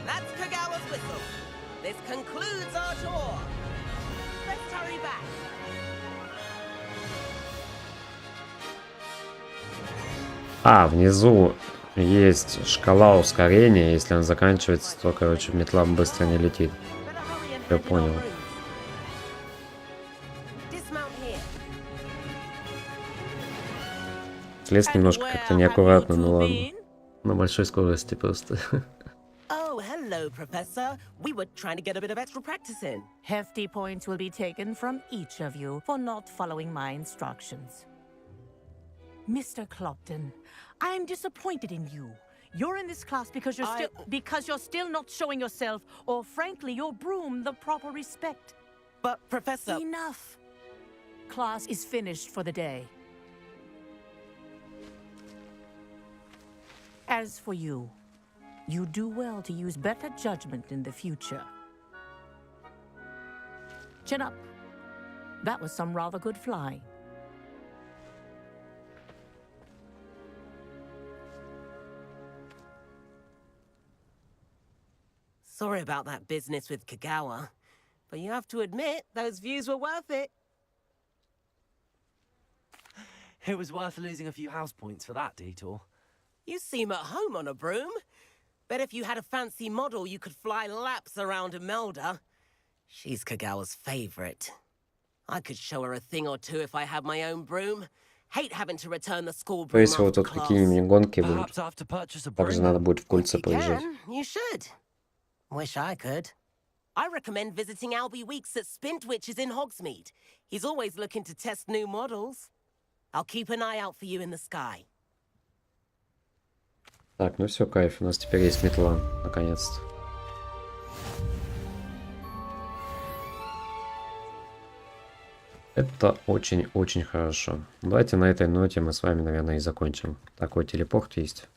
That's Kagawa's whistle. This concludes our tour. Let's hurry back. А, внизу есть шкала ускорения. Если она заканчивается, то, короче, метла быстро не летит. Я понял. Слез немножко как-то неаккуратно, ну ладно. На большой скорости просто. Oh, hello, Professor. We were trying to get a bit of extra practice in. Hefty points will be taken from each of you for not following my instructions. Mr. Clopton, I am disappointed in you. You're in this class because you're still not showing yourself, or frankly, your broom the proper respect. But, Professor... Enough. Class is finished for the day. As for you, you do well to use better judgment in the future. Chin up. That was some rather good flying. Sorry about that business with Kagawa, but you have to admit, those views were worth it. It was worth losing a few house points for that detour. You seem at home on a broom. Bet if you had a fancy model, you could fly laps around Imelda. She's Kagawa's favorite. I could show her a thing or two if I had my own broom. Hate having to return the school То broom есть вот after тут class. такие мини-гонки будут. Также надо будет в кольца поезжать. You should. Wish I could. I recommend visiting Albie Weeks at Spintwitches in Hogsmeade. He's always looking to test new models. I'll keep an eye out for you in the sky. Так, ну все, кайф. У нас теперь есть метла, наконец-то. Это очень-очень хорошо. Давайте на этой ноте мы с вами, наверное, и закончим. Такой телепорт есть.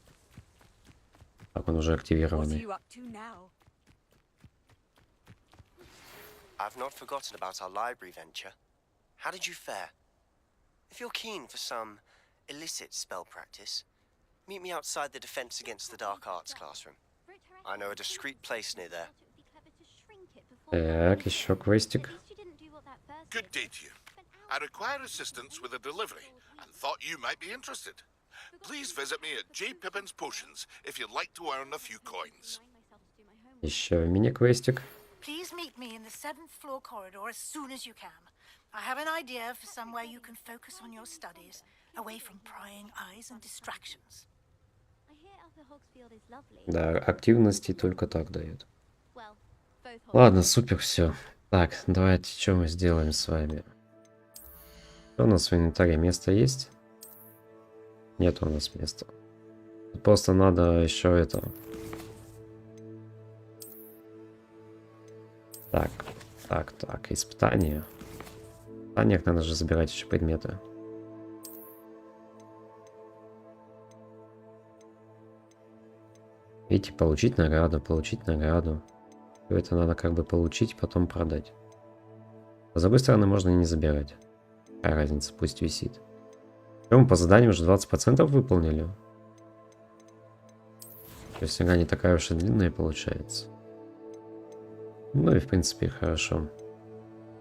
Так, он уже активированный. I've not forgotten about our library venture. How did you fare? If you're keen for some illicit spell practice, meet me outside the Defense Against the Dark Arts classroom. I know a discreet place near there. Так, еще квестик. Good day to you. I require assistance with a delivery and thought you might be interested. Please visit me at J. Pippin's Potions if you'd like to earn a few coins. Еще мини-квестик. Please meet me in the 7th floor corridor as soon as you can. I have an idea for somewhere you can focus on your studies, away from prying eyes and distractions. Да, активности только так дает. Ладно, супер, все. Так, давайте, что мы сделаем с вами? Что у нас в инвентаре? Место есть? Нет у нас места. Просто надо еще это... Так, испытания. В испытаниях надо же забирать еще предметы. Видите, получить награду. Все это надо как бы получить, потом продать. А с другой стороны, можно и не забирать. Какая разница, пусть висит. Мы по заданию уже 20% выполнили. То есть игра не такая уж и длинная получается. Ну и в принципе хорошо.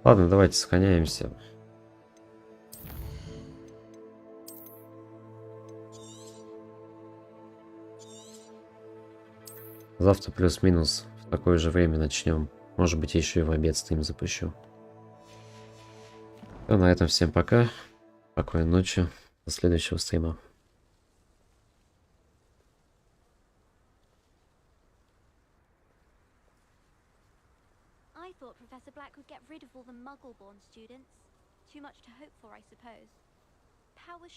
Ладно, давайте сохраняемся. Завтра плюс-минус в такое же время начнем. Может быть, еще и в обед стрим запущу. Ну, на этом всем пока. Спокойной ночи. До следующего стрима. I thought Professor Black would get rid of all call them Muggle-born students. Too much to hope for, I suppose. Powers